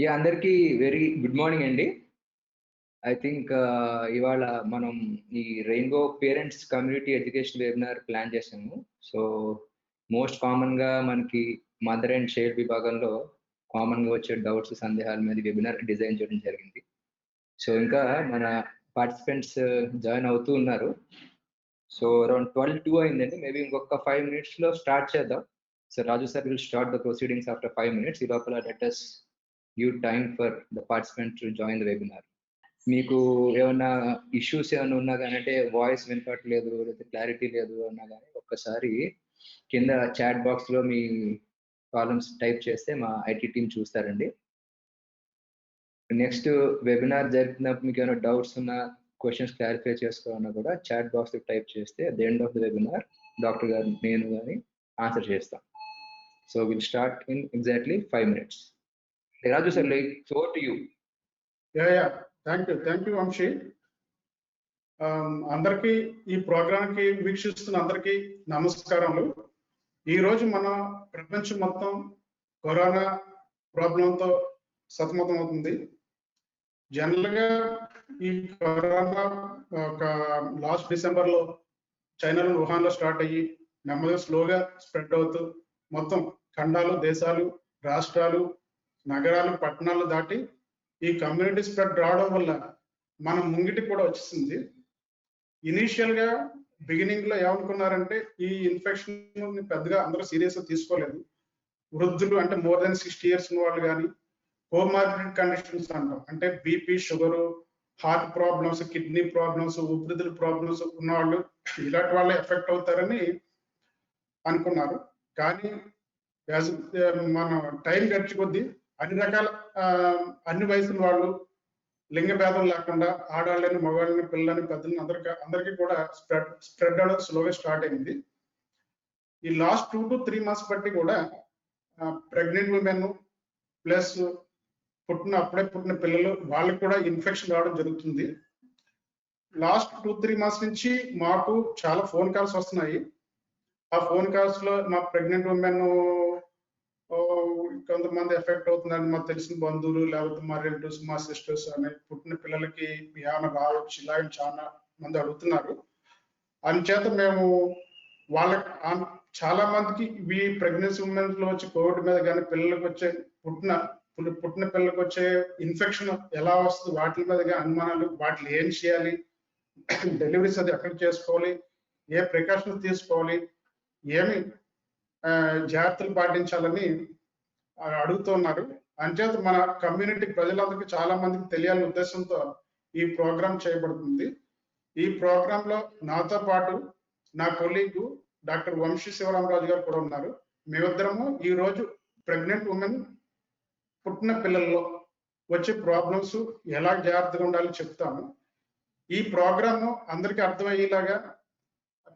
అందరికీ very good morning అండి. I think ఇవాళ మనం ఈ rainbow parents community education webinar plan చేసాము. సో మోస్ట్ కామన్గా మనకి మదర్ అండ్ చైల్డ్ విభాగంలో కామన్గా వచ్చే డౌట్స్, సందేహాల మీద వెబినార్ డిజైన్ చేయడం జరిగింది. సో ఇంకా మన పార్టిసిపెంట్స్ జాయిన్ అవుతూ ఉన్నారు. సో అరౌండ్ 12:02 అయిందండి. మేబీ ఇంకొక 5 minutesలో స్టార్ట్ చేద్దాం. So Raju sir will start the proceedings after 5 minutes. ఈ లోపల let us give time for the participant to join the webinar. మీకు ఏమన్నా ఇష్యూస్ ఏమైనా ఉన్నా కానీ, అంటే వాయిస్ వినపట్లేదు లేదా క్లారిటీ లేదు అన్నా కానీ, ఒక్కసారి కింద చాట్ బాక్స్లో మీ ప్రాబ్లమ్స్ టైప్ చేస్తే మా ఐటీ టీం చూస్తారండి. నెక్స్ట్ వెబినార్ జరిగినప్పుడు మీకు ఏమైనా డౌట్స్ ఉన్నా, క్వశ్చన్స్ క్లారిఫై చేసుకోవాలన్నా కూడా చాట్ బాక్స్లో టైప్ చేస్తే at the end of the webinar doctor గారు, నేను కానీ ఆన్సర్ చేస్తాం. So will start in exactly 5 minutes. Raju sir, over to you. Yeah. Thank you, Vamshi. అందరికీ ఈ ప్రోగ్రామ్కి వీక్షిస్తున్న అందరికీ నమస్కారములు. ఈ రోజు మన ప్రపంచం మొత్తం కరోనా ప్రాబ్లంతో సతమతం అవుతుంది. జనరల్గా ఈ కరోనా ఒక లాస్ట్ డిసెంబర్లో చైనాలో వుహాన్లో స్టార్ట్ అయ్యి నెమ్మదిగా స్లోగా స్ప్రెడ్ అవుతూ మొత్తం ఖండాలు, దేశాలు, రాష్ట్రాలు, నగరాలు, పట్టణాలు దాటి ఈ కమ్యూనిటీ స్ప్రెడ్ రావడం వల్ల మనం ముంగిటికి కూడా వచ్చేసింది. ఇనీషియల్ గా బిగినింగ్ లో ఏమనుకున్నారంటే ఈ ఇన్ఫెక్షన్ పెద్దగా అందరూ సీరియస్ గా తీసుకోలేదు. వృద్ధులు అంటే మోర్ దెన్ 60 years ఉన్న వాళ్ళు కానీ, కోమార్బిడ్ కండిషన్స్ అంటాం, అంటే BP, sugar, heart problems, kidney problems, ఊపిరితిత్తుల ప్రాబ్లమ్స్ ఉన్నవాళ్ళు ఇలాంటి వాళ్ళే ఎఫెక్ట్ అవుతారని అనుకున్నారు. కానీ మన టైం గడిచి కొద్దీ అన్ని రకాల అన్ని వయసుల వాళ్ళు, లింగ భేదం లేకుండా ఆడవాళ్ళని, మగవాళ్ళని, పిల్లలని, పెద్దలని అందరికీ కూడా స్ప్రెడ్ అవడం స్లోగా స్టార్ట్ అయింది. ఈ లాస్ట్ 2 to 3 months బట్టి కూడా ప్రెగ్నెంట్ ఉమెన్ ప్లస్ అప్పుడే పుట్టిన పిల్లలు వాళ్ళకి కూడా ఇన్ఫెక్షన్ రావడం జరుగుతుంది. లాస్ట్ 2-3 months నుంచి మాకు చాలా ఫోన్ కాల్స్ వస్తున్నాయి. ఆ ఫోన్ కాల్స్ లో మా ప్రెగ్నెంట్ ఉమెన్ కొంతమంది ఎఫెక్ట్ అవుతుందని మాకు తెలిసిన బంధువులు, లేకపోతే మా రిలేటివ్స్, మా సిస్టర్స్ అని పుట్టిన పిల్లలకి ఏమైనా రావచ్చు ఇలాగని చాలా మంది అడుగుతున్నారు. అందుచేత మేము వాళ్ళకి చాలా మందికి ఈ ప్రెగ్నెన్సీ ఉమెన్స్ లో వచ్చే కోవిడ్ మీద కానీ, పిల్లలకు వచ్చే పుట్టిన పిల్లలకు వచ్చే ఇన్ఫెక్షన్ ఎలా వస్తుంది వాటి మీద అనుమానాలు, వాటిని ఏం చేయాలి, డెలివరీస్ అది ఎక్కడ చేసుకోవాలి, ఏ ప్రికాషన్స్ తీసుకోవాలి, ఏమి జాగ్రత్తలు పాటించాలని అడుగుతున్నారు. అంచేత మన కమ్యూనిటీ ప్రజలందరికీ చాలా మందికి తెలియాలనే ఉద్దేశంతో ఈ ప్రోగ్రామ్ చేయబడుతుంది. ఈ ప్రోగ్రామ్ లో నాతో పాటు నా కొలీగ్ డాక్టర్ వంశీ శివరామరాజు గారు కూడా ఉన్నారు. మేమిద్దరము ఈ రోజు ప్రెగ్నెంట్ ఉమెన్ పుట్టిన పిల్లల్లో వచ్చే ప్రాబ్లమ్స్ ఎలా జాగ్రత్తగా ఉండాలో చెప్తాము. ఈ ప్రోగ్రామ్ అందరికీ అర్థమయ్యేలాగా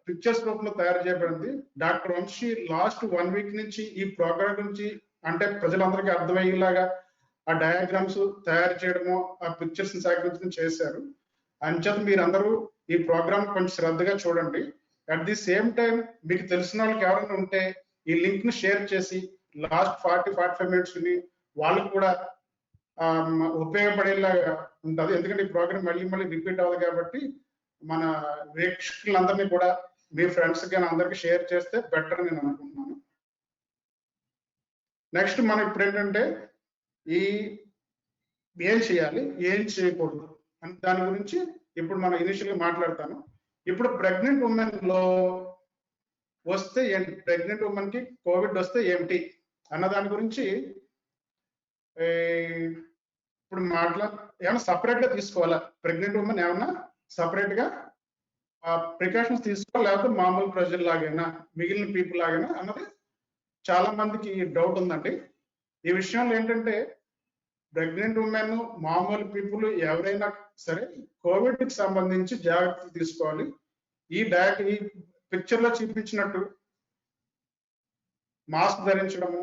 పిక్చర్స్ రూపంలో తయారు చేయబడింది. డాక్టర్ వంశీ లాస్ట్ 1 week నుంచి ఈ ప్రోగ్రామ్ గురించి, అంటే ప్రజలందరికీ అర్థమయ్యేలాగా ఆ డయాగ్రామ్స్ తయారు చేయడము, ఆ పిక్చర్స్ సేకరించడం చేశారు. అంచేత మీరందరూ ఈ ప్రోగ్రామ్ కొంచెం శ్రద్ధగా చూడండి. అట్ ది సేమ్ టైం మీకు తెలిసిన వాళ్ళకి ఎవరైనా ఉంటే ఈ లింక్ ని షేర్ చేసి లాస్ట్ 40-45 minutes ని వాళ్ళకు కూడా ఉపయోగపడేలాగా ఉంటుంది. ఎందుకంటే ఈ ప్రోగ్రామ్ మళ్ళీ రిపీట్ అవ్వదు కాబట్టి మన వీక్షకులందరినీ కూడా మీ ఫ్రెండ్స్ కానీ అందరికి షేర్ చేస్తే బెటర్ నేను అనుకుంటున్నాను. నెక్స్ట్ మనం ఇప్పుడు ఏంటంటే ఏం చేయాలి, ఏం చేయకూడదు అని దాని గురించి ఇప్పుడు మనం ఇనిషియల్గా మాట్లాడతాను. ఇప్పుడు ప్రెగ్నెంట్ ఉమెన్ లో వస్తే ఏంటి, ప్రెగ్నెంట్ ఉమెన్ కి కోవిడ్ వస్తే ఏమిటి అన్న దాని గురించి ఇప్పుడు ఏమైనా సపరేట్ గా తీసుకోవాలా, ప్రెగ్నెంట్ ఉమెన్ ఏమన్నా సపరేట్ గా ప్రికాషన్స్ తీసుకోవాలి, లేకపోతే మామూలు ప్రజలు లాగైనా, మిగిలిన పీపుల్ లాగైనా అన్నది చాలా మందికి డౌట్ ఉందండి. ఈ విషయంలో ఏంటంటే ప్రెగ్నెంట్ ఉమెన్, మామూలు పీపుల్ ఎవరైనా సరే కోవిడ్ కి సంబంధించి జాగ్రత్తలు తీసుకోవాలి. ఈ పిక్చర్ లో చూపించినట్టు మాస్క్ ధరించడము,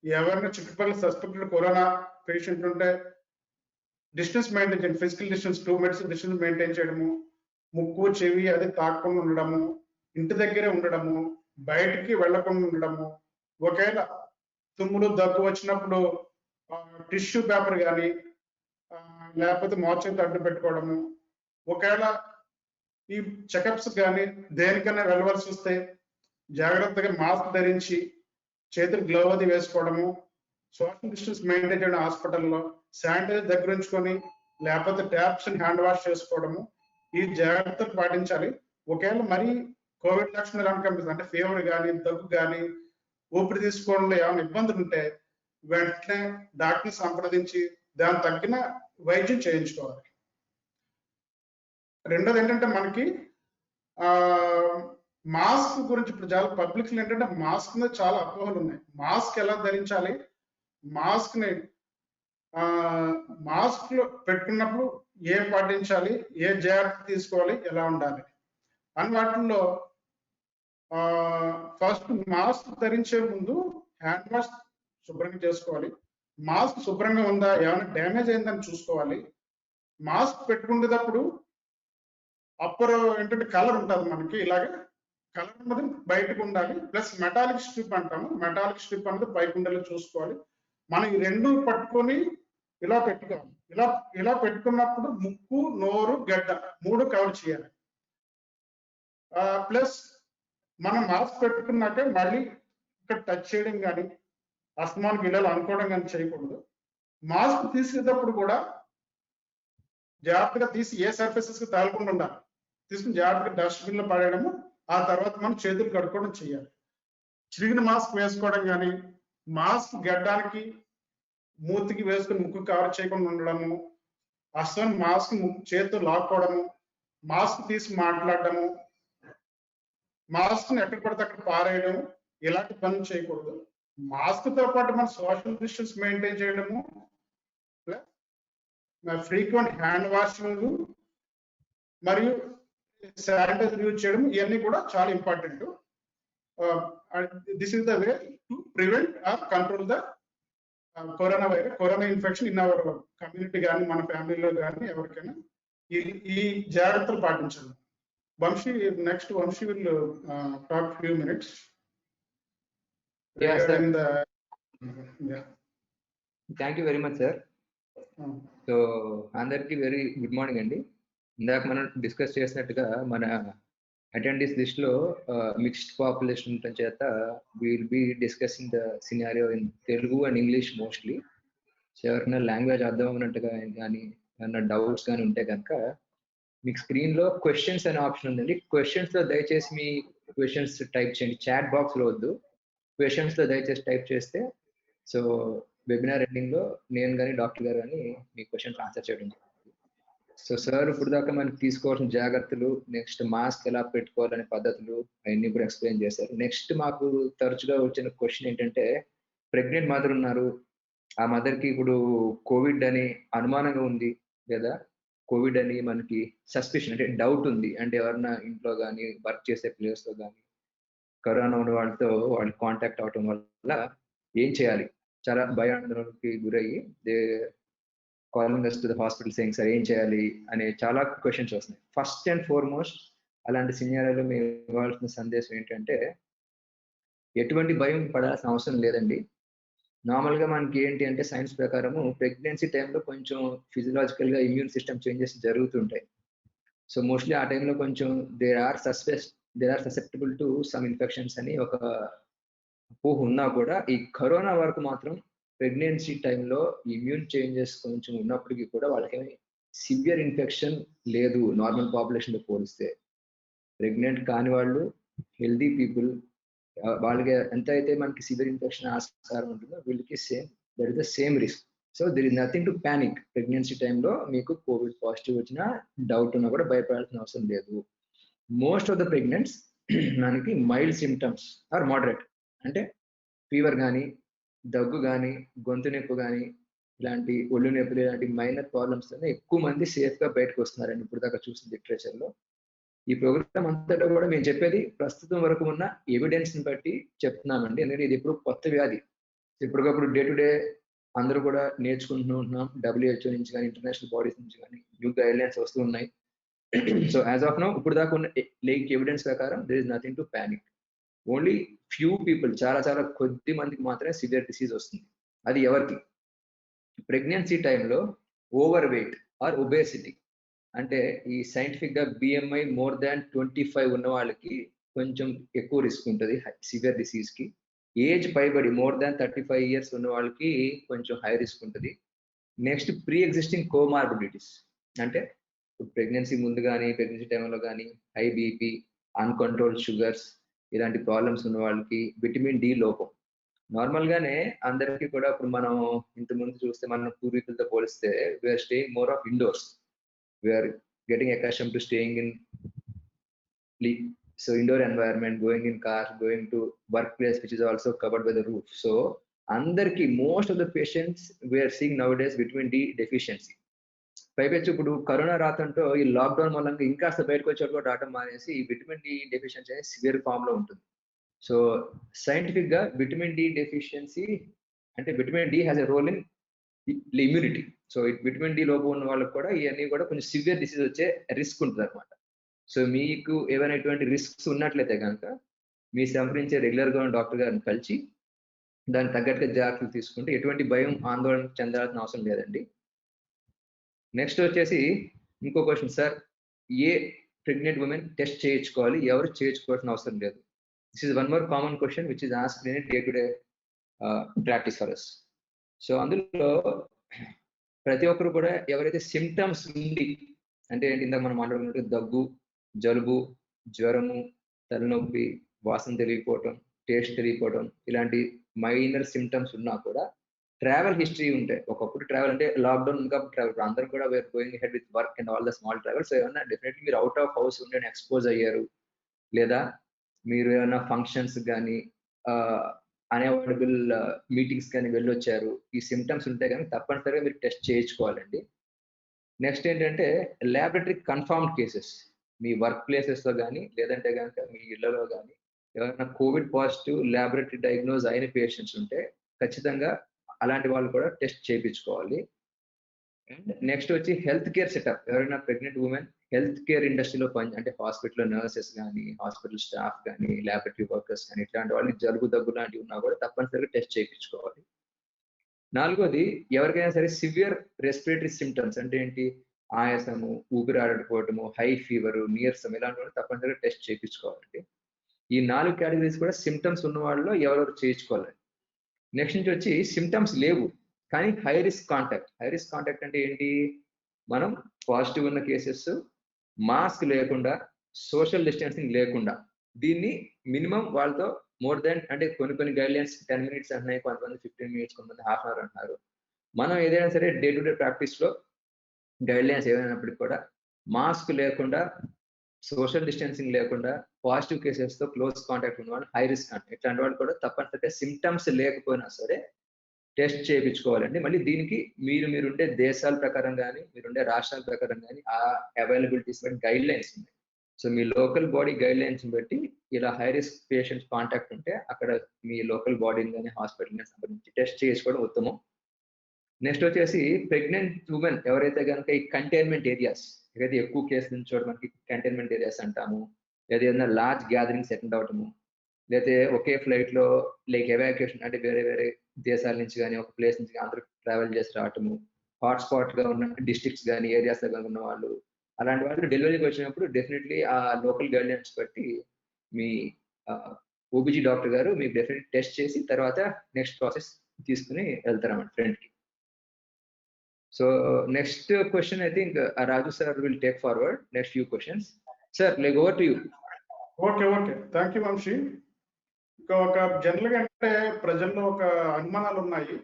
ఎవరైనా చుట్టుపక్కల సస్పెక్టెడ్ కరోనా పేషెంట్ ఉంటే డిస్టెన్స్ మెయింటైన్ చేయండి, physical distance 2 meters distance maintain చేయడము, ముక్కు చెవి అది తాకకుండా ఉండడము, ఇంటి దగ్గరే ఉండడము, బయటికి వెళ్లకుండా ఉండడము, ఒకవేళ తుమ్ములు దగ్గు వచ్చినప్పుడు టిష్యూ పేపర్ కానీ లేకపోతే మోచేతి అడ్డు పెట్టుకోవడము, ఒకవేళ ఈ చెకప్స్ కానీ దేనికైనా వెళ్ళవలసి వస్తే జాగ్రత్తగా మాస్క్ ధరించి చేతులు గ్లవ్ అది వేసుకోవడము, సోషల్ డిస్టెన్స్ మెయింటైన్ చేయడం, హాస్పిటల్లో శానిటైజర్ దగ్గర ఉంచుకొని లేకపోతే ట్యాప్స్ హ్యాండ్ వాష్ చేసుకోవడము, ఈ జాగ్రత్తలు పాటించాలి. ఒకవేళ మరి కోవిడ్ లక్షణాలు కనిపిస్తుంది అంటే ఫీవర్ కానీ దగ్గు కానీ ఊపిరి తీసుకోవడంలో ఏమైనా ఇబ్బందులు ఉంటే వెంటనే డాక్టర్ని సంప్రదించి దాని తగ్గిన వైద్యం చేయించుకోవాలి. రెండోది ఏంటంటే మనకి మాస్క్ గురించి ఇప్పుడు చాలా పబ్లిక్ ఏంటంటే మాస్క్ మీద చాలా అపోహలు ఉన్నాయి. మాస్క్ ఎలా ధరించాలి, మాస్క్ ని మాస్క్ లో పెట్టుకున్నప్పుడు ఏం పాటించాలి, ఏ జాగ్రత్త తీసుకోవాలి, ఎలా ఉండాలి అని వాటిల్లో ఫస్ట్ మాస్క్ ధరించే ముందు హ్యాండ్ వాష్ శుభ్రంగా చేసుకోవాలి. మాస్క్ శుభ్రంగా ఉందా, ఏమైనా డ్యామేజ్ అయిందని చూసుకోవాలి. మాస్క్ పెట్టుకునేటప్పుడు అప్పర్ ఏంటంటే కలర్ ఉంటుంది మనకి, ఇలాగే కలర్ అన్నది బయటకు ఉండాలి. ప్లస్ మెటాలిక్ స్ట్రిప్ అంటాము, మెటాలిక్ స్ట్రిప్ అనేది పైకి ఉండేలా చూసుకోవాలి. మనం ఈ రెండు పట్టుకొని ఇలా పెట్టుకోవాలి. ఇలా పెట్టుకున్నప్పుడు ముక్కు, నోరు, గడ్డ మూడు కవర్ చేయాలి. ప్లస్ మనం మాస్క్ పెట్టుకున్నాకే మళ్ళీ ఇక్కడ టచ్ చేయడం కానీ అస్తమానికి ఇలా అనుకోవడం కానీ చేయకూడదు. మాస్క్ తీసేటప్పుడు కూడా జాగ్రత్తగా తీసి ఏ సర్ఫేసెస్ కి తగలకుండా ఉండాలి. తీసుకుని జాగ్రత్తగా డస్ట్బిన్ లో పడేయడము, ఆ తర్వాత మనం చేతులు కడుక్కోవడం చేయాలి. చిరిగిన మాస్క్ వేసుకోవడం కానీ, మాస్క్ గడ్డానికి మూతికి వేసుకుని ముక్కు కవర్ చేయకుండా ఉండడము, అసలు మాస్క్ చేతులు లాక్కోవడము, మాస్క్ తీసి మాట్లాడడము, మాస్క్ ని ఎక్కడ పడితే అక్కడ పారేయడం, ఇలాంటి పనులు చేయకూడదు. మాస్క్ తో పాటు మన సోషల్ డిస్టెన్స్ మెయింటైన్ చేయడము, ఫ్రీక్వెంట్ హ్యాండ్ వాషింగ్ మరియు శానిటైజర్ యూజ్ చేయడం, ఇవన్నీ కూడా చాలా important. This is the way to prevent or control the corona infection in our community కానీ మన ఫ్యామిలీలో కానీ ఎవరికైనా ఈ జాగ్రత్తలు పాటించాలి. Vamsi, next Vamsi will talk few minutes. Thank you very much sir. So అందరికీ వెరీ గుడ్ మార్నింగ్ అండి. ఇందాక మనం డిస్కస్ చేసినట్టుగా మన అటెండీస్ లిస్ట్ లో మిక్స్డ్ పాపులేషన్ ఉండటం చేత will be discussing the scenario in Telugu and English mostly. So ఎవరైనా లాంగ్వేజ్ అర్థం అవునట్టుగా కానీ ఏమైనా డౌట్స్ కానీ ఉంటే కనుక మీకు స్క్రీన్ లో క్వశ్చన్స్ అనే ఆప్షన్ ఉందండి. క్వశ్చన్స్ లో దయచేసి మీ క్వశ్చన్స్ టైప్ చేయండి, చాట్ బాక్స్ లో వద్దు. క్వశ్చన్స్ లో దయచేసి టైప్ చేస్తే సో వెబినార్ ఎండింగ్ లో నేను కానీ డాక్టర్ గారు కానీ మీ క్వశ్చన్స్ ఆన్సర్ చేయడం జరుగుతుంది. సో సార్ ఇప్పుడు దాకా మనకి తీసుకోవాల్సిన జాగ్రత్తలు, నెక్స్ట్ మాస్క్ ఎలా పెట్టుకోవాలనే పద్ధతులు అవన్నీ కూడా ఎక్స్ప్లెయిన్ చేశారు. నెక్స్ట్ మాకు తరచుగా వచ్చిన క్వశ్చన్ ఏంటంటే, ప్రెగ్నెంట్ మదర్ ఉన్నారు, ఆ మదర్కి ఇప్పుడు కోవిడ్ అని అనుమానంగా ఉంది లేదా కోవిడ్ అని మనకి సస్పిషన్ అంటే డౌట్ ఉంది, అంటే ఎవరన్నా ఇంట్లో కానీ వర్క్ చేసే ప్లేస్లో కానీ కరోనా ఉన్న వాళ్ళతో వాళ్ళు కాంటాక్ట్ అవటం వల్ల ఏం చేయాలి, చాలా భయాందోళనకి గురయ్యి they calling us to the hospital saying sir ఏం చేయాలి అనే చాలా క్వశ్చన్స్ వస్తున్నాయి. ఫస్ట్ అండ్ ఫార్మోస్ట్ అలాంటి సినారియోలో మేము ఇవ్వాల్సిన సందేశం ఏంటంటే, ఎటువంటి భయం పడాల్సిన అవసరం లేదండి. నార్మల్గా మనకి ఏంటి అంటే సైన్స్ ప్రకారము ప్రెగ్నెన్సీ టైంలో కొంచెం ఫిజియలాజికల్గా ఇమ్యూన్ సిస్టమ్ చేంజెస్ జరుగుతుంటాయి. సో మోస్ట్లీ ఆ టైంలో కొంచెం they are susceptible to some infections అని ఒక ఊహ ఉన్నా కూడా, ఈ కరోనా వరకు మాత్రం ప్రెగ్నెన్సీ టైంలో ఇమ్యూన్ చేంజెస్ కొంచెం ఉన్నప్పటికీ కూడా వాళ్ళకి సివియర్ ఇన్ఫెక్షన్ లేదు నార్మల్ పాపులేషన్తో పోలిస్తే. ప్రెగ్నెంట్ కాని వాళ్ళు, హెల్దీ పీపుల్, వాళ్ళకి ఎంత అయితే మనకి సివియర్ ఇన్ఫెక్షన్ ఆస్కారం ఉంటుందో వీళ్ళకి same, that is the same risk. So there is nothing to panic. Pregnancy టైంలో మీకు కోవిడ్ పాజిటివ్ వచ్చినా డౌట్ ఉన్నా కూడా భయపడాల్సిన అవసరం లేదు. మోస్ట్ ఆఫ్ ద ప్రెగ్నెంట్స్ మనకి మైల్డ్ సిమ్టమ్స్ ఆర్ మోడరేట్, అంటే ఫీవర్ కానీ, దగ్గు కానీ, గొంతు నొప్పి కానీ, ఇలాంటి ఒళ్ళు నొప్పులు, ఇలాంటి మైనర్ ప్రాబ్లమ్స్తోనే ఎక్కువ మంది సేఫ్గా బయటకు వస్తున్నారండి ఇప్పుడు దాకా చూసిన లిటరేచర్లో. ఈ ప్రోగ్రామ్ అంతటా కూడా మేము చెప్పేది ప్రస్తుతం వరకు ఉన్న ఎవిడెన్స్ని బట్టి చెప్తున్నామండి. ఎందుకంటే ఇది ఇప్పుడు కొత్త వ్యాధి, ఇప్పటికప్పుడు డే టు డే అందరూ కూడా నేర్చుకుంటూ ఉంటున్నాం. WHO నుంచి కానీ, ఇంటర్నేషనల్ బాడీస్ నుంచి కానీ న్యూ గైడ్లైన్స్ వస్తూ ఉన్నాయి. సో యాజ్ ఆఫ్ నౌ ఇప్పుడు దాకా ఉన్న ఎవిడెన్స్ ప్రకారం there is nothing to panic. Only few people, చాలా కొద్ది మందికి మాత్రమే సివియర్ డిసీజ్ వస్తుంది. అది ఎవరికి? ప్రెగ్నెన్సీ టైంలో ఓవర్ వెయిట్ ఆర్ ఒబేసిటీ, అంటే ఈ సైంటిఫిక్ గా బిఎంఐ మోర్ దాన్ 25 ఉన్న వాళ్ళకి కొంచెం ఎక్కువ రిస్క్ ఉంటుంది సివియర్ డిసీజ్ కి. ఏజ్ పైబడి మోర్ దాన్ 35 ఇయర్స్ ఉన్న వాళ్ళకి కొంచెం హై రిస్క్ ఉంటుంది. నెక్స్ట్ ప్రీ ఎగ్జిస్టింగ్ కోమార్బిడిటీస్, అంటే ప్రెగ్నెన్సీ ముందు కానీ ప్రెగ్నెన్సీ టైంలో కానీ హై బీపీ, అన్కంట్రోల్డ్ షుగర్స్ ఇలాంటి ప్రాబ్లమ్స్ ఉన్న వాళ్ళకి విటమిన్ డి లోపం. నార్మల్ గానే అందరికీ కూడా ఇప్పుడు మనం ఇంతకుముందు చూస్తే మన పూర్వీకులతో పోలిస్తే we're staying more of indoors, we're getting accustomed to staying in so indoor environment, going in cars, going to workplace which is also covered by the roof. So అందరికి most of the patients we are seeing nowadays vitamin D deficiency. పైపెచ్చు ఇప్పుడు corona రాతంతో ఈ lockdown మూలంగా ఇంకా బయటకు వచ్చేవాళ్ళు కూడా రావడం మానేసి ఈ విటమిన్ డి డెఫిషియన్సీ అనేది సివియర్ ఫామ్ లో ఉంటుంది. సో సైంటిఫిక్ గా విటమిన్ డి డెఫిషియన్సీ అంటే vitamin D has a role in immunity. So vitamin D లోపం ఉన్న వాళ్ళకి కూడా ఇవన్నీ కూడా కొంచెం సివియర్ డిసీజ్ వచ్చే రిస్క్ ఉంటుంది అనమాట. సో మీకు ఏవైనా ఇటువంటి రిస్క్స్ ఉన్నట్లయితే కనుక మీ సంప్రదించే రెగ్యులర్ గా ఉన్న డాక్టర్ గారిని కలిసి దానికి తగ్గట్టుగా జాగ్రత్తలు తీసుకుంటే ఎటువంటి భయం ఆందోళన చెందాల్సిన అవసరం లేదండి. నెక్స్ట్ వచ్చేసి ఇంకో క్వశ్చన్ సార్, ఏ ప్రెగ్నెంట్ ఉమెన్ టెస్ట్ చేయించుకోవాలి, ఎవరు చేయించుకోవాల్సిన అవసరం లేదు? This is one more common question which is asked in day to day practice for us. So అందులో ప్రతి ఒక్కరు కూడా ఎవరైతే సిమ్టమ్స్ ఉండి, అంటే ఇందాక మనం మాట్లాడుకుంటే దగ్గు, జలుబు, జ్వరము, తలనొప్పి, వాసన తెలియకపోవటం, టేస్ట్ తెలియకపోవటం, ఇలాంటి మైనర్ సిమ్టమ్స్ ఉన్నా కూడా ట్రావెల్ హిస్టరీ ఉంటే, ఒకప్పుడు ట్రావెల్ అంటే లాక్డౌన్ ఇంకా ట్రావెల్ అందరూ కూడా were going head with work and all the small travel. So ఏమన్నా డెఫినెట్లీ మీరు అవుట్ ఆఫ్ హౌస్ ఉండి ఎక్స్పోజ్ అయ్యారు, లేదా మీరు ఏమైనా ఫంక్షన్స్ కానీ అన్అవైలబుల్ మీటింగ్స్ కానీ వెళ్ళొచ్చారు, ఈ సిమ్టమ్స్ ఉంటే కానీ తప్పనిసరిగా మీరు టెస్ట్ చేయించుకోవాలండి. నెక్స్ట్ ఏంటంటే ల్యాబొరేటరీ కన్ఫర్మ్డ్ కేసెస్, మీ వర్క్ ప్లేసెస్లో కానీ లేదంటే కనుక మీ ఇళ్లలో కానీ ఎవరైనా కోవిడ్ పాజిటివ్ ల్యాబొరేటరీ డయాగ్నోజ్ అయిన పేషెంట్స్ ఉంటే ఖచ్చితంగా అలాంటి వాళ్ళు కూడా టెస్ట్ చేయించుకోవాలి. అండ్ నెక్స్ట్ వచ్చి హెల్త్ కేర్ సెటప్, ఎవరైనా ప్రెగ్నెంట్ ఉమెన్ హెల్త్ కేర్ ఇండస్ట్రీలో అంటే హాస్పిటల్లో నర్సెస్ కానీ, హాస్పిటల్ స్టాఫ్ కానీ, ల్యాబొరేటరీ వర్కర్స్ కానీ ఇట్లాంటి వాళ్ళకి జలుబు దగ్గు లాంటివి ఉన్నా కూడా తప్పనిసరిగా టెస్ట్ చేయించుకోవాలి. నాలుగోది, ఎవరికైనా సరే సివియర్ రెస్పిరేటరీ సిమ్టమ్స్ అంటే ఏంటి, ఆయాసము, ఊపిరాడకపోవటము, హై ఫీవరు, నీరసం ఇలాంటి వాళ్ళు తప్పనిసరిగా టెస్ట్ చేయించుకోవాలండి. ఈ 4 కేటగిరీస్ కూడా సిమ్టమ్స్ ఉన్న వాళ్ళలో ఎవరెవరు చేయించుకోవాలండి. నెక్స్ట్ నుంచి వచ్చి సిమ్టమ్స్ లేవు కానీ high risk contact. High risk contact అంటే ఏంటి, మనం పాజిటివ్ ఉన్న కేసెస్ మాస్క్ లేకుండా, సోషల్ డిస్టెన్సింగ్ లేకుండా, దీన్ని మినిమం వాళ్ళతో మోర్ దాన్ అంటే కొన్ని గైడ్లైన్స్ 10 minutes అంటున్నాయి, కొంతమంది 15 minutes, కొంతమంది హాఫ్ అన్ అవర్ అంటున్నారు. మనం ఏదైనా సరే డే టు డే ప్రాక్టీస్ లో గైడ్లైన్స్ ఏమైనప్పటికీ కూడా మాస్క్ లేకుండా, సోషల్ డిస్టెన్సింగ్ లేకుండా, పాజిటివ్ కేసెస్ తో క్లోజ్ కాంటాక్ట్ ఉన్న వాళ్ళు హై రిస్క్ అంటే ఇట్లాంటి వాళ్ళు కూడా తప్పనిసరిగా సిమ్టమ్స్ లేకపోయినా సరే టెస్ట్ చేయించుకోవాలండి. మళ్ళీ దీనికి మీరుండే దేశాల ప్రకారం కానీ, మీరుండే రాష్ట్రాల ప్రకారం కానీ ఆ అవైలబిలిటీస్ బట్టి గైడ్ లైన్స్ ఉన్నాయి. సో మీ లోకల్ బాడీ గైడ్ లైన్స్ బట్టి ఇలా హై రిస్క్ పేషెంట్స్ కాంటాక్ట్ ఉంటే అక్కడ మీ లోకల్ బాడీని కానీ హాస్పిటల్ని సంబంధించి టెస్ట్ చేసుకోవడం ఉత్తమం. నెక్స్ట్ వచ్చేసి ప్రెగ్నెంట్ ఉమెన్ ఎవరైతే కనుక ఈ కంటైన్మెంట్ ఏరియాస్, ఏదైతే ఎక్కువ కేసులు నుంచి మనకి కంటైన్మెంట్ ఏరియాస్ అంటాము, లేదా ఏదైనా లార్జ్ గ్యాదరింగ్స్ అటెండ్ అవటము, లేకపోతే ఒకే ఫ్లైట్ లో లైక్ ఎవాక్యుయేషన్ అంటే వేరే వేరే దేశాల నుంచి కానీ ఒక ప్లేస్ నుంచి అందరూ ట్రావెల్ చేసి రావటము, హాట్స్పాట్ గా ఉన్న డిస్ట్రిక్ట్స్ కానీ ఏరియాస్ లో ఉన్న వాళ్ళు, అలాంటి వాళ్ళు డెలివరీకి వచ్చినప్పుడు డెఫినెట్లీ ఆ లోకల్ గైడ్లైన్స్ బట్టి మీ ఓబీజీ డాక్టర్ గారు మీకు డెఫినెట్ టెస్ట్ చేసి తర్వాత నెక్స్ట్ ప్రాసెస్ తీసుకుని వెళ్తారన్నమాట ఫ్రెండ్ కి. So next question, I think Raju sir will take forward next few questions. Sir, like over to you. Okay. Thank you, Vamshi. ఒక general గా అంటే ప్రజల్లో ఒక అనుమానాలు ఉన్నాయి.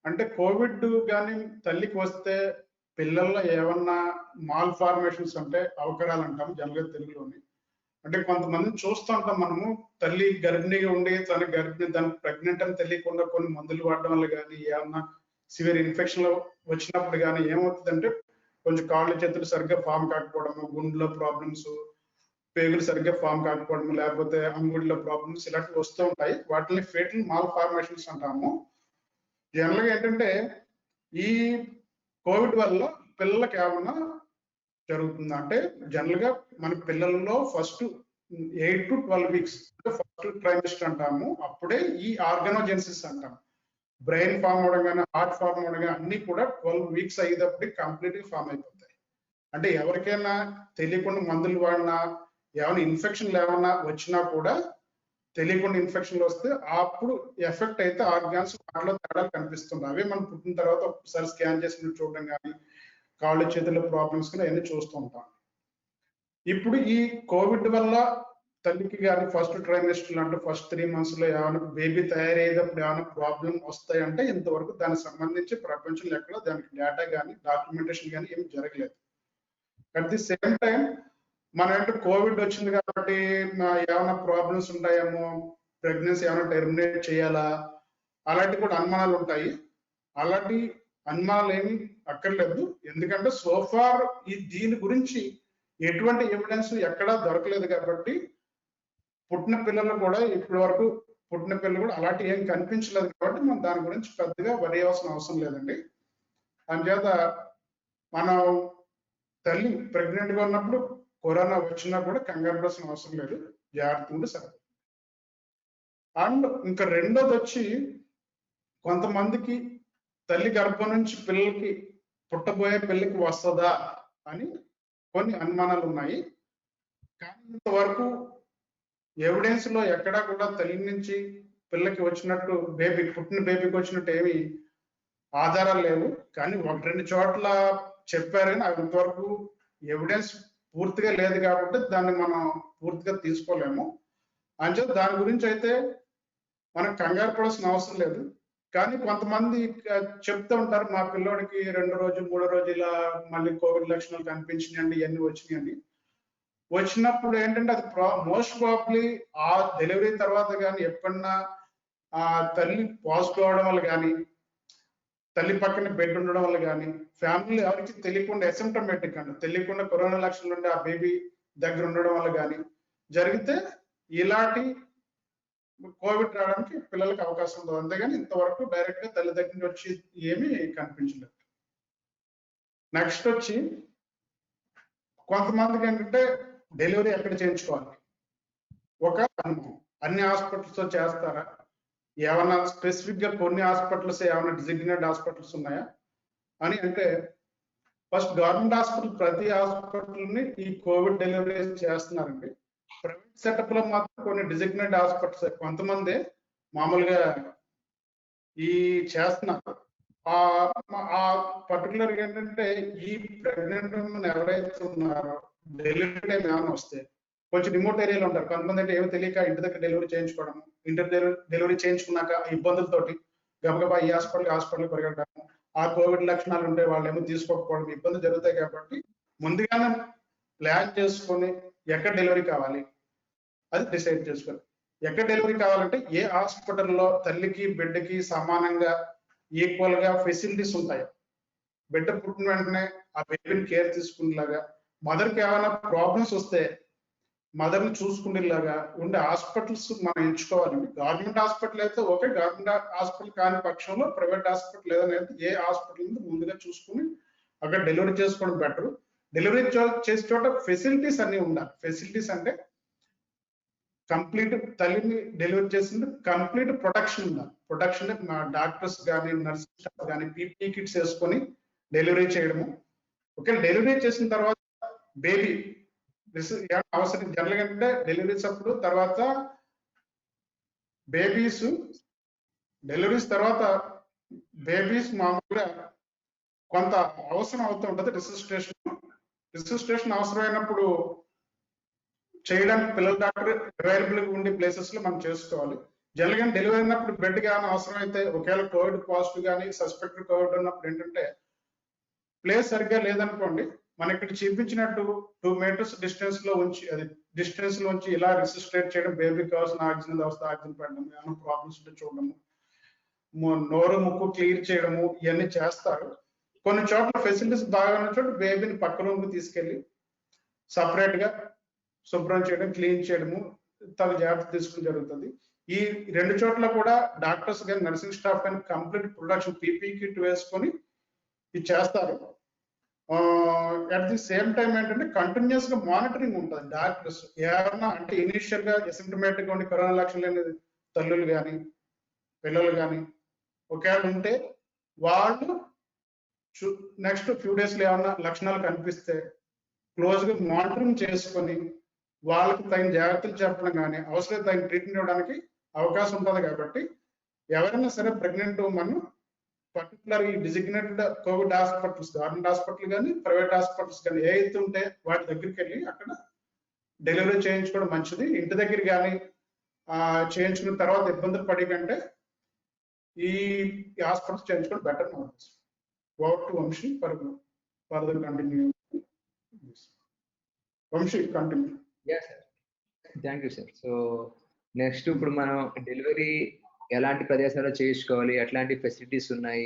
అంటే కోవిడ్ కానీ తల్లికి వస్తే పిల్లల్లో ఏమన్నా మాల్ ఫార్మేషన్స్ అంటే అవకరాలు అంటాం జనరల్ గా తెలుగులోని. అంటే కొంతమందిని చూస్తుంటాం మనము, తల్లి గర్భిణిగా ఉండి దాని ప్రెగ్నెంట్ అని తెలియకుండా కొన్ని మందులు వాడడం వల్ల కానీ, ఏమన్నా సివియర్ ఇన్ఫెక్షన్ వచ్చినప్పుడు కానీ ఏమవుతుందంటే కొంచెం కాళ్ళు చేతులు సరిగ్గా ఫామ్ కాకపోవడము, గుండెలో ప్రాబ్లమ్స్, పేగులు సరిగ్గా ఫామ్ కాకపోవడము, లేకపోతే అంగుళ్ళలో ప్రాబ్లమ్స్ ఇలాంటివి వస్తూ ఉంటాయి. వాటిని ఫేటల్ మాల్ ఫార్మేషన్స్ అంటాము. జనరల్గా ఏంటంటే ఈ కోవిడ్ వల్ల పిల్లలకి ఏమన్నా జరుగుతుంది అంటే జనరల్ గా మన పిల్లల్లో first 8 to 12 weeks first trimester అంటాము, అప్పుడే ఈ ఆర్గనోజెన్సిస్ అంటాము. బ్రెయిన్ ఫామ్ అవడం కానీ హార్ట్ ఫామ్ అవడం కానీ అన్ని కూడా 12 వీక్స్ అయ్యేటప్పటికి కంప్లీట్ గా ఫామ్ అయిపోతాయి. అంటే ఎవరికైనా తెలియకుండా మందులు వాడినా ఏమైనా ఇన్ఫెక్షన్లు ఏమైనా వచ్చినా కూడా తెలియకుండా ఇన్ఫెక్షన్లు వస్తే అప్పుడు ఎఫెక్ట్ అయితే ఆర్గాన్స్ వాటిలో తేడాలు కనిపిస్తుంది. అవే మనం పుట్టిన తర్వాత ఒకసారి స్కాన్ చేసి చూడడం కానీ కాళ్ళు చేతుల ప్రాబ్లమ్స్ కానీ అవన్నీ చూస్తూ ఉంటాం. ఇప్పుడు ఈ కోవిడ్ వల్ల తల్లికి కానీ ఫస్ట్ ట్రైమెస్టర్ అంటే ఫస్ట్ 3 months లో ఏమైనా బేబీ తయారయ్యేటప్పుడు ఏమైనా ప్రాబ్లం వస్తాయంటే ఇంతవరకు దానికి సంబంధించి ప్రపంచంలో ఎక్కడ దానికి డేటా కానీ డాక్యుమెంటేషన్ కానీ ఏమి జరగలేదు. అట్ ది సేమ్ టైం మన కోవిడ్ వచ్చింది కాబట్టి ఏమైనా ప్రాబ్లమ్స్ ఉంటాయేమో, ప్రెగ్నెన్సీ ఏమైనా టెర్మినేట్ చేయాలా, అలాంటి కూడా అనుమానాలు ఉంటాయి. అలాంటి అనుమానాలు ఏమి అక్కర్లేదు. ఎందుకంటే సోఫార్ దీని గురించి ఎటువంటి ఎవిడెన్స్ ఎక్కడా దొరకలేదు కాబట్టి పుట్టిన పిల్లలు కూడా ఇప్పటి వరకు పుట్టిన పిల్లలు కూడా అలాంటి ఏం కనిపించలేదు కాబట్టి మనం దాని గురించి పెద్దగా వరి అవ్వాల్సిన అవసరం లేదండి. అందుచేత మనం తల్లి ప్రెగ్నెంట్ గా ఉన్నప్పుడు కరోనా వచ్చినా కూడా కంగారు పడాల్సిన అవసరం లేదు, జాగ్రత్త ఉంటే సరే. అండ్ ఇంకా రెండోది వచ్చి కొంతమందికి తల్లి గర్భం నుంచి పిల్లలకి పుట్టబోయే పిల్లకి వస్తుందా అని కొన్ని అనుమానాలు ఉన్నాయి. కానీ ఇంతవరకు ఎవిడెన్స్ లో ఎక్కడా కూడా తల్లి నుంచి పిల్లకి వచ్చినట్టు పుట్టిన బేబీకి వచ్చినట్టు ఏమి ఆధారాలు లేవు. కానీ 1-2 చోట్ల చెప్పారు కానీ అవి ఇంతవరకు ఎవిడెన్స్ పూర్తిగా లేదు కాబట్టి దాన్ని మనం పూర్తిగా తీసుకోలేము. అంచేత దాని గురించి అయితే మనం కంగారు పడాల్సిన అవసరం లేదు. కానీ కొంతమంది చెప్తూ ఉంటారు మా పిల్లోడికి 2 రోజు 3 రోజు ఇలా మళ్ళీ కోవిడ్ లక్షణాలు కనిపించినాయండి, ఇవన్నీ వచ్చినాయండి. వచ్చినప్పుడు ఏంటంటే అది మోస్ట్ ప్రాబ్లీ ఆ డెలివరీ తర్వాత కానీ ఎప్పుడన్నా ఆ తల్లి పాజిటివ్ అవడం వల్ల కానీ, తల్లి పక్కన బెడ్ ఉండడం వల్ల కానీ, ఫ్యామిలీ ఎవరికి తెలియకుండా అసిమ్టోమేటిక్ అంటే తెలియకుండా కరోనా లక్షణాలు ఉండి ఆ బేబీ దగ్గర ఉండడం వల్ల కానీ జరిగితే ఇలాంటి కోవిడ్ రావడానికి పిల్లలకి అవకాశం ఉంటుంది. అంతేగాని ఇంతవరకు డైరెక్ట్ గా తల్లి దగ్గర నుంచి వచ్చి ఏమీ కనిపించలేదు. నెక్స్ట్ వచ్చి కొంతమందికి ఏంటంటే డెలివరీ ఎక్కడ చేయించుకోవాలి ఒక అనుభవం. అన్ని హాస్పిటల్స్ తో చేస్తారా, ఏమన్నా స్పెసిఫిక్ గా కొన్ని హాస్పిటల్స్ ఏమైనా డిజిగ్నేటెడ్ హాస్పిటల్స్ ఉన్నాయా అని అంటే ఫస్ట్ గవర్నమెంట్ హాస్పిటల్ ప్రతి హాస్పిటల్ని ఈ కోవిడ్ డెలివరీ చేస్తున్నారండి. ప్రైవేట్ సెటప్ లో మాత్రం కొన్ని డిజిగ్నేటెడ్ హాస్పిటల్స్ కొంతమంది మామూలుగా ఈ చేస్తున్నారు. ఆ పర్టికులర్ ఏంటంటే ఈ ప్రెగ్నెంట్ ఎవరైతే ఉన్నారో డెలివరీ టైం ఏమైనా వస్తే కొంచెం రిమోట్ ఏరియాలో ఉంటారు. కొంతమంది అంటే ఏమో తెలియక ఇంటి దగ్గర డెలివరీ చేయించుకోవడం, ఇంటి డెలివరీ చేయించుకున్నాక ఇబ్బందులతోటి గబగబా ఈ హాస్పిటల్ పరిగెట్టడం, ఆ కోవిడ్ లక్షణాలు ఉంటే వాళ్ళు ఏమో తీసుకోకపోవడం ఇబ్బంది జరుగుతాయి. కాబట్టి ముందుగానే ప్లాన్ చేసుకొని ఎక్కడ డెలివరీ కావాలి అది డిసైడ్ చేసుకోవాలి. ఎక్కడ డెలివరీ కావాలంటే ఏ హాస్పిటల్లో తల్లికి బిడ్డకి సమానంగా ఈక్వల్ గా ఫెసిలిటీస్ ఉంటాయి. బిడ్డ పుట్టిన వెంటనే ఆ బేబీని కేర్ తీసుకునేలాగా, మదర్కి ఏమైనా ప్రాబ్లమ్స్ వస్తే మదర్ని చూసుకునేలాగా ఉండే హాస్పిటల్స్ మనం ఎంచుకోవాలండి. గవర్నమెంట్ హాస్పిటల్ అయితే ఓకే, గవర్నమెంట్ హాస్పిటల్ కాని పక్షంలో ప్రైవేట్ హాస్పిటల్ ఏదైనా ఏ హాస్పిటల్ ముందుగా చూసుకుని అక్కడ డెలివరీ చేసుకోవడం బెటర్. డెలివరీ చేసే చోట ఫెసిలిటీస్ అన్ని ఉండాలి. ఫెసిలిటీస్ అంటే కంప్లీట్ తల్లిని డెలివరీ చేసింది కంప్లీట్ ప్రొటెక్షన్ ఉండాలి. ప్రొటెక్షన్ డాక్టర్స్ కానీ నర్సింగ్ స్టాఫ్ కానీ పీపీ కిట్స్ వేసుకొని డెలివరీ చేయడము. ఓకే, డెలివరీ చేసిన తర్వాత బేబీ అవసరం జనరల్ గా అంటే డెలివరీస్ అప్పుడు తర్వాత డెలివరీస్ తర్వాత బేబీస్ మామూలుగా కొంత అవసరం అవుతూ ఉంటుంది. రిజిస్ట్రేషన్ అవసరమైనప్పుడు చేయడానికి పిల్లల డాక్టర్ అవైలబుల్ గా ఉండే ప్లేసెస్ లో మనం చేసుకోవాలి. జనరల్ గా డెలివరీ అయినప్పుడు బెడ్ కానీ అవసరం అయితే ఒకవేళ కోవిడ్ పాజిటివ్ కానీ సస్పెక్టెడ్ కోవిడ్ ఉన్నప్పుడు ఏంటంటే ప్లేస్ సరిగ్గా లేదనుకోండి, మన ఇక్కడ చూపించినట్టు 2 meters డిస్టెన్స్ లో ఉంచి ఇలా రిజిస్ట్రేట్ చేయడం, బేబీకి కావాల్సిన ఆక్సిజన్ వ్యవస్థ ఆక్సిజన్ పెట్టడం, ఏమైనా ప్రాబ్లమ్స్ ఉంటే చూడడము, నోరు ముక్కు క్లియర్ చేయడము, ఇవన్నీ చేస్తారు. కొన్ని చోట్ల ఫెసిలిటీస్ బాగా ఉన్న చోట బేబీని పక్క రూమ్ కి తీసుకెళ్లి సపరేట్ గా శుభ్రం చేయడం, క్లీన్ చేయడము, తగు జాగ్రత్త తీసుకోవడం జరుగుతుంది. ఈ 2 చోట్ల కూడా డాక్టర్స్ కానీ నర్సింగ్ స్టాఫ్ కానీ కంప్లీట్ ప్రొడక్షన్ పీపీ కిట్ వేసుకొని ఇది చేస్తారు. అట్ ది సేమ్ టైం ఏంటంటే కంటిన్యూస్ గా మానిటరింగ్ ఉంటుంది. డాక్టర్స్ ఏమన్నా అంటే ఇనిషియల్ గా అసిమ్టోమేటిక్ ఉండి కరోనా లక్షణాలు లేని తల్లులు కానీ పిల్లలు కానీ ఒకవేళ ఉంటే వాళ్ళు నెక్స్ట్ ఫ్యూ డేస్ లో ఏమన్నా లక్షణాలు కనిపిస్తే క్లోజ్ గా మానిటరింగ్ చేసుకొని వాళ్ళకి తగిన జాగ్రత్తలు చెప్పడం కానీ అవసరం తగిన ట్రీట్మెంట్ ఇవ్వడానికి అవకాశం ఉంటుంది. కాబట్టి ఎవరైనా సరే ప్రెగ్నెంట్ మనం పర్టికులర్ ఈ designated Covid hospitals, government hospital కానీ ప్రైవేట్ హాస్పిటల్స్ కానీ ఏ అయితే ఉంటే వాటి దగ్గరికి వెళ్ళి అక్కడ డెలివరీ చేయించుకోవడం మంచిది. ఇంటి దగ్గర కానీ చేయించుకున్న తర్వాత ఇబ్బందులు పడే కంటే ఈ హాస్పిటల్స్ చేయించుకోవడం బెటర్ నా ఉద్దేశం. Over to Vamsi further continue. Vamsi continue. Thank you sir. So next ఇప్పుడు మనం డెలివరీ ఎలాంటి ప్రదేశాల్లో చేయించుకోవాలి, ఎట్లాంటి ఫెసిలిటీస్ ఉన్నాయి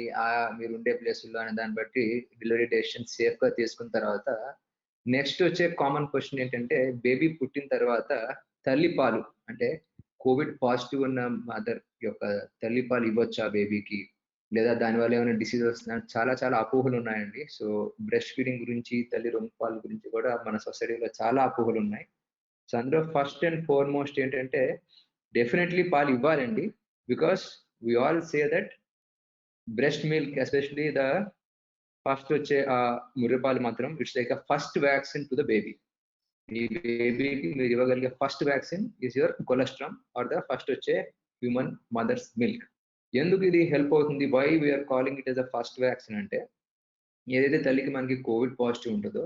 మీరు ఉండే ప్లేసుల్లో అనే దాన్ని బట్టి డెలివరీ డెసిషన్ సేఫ్ గా తీసుకున్న తర్వాత నెక్స్ట్ వచ్చే కామన్ క్వశ్చన్ ఏంటంటే, బేబీ పుట్టిన తర్వాత తల్లి పాలు అంటే కోవిడ్ పాజిటివ్ ఉన్న మదర్ యొక్క తల్లి పాలు ఇవ్వచ్చా బేబీకి, లేదా దానివల్ల ఏమైనా డిసీజ్ వస్తుందా? చాలా చాలా అపోహలు ఉన్నాయండి. సో బ్రెస్ట్ ఫీడింగ్ గురించి, తల్లి రొమ్ము పాలు గురించి కూడా మన సొసైటీలో చాలా అపోహలు ఉన్నాయి. సో అందులో ఫస్ట్ అండ్ ఫార్మోస్ట్ ఏంటంటే, డెఫినెట్లీ పాలు ఇవ్వాలండి. Because we all say that breast milk, especially the first వచ్చే ముర్రెపాలు మాత్రం it's like a first vaccine to the baby. ఈ బేబీకి మీరు ఇవ్వగలిగే first vaccine is your colostrum or the first వచ్చే హ్యూమన్ మదర్స్ మిల్క్. ఎందుకు ఇది హెల్ప్ అవుతుంది, why we're calling it as a first vaccine అంటే, ఏదైతే తల్లికి మనకి కోవిడ్ పాజిటివ్ ఉంటుందో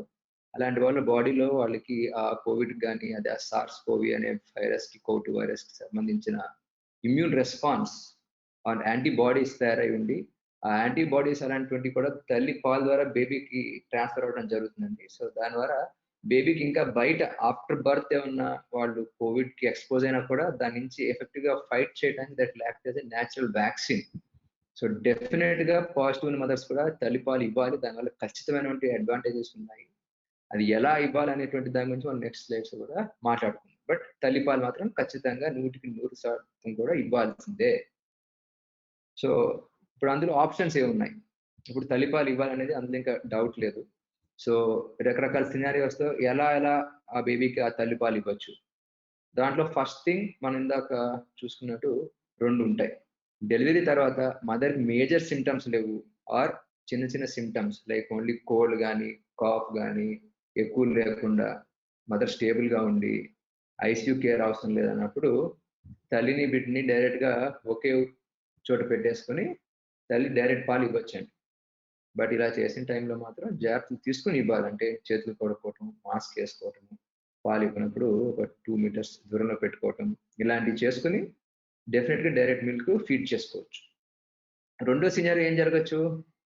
అలాంటి వాళ్ళ బాడీలో వాళ్ళకి ఆ కోవిడ్ కానీ అదే సార్స్ కోవి అనే వైరస్ కి, కోవిడ్ వైరస్ కి సంబంధించిన ఇమ్యూన్ రెస్పాన్స్ ఆన్ యాంటీబాడీస్ తయారై ఉండి, ఆ యాంటీబాడీస్ అలాంటివి కూడా తల్లి పాల ద్వారా బేబీకి ట్రాన్స్ఫర్ అవ్వడం జరుగుతుందండి. సో దాని ద్వారా బేబీకి ఇంకా బయట ఆఫ్టర్ బర్త్ ఏమన్నా వాళ్ళు కోవిడ్ కి ఎక్స్పోజ్ అయినా కూడా దాని నుంచి ఎఫెక్టివ్ గా ఫైట్ చేయడానికి that act as a natural vaccine. So definite గా పాజిటివ్ మదర్స్ కూడా తల్లిపాలు ఇవ్వాలి. దానివల్ల ఖచ్చితమైనటువంటి అడ్వాంటేజెస్ ఉన్నాయి. అది ఎలా ఇవ్వాలి అనేటువంటి దాని గురించి మనం నెక్స్ట్ స్లైడ్స్ కూడా మాట్లాడుకుందాం. బట్ తల్లిపాలు మాత్రం ఖచ్చితంగా 100% కూడా ఇవ్వాల్సిందే. సో ఇప్పుడు అందులో ఆప్షన్స్ ఏమున్నాయి, ఇప్పుడు తల్లిపాలు ఇవ్వాలనేది అందులో ఇంకా డౌట్ లేదు. సో రకరకాల సినారియోస్తో ఎలా ఆ బేబీకి ఆ తల్లిపాలు ఇవ్వచ్చు. దాంట్లో ఫస్ట్ థింగ్ మనం ఇందాక చూసుకున్నట్టు 2 ఉంటాయి. డెలివరీ తర్వాత మదర్ మేజర్ సిమ్టమ్స్ లేవు ఆర్ చిన్న చిన్న సిమ్టమ్స్ లైక్ ఓన్లీ కోల్డ్ కానీ కాఫ్ కానీ ఎక్కువ లేకుండా మదర్ స్టేబుల్ గా ఉండి ఐసీయూ కేర్ అవసరం లేదన్నప్పుడు తల్లిని బిడ్డని డైరెక్ట్ గా ఒకే చోట పెట్టేసుకొని తల్లి డైరెక్ట్ పాలు ఇవ్వచ్చండి. బట్ ఇలా చేసిన టైంలో మాత్రం జాగ్రత్తలు తీసుకుని ఇవ్వాలంటే చేతులు కడుక్కోవటం, మాస్క్ వేసుకోవటం, పాలు ఇవ్వనప్పుడు ఒక 2 మీటర్స్ దూరంలో పెట్టుకోవటం, ఇలాంటివి చేసుకుని డెఫినెట్ గా డైరెక్ట్ మిల్క్ ఫీడ్ చేసుకోవచ్చు. రెండో సినారియో ఏం జరగచ్చు,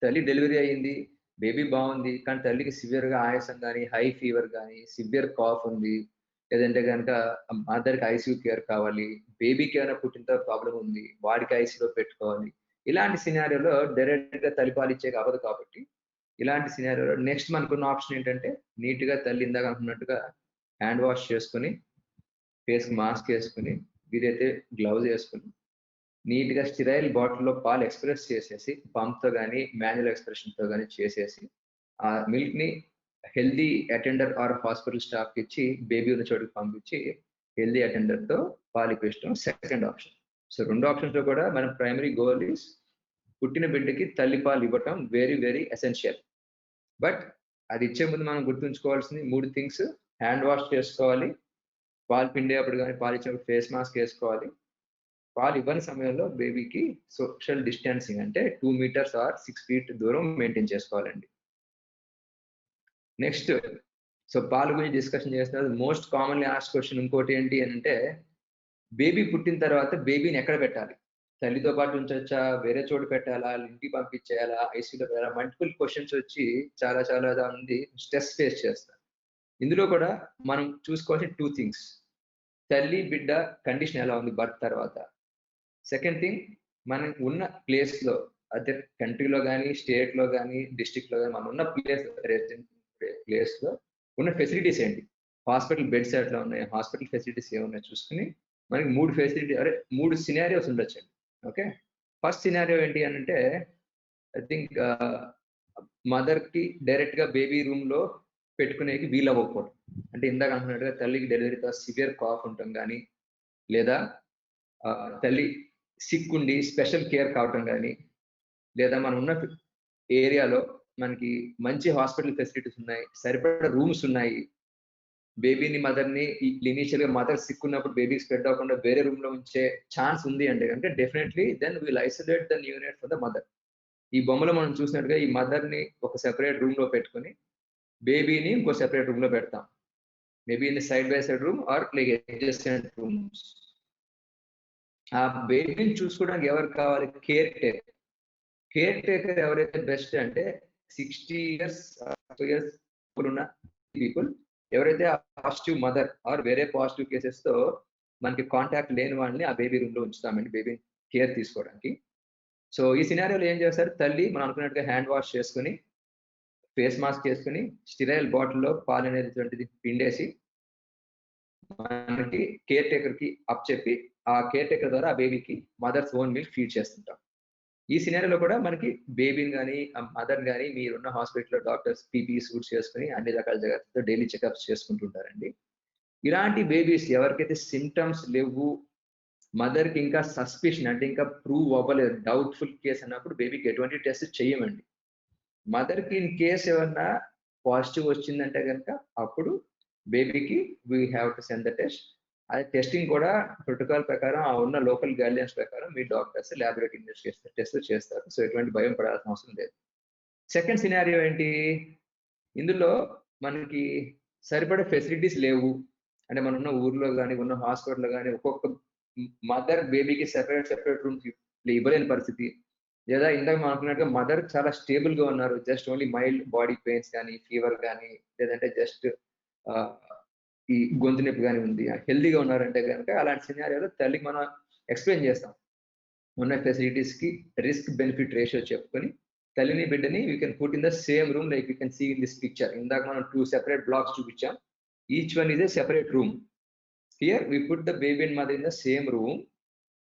తల్లి డెలివరీ అయ్యింది, బేబీ బాగుంది, కానీ తల్లికి సివియర్ గా ఆయాసం కానీ, హై ఫీవర్ కానీ, సివియర్ కాఫ్ ఉంది, లేదంటే కనుక మదర్కి ఐసీయూ కేర్ కావాలి, బేబీకి ఏమైనా పుట్టిన ప్రాబ్లం ఉంది, వాడికి ఐసీయూలో పెట్టుకోవాలి. ఇలాంటి సినారియోలో డైరెక్ట్ గా తల్లిపాలు ఇచ్చే అవ్వదు. కాబట్టి ఇలాంటి సినారియోలో నెక్స్ట్ మనకున్న ఆప్షన్ ఏంటంటే, నీట్ గా తల్లి ఇందాక అనుకున్నట్టుగా హ్యాండ్ వాష్ చేసుకుని, ఫేస్ మాస్క్ వేసుకుని, వీరైతే గ్లౌజ్ వేసుకుని, నీట్ గా స్టిరైల్ బాటిల్లో పాలు ఎక్స్ప్రెస్ చేసేసి, పంప్ తో కానీ మాన్యువల్ ఎక్స్ప్రెషన్ తో కానీ చేసేసి ఆ మిల్క్ ని healthy attender or hospital staff కి ఇచ్చి బేబీ ఉన్న చోటుకి పంపించి హెల్దీ అటెండర్ తో పాలు ఇప్పించడం సెకండ్ ఆప్షన్. సో 2 ఆప్షన్స్ లో కూడా మన ప్రైమరీ గోల్ ఈస్ పుట్టిన బిడ్డకి తల్లిపాలు ఇవ్వటం వెరీ వెరీ ఎసెన్షియల్. బట్ అది ఇచ్చే ముందు మనం గుర్తుంచుకోవాల్సింది 3 థింగ్స్. హ్యాండ్ వాష్ చేసుకోవాలి, పాలు పిండేటప్పుడు కానీ పాలు ఇచ్చినప్పుడు ఫేస్ మాస్క్ వేసుకోవాలి, పాలు ఇవ్వని సమయంలో బేబీకి సోషల్ డిస్టెన్సింగ్ అంటే 2 మీటర్స్ ఆర్ 6 ఫీట్ దూరం మెయింటైన్ చేసుకోవాలండి. నెక్స్ట్ సో పాలు గురించి డిస్కషన్ చేస్తున్నారు. మోస్ట్ కామన్లీ ఆస్క్ క్వశ్చన్ ఇంకోటి ఏంటి అంటే, బేబీ పుట్టిన తర్వాత బేబీని ఎక్కడ పెట్టాలి, తల్లితో పాటు ఉంచొచ్చా, వేరే చోటు పెట్టాలా, ఇంటికి పంపించేయాలా, ఐసీయూలో పెట్టాలా, మల్టిపుల్ క్వశ్చన్స్ వచ్చి చాలా చాలా మంది స్ట్రెస్ ఫేస్ చేస్తారు. ఇందులో కూడా మనం చూసుకోవాల్సిన 2 థింగ్స్, తల్లి బిడ్డ కండిషన్ ఎలా ఉంది బర్త్ తర్వాత, సెకండ్ థింగ్ మనం ఉన్న ప్లేస్ లో అదే కంట్రీలో కానీ స్టేట్ లో కానీ డిస్ట్రిక్ట్ లో కానీ మనం ఉన్న ప్లేస్ లో ఉన్న ఫెసిలిటీస్ ఏంటి, హాస్పిటల్ బెడ్స్ ఎట్లా ఉన్నాయి, హాస్పిటల్ ఫెసిలిటీస్ ఏమున్నాయి చూసుకుని మనకి 3 సినారియోస్ ఉండొచ్చండి. ఓకే, ఫస్ట్ సినారియో ఏంటి అని అంటే, ఐ థింక్ మదర్ కి డైరెక్ట్ గా బేబీ రూమ్ లో పెట్టుకునేకి వీలు అవ్వకపోవడం. అంటే ఇందాక అంటున్నట్టుగా తల్లికి డెలివరీతో సివియర్ కాఫ్ ఉండటం కానీ, లేదా తల్లి సిక్ ఉండి స్పెషల్ కేర్ కావటం కానీ, లేదా మనం ఉన్న ఏరియాలో మనకి మంచి హాస్పిటల్ ఫెసిలిటీస్ ఉన్నాయి, సరిపడా రూమ్స్ ఉన్నాయి, బేబీని మదర్ని ఇనిషియల్ గా మదర్ సిక్ ఉన్నప్పుడు బేబీ స్ప్రెడ్ అవ్వకుండా వేరే రూమ్ లో ఉంచే ఛాన్స్ ఉంది అంటే కనుక definitely then will isolate the neonate for the mother. ఈ బొమ్మలో మనం చూసినట్టుగా ఈ మదర్ ని ఒక సెపరేట్ రూమ్ లో పెట్టుకుని బేబీని ఇంకో సెపరేట్ రూమ్ లో పెడతాం. Maybe in side by side room or like adjacent rooms. ఆ బేబీని చూసుకోవడానికి ఎవరు కావాలి? Caretaker. కేర్ టేకర్ ఎవరైతే బెస్ట్ అంటే 60 years ఉన్న పీపుల్ ఎవరైతే పాజిటివ్ మదర్ ఆర్ వేరే పాజిటివ్ కేసెస్ తో మనకి కాంటాక్ట్ లేని వాళ్ళని ఆ బేబీ రూమ్ లో ఉంచుతామండి బేబీ కేర్ తీసుకోవడానికి. సో ఈ సినారియోలో ఏం చేస్తారు? తల్లి మనం అనుకున్నట్టుగా హ్యాండ్ వాష్ చేసుకుని, ఫేస్ మాస్క్ చేసుకుని, స్టిరైల్ బాటిల్లో పాలు అనేటువంటిది పిండేసి మనకి కేర్ టేకర్ కి అప్ చెప్పి ఆ కేర్ టేకర్ ద్వారా ఆ బేబీకి మదర్స్ ఓన్ మిల్క్ ఫీడ్ చేస్తుంటాం. ఈ సినారియోలో కూడా మనకి బేబీని కానీ మదర్ కానీ మీరున్న హాస్పిటల్లో డాక్టర్స్ పీపీ సూట్స్ చేసుకుని అన్ని రకాల జాగ్రత్తలతో డైలీ చెకప్స్ చేసుకుంటుంటారండి. ఇలాంటి బేబీస్ ఎవరికైతే సిమ్టమ్స్ లేవు, మదర్ కి ఇంకా సస్పిషన్ అంటే ఇంకా ప్రూవ్ అవ్వలేదు, డౌట్ఫుల్ కేసు అన్నప్పుడు బేబీకి ఎటువంటి టెస్ట్ చేయమండి. మదర్ కి ఇన్ కేసు ఏమన్నా పాజిటివ్ వచ్చిందంటే కనుక అప్పుడు బేబీకి we have to send the test. అదే టెస్టింగ్ కూడా ప్రోటోకాల్ ప్రకారం ఆ ఉన్న లోకల్ గైడ్లైన్స్ ప్రకారం మీ డాక్టర్స్ ల్యాబొరేటరీ ఇన్వెస్టిగేషన్ టెస్ట్ చేస్తారు. సో ఎటువంటి భయం పడాల్సిన అవసరం లేదు. సెకండ్ సినారియో ఏంటి? ఇందులో మనకి సరిపడే ఫెసిలిటీస్ లేవు అంటే మనం ఉన్న ఊర్లో కానీ ఉన్న హాస్పిటల్లో కానీ ఒక్కొక్క మదర్ బేబీకి సెపరేట్ రూమ్స్ ఇవ్వలేని పరిస్థితి, లేదా ఇందాక మనం అనుకున్నట్టుగా మదర్ చాలా స్టేబుల్ గా ఉన్నారు, just only mild body pains కానీ ఫీవర్ కానీ లేదంటే జస్ట్ ఈ గొంతు నొప్పి కానీ ఉంది, హెల్దీగా ఉన్నారంటే కనుక అలాంటి సినారియోలో తల్లికి మనం ఎక్స్ప్లెయిన్ చేస్తాం. ఉన్న ఫెసిలిటీస్ కి రిస్క్ బెనిఫిట్ రేషియో చెప్పుకొని తల్లిని బిడ్డని you can put in the same room like you can see in this picture. ఇందాక మనం 2 separate బ్లాక్స్ చూపించాం. Each one is a separate room. Here we put the baby and mother in the same room,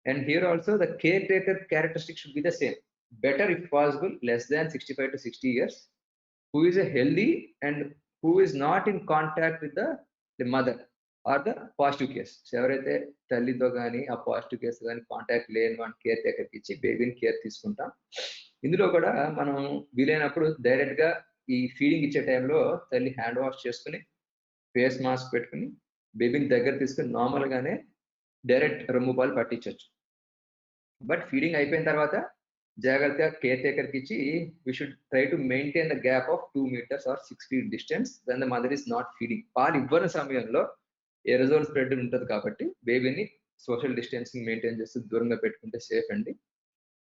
and here also the caretaker characteristics should be the same. Better if possible less than 65 to 60 years, who is a healthy and who is not in contact with the mother or the positive case. So ఎవరైతే తల్లితో కానీ ఆ positive case కానీ contact లేని వాడిని care టేకర్కి ఇచ్చి బేబీని care తీసుకుంటాం. ఇందులో కూడా మనం వీలైనప్పుడు డైరెక్ట్ గా ఈ ఫీడింగ్ ఇచ్చే టైంలో తల్లి హ్యాండ్ వాష్ చేసుకుని ఫేస్ మాస్క్ పెట్టుకుని బేబీని దగ్గర తీసుకుని నార్మల్ గానే డైరెక్ట్ రొమ్ము పాలు పట్టించవచ్చు. బట్ ఫీడింగ్ అయిపోయిన తర్వాత జాగ్రత్తగా కేర్ టేకర్కి ఇచ్చి we should try to maintain the gap of 2 meters or 6 feet distance when the mother is not feeding. పాలు ఇవ్వని సమయంలో ఎరోజోల్ స్ప్రెడ్ ఉంటుంది కాబట్టి బేబీని సోషల్ డిస్టెన్సింగ్ మెయింటైన్ చేస్తూ దూరంగా పెట్టుకుంటే సేఫ్ అండి.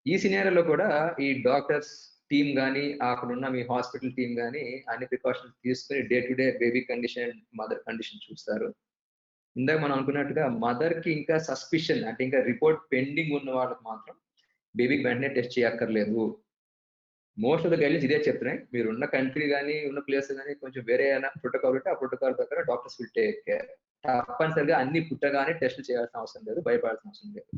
ఈ సినారియోలో కూడా ఈ డాక్టర్స్ టీమ్ కానీ అక్కడ ఉన్న మీ హాస్పిటల్ టీమ్ కానీ అన్ని ప్రికాషన్స్ తీసుకుని day to day baby condition mother condition చూస్తారు. ఇందాక మనం అనుకున్నట్టుగా మదర్ కి ఇంకా సస్పిషన్ అంటే ఇంకా రిపోర్ట్ పెండింగ్ ఉన్న వాళ్ళకి మాత్రం బేబీకి వెంటనే టెస్ట్ చేయక్కర్లేదు. మోస్ట్ ఆఫ్ ద గైడ్లైన్స్ ఇదే చెప్తున్నాయి. మీరు ఉన్న కంట్రీ కానీ ఉన్న ప్లేస్ కానీ కొంచెం వేరే అయినా ప్రోటోకాల్ ఉంటే ఆ ప్రోటోకాల్ ప్రకారం డాక్టర్స్ విల్ టేక్ కేర్. తప్పనిసరిగా అన్ని పుట్టగానే టెస్ట్ చేయాల్సిన అవసరం లేదు, భయపడాల్సిన అవసరం లేదు.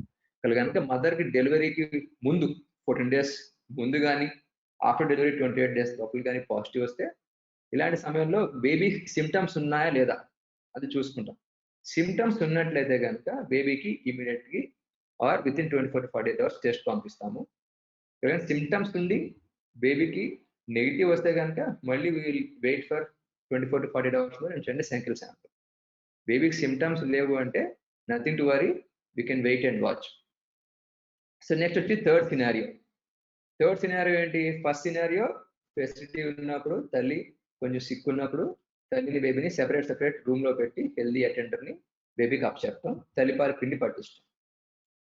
కనుక మదర్ కి డెలివరీకి ముందు 14 days ముందు కానీ ఆఫ్టర్ డెలివరీ 28 days లోపల కానీ పాజిటివ్ వస్తే ఇలాంటి సమయంలో బేబీ సిమ్టమ్స్ ఉన్నాయా లేదా అది చూసుకుంటాం. సిమ్టమ్స్ ఉన్నట్లయితే కనుక బేబీకి immediately are with in 24 to 48 hours test పంపిస్తాము. సిమ్టమ్స్ ఉండి బేబీకి నెగిటివ్ వస్తే కనుక మళ్ళీ will wait for 24 to 48 hours లో నేను సెంకిల్ శాంపుల్. బేబీకి సిమ్టమ్స్ లేవు అంటే nothing to worry, we can wait and watch. So next వచ్చి థర్డ్ సినారియో ఏంటి? ఫస్ట్ సినారియో ఫెసిలిటీ ఉన్నప్పుడు తల్లి కొంచెం సిక్ ఉన్నప్పుడు తల్లిని బేబీని సెపరేట్ రూమ్ లో పెట్టి హెల్దీ అటెండర్ ని బేబీకి అప్ చెప్తాం, తల్లిపాలు పిండి పట్టిస్తాం.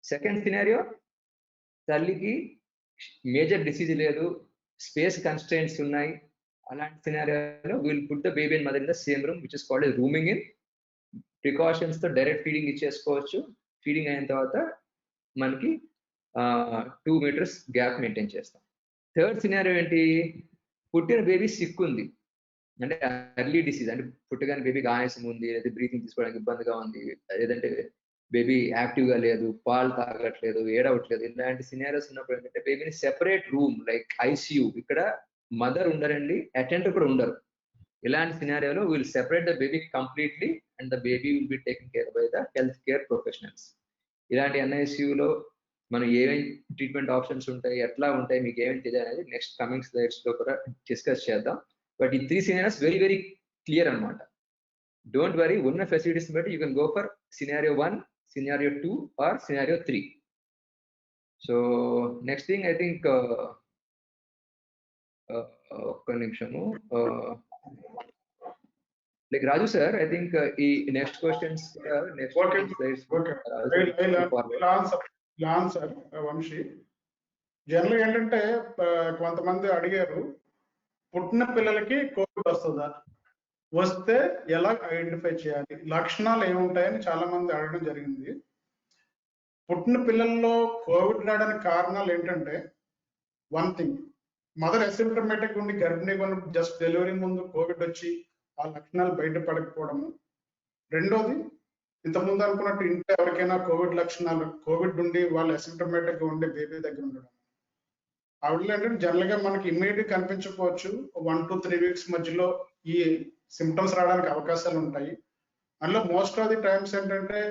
సెకండ్ సినారియో తల్లికి మేజర్ డిసీజ్ లేదు, స్పేస్ కన్స్ట్రెయింట్స్ ఉన్నాయి, అలాంటి సినారియోలో will put the baby and mother in the same room which is called rooming in. Precautions తో డైరెక్ట్ ఫీడింగ్ ఇచ్చేసుకోవచ్చు. ఫీడింగ్ అయిన తర్వాత మనకి 2 meters గ్యాప్ మెయింటైన్ చేస్తాం. థర్డ్ సినారియో ఏంటి? పుట్టిన బేబీ సిక్ ఉంది అంటే ఎర్లీ డిసీజ్ అంటే పుట్టగానే బేబీకి ఆయాసం ఉంది, లేదా బ్రీతింగ్ తీసుకోవడానికి ఇబ్బందిగా ఉంది, లేదంటే బేబీ యాక్టివ్ గా లేదు, పాలు తాగట్లేదు, ఏడవట్లేదు, ఇలాంటి సినారియోస్ ఉన్నప్పుడు ఏంటంటే బేబీని సెపరేట్ రూమ్ లైక్ ఐసియూ, ఇక్కడ మదర్ ఉండరండి, అటెండర్ కూడా ఉండరు. ఇలాంటి సినారియోలో will separate the baby completely and the baby will be taken care by the health care professionals. ఇలాంటి ఎన్ఐసియూలో మనం ఏమేమి ట్రీట్మెంట్ ఆప్షన్స్ ఉంటాయి, ఎట్లా ఉంటాయి, మీకు ఏమేమి తెలియాలి అనేది నెక్స్ట్ కమింగ్ స్లైడ్స్ లో కూడా డిస్కస్ చేద్దాం. బట్ ఈ 3 scenarios వెరీ వెరీ క్లియర్ అనమాట. డోంట్ వరీ, ఉన్న ఫెసిలిటీస్ బట్టి you can go for scenario 1, scenario 2 or scenario 3. So next thing I think ఒక్క నిమిషము, like Raju sir, I think ఈ next questions next slides answer Vamsi. General ఏంటంటే కొంతమంది అడిగారు, పుట్టిన పిల్లలకి కోవిడ్ వస్తుందా, వస్తే ఎలా ఐడెంటిఫై చేయాలి, లక్షణాలు ఏముంటాయని చాలా మంది అడగడం జరిగింది. పుట్టిన పిల్లల్లో కోవిడ్ రావడానికి కారణాలు ఏంటంటే, వన్ థింగ్, మదర్ అసిమ్ప్టమాటిక్ ఉండి గర్భిణీగా ఉన్న జస్ట్ డెలివరీ ముందు కోవిడ్ వచ్చి ఆ లక్షణాలు బయటపడకపోవడము. రెండోది, ఇంతకుముందు అనుకున్నట్టు ఇంట్లో ఎవరికైనా కోవిడ్ లక్షణాలు, కోవిడ్ ఉండి వాళ్ళు అసిమ్ప్టమాటిక్ గా ఉండే బేబీ దగ్గర ఉండడం. ఆవిడలో ఏంటంటే జనరల్ గా మనకి ఇమ్మీడియట్ కనిపించకపోవచ్చు, 1 to 3 weeks మధ్యలో ఈ సిమ్టమ్స్ రావడానికి అవకాశాలు ఉంటాయి. అందులో మోస్ట్ ఆఫ్ ది టైమ్స్ ఏంటంటే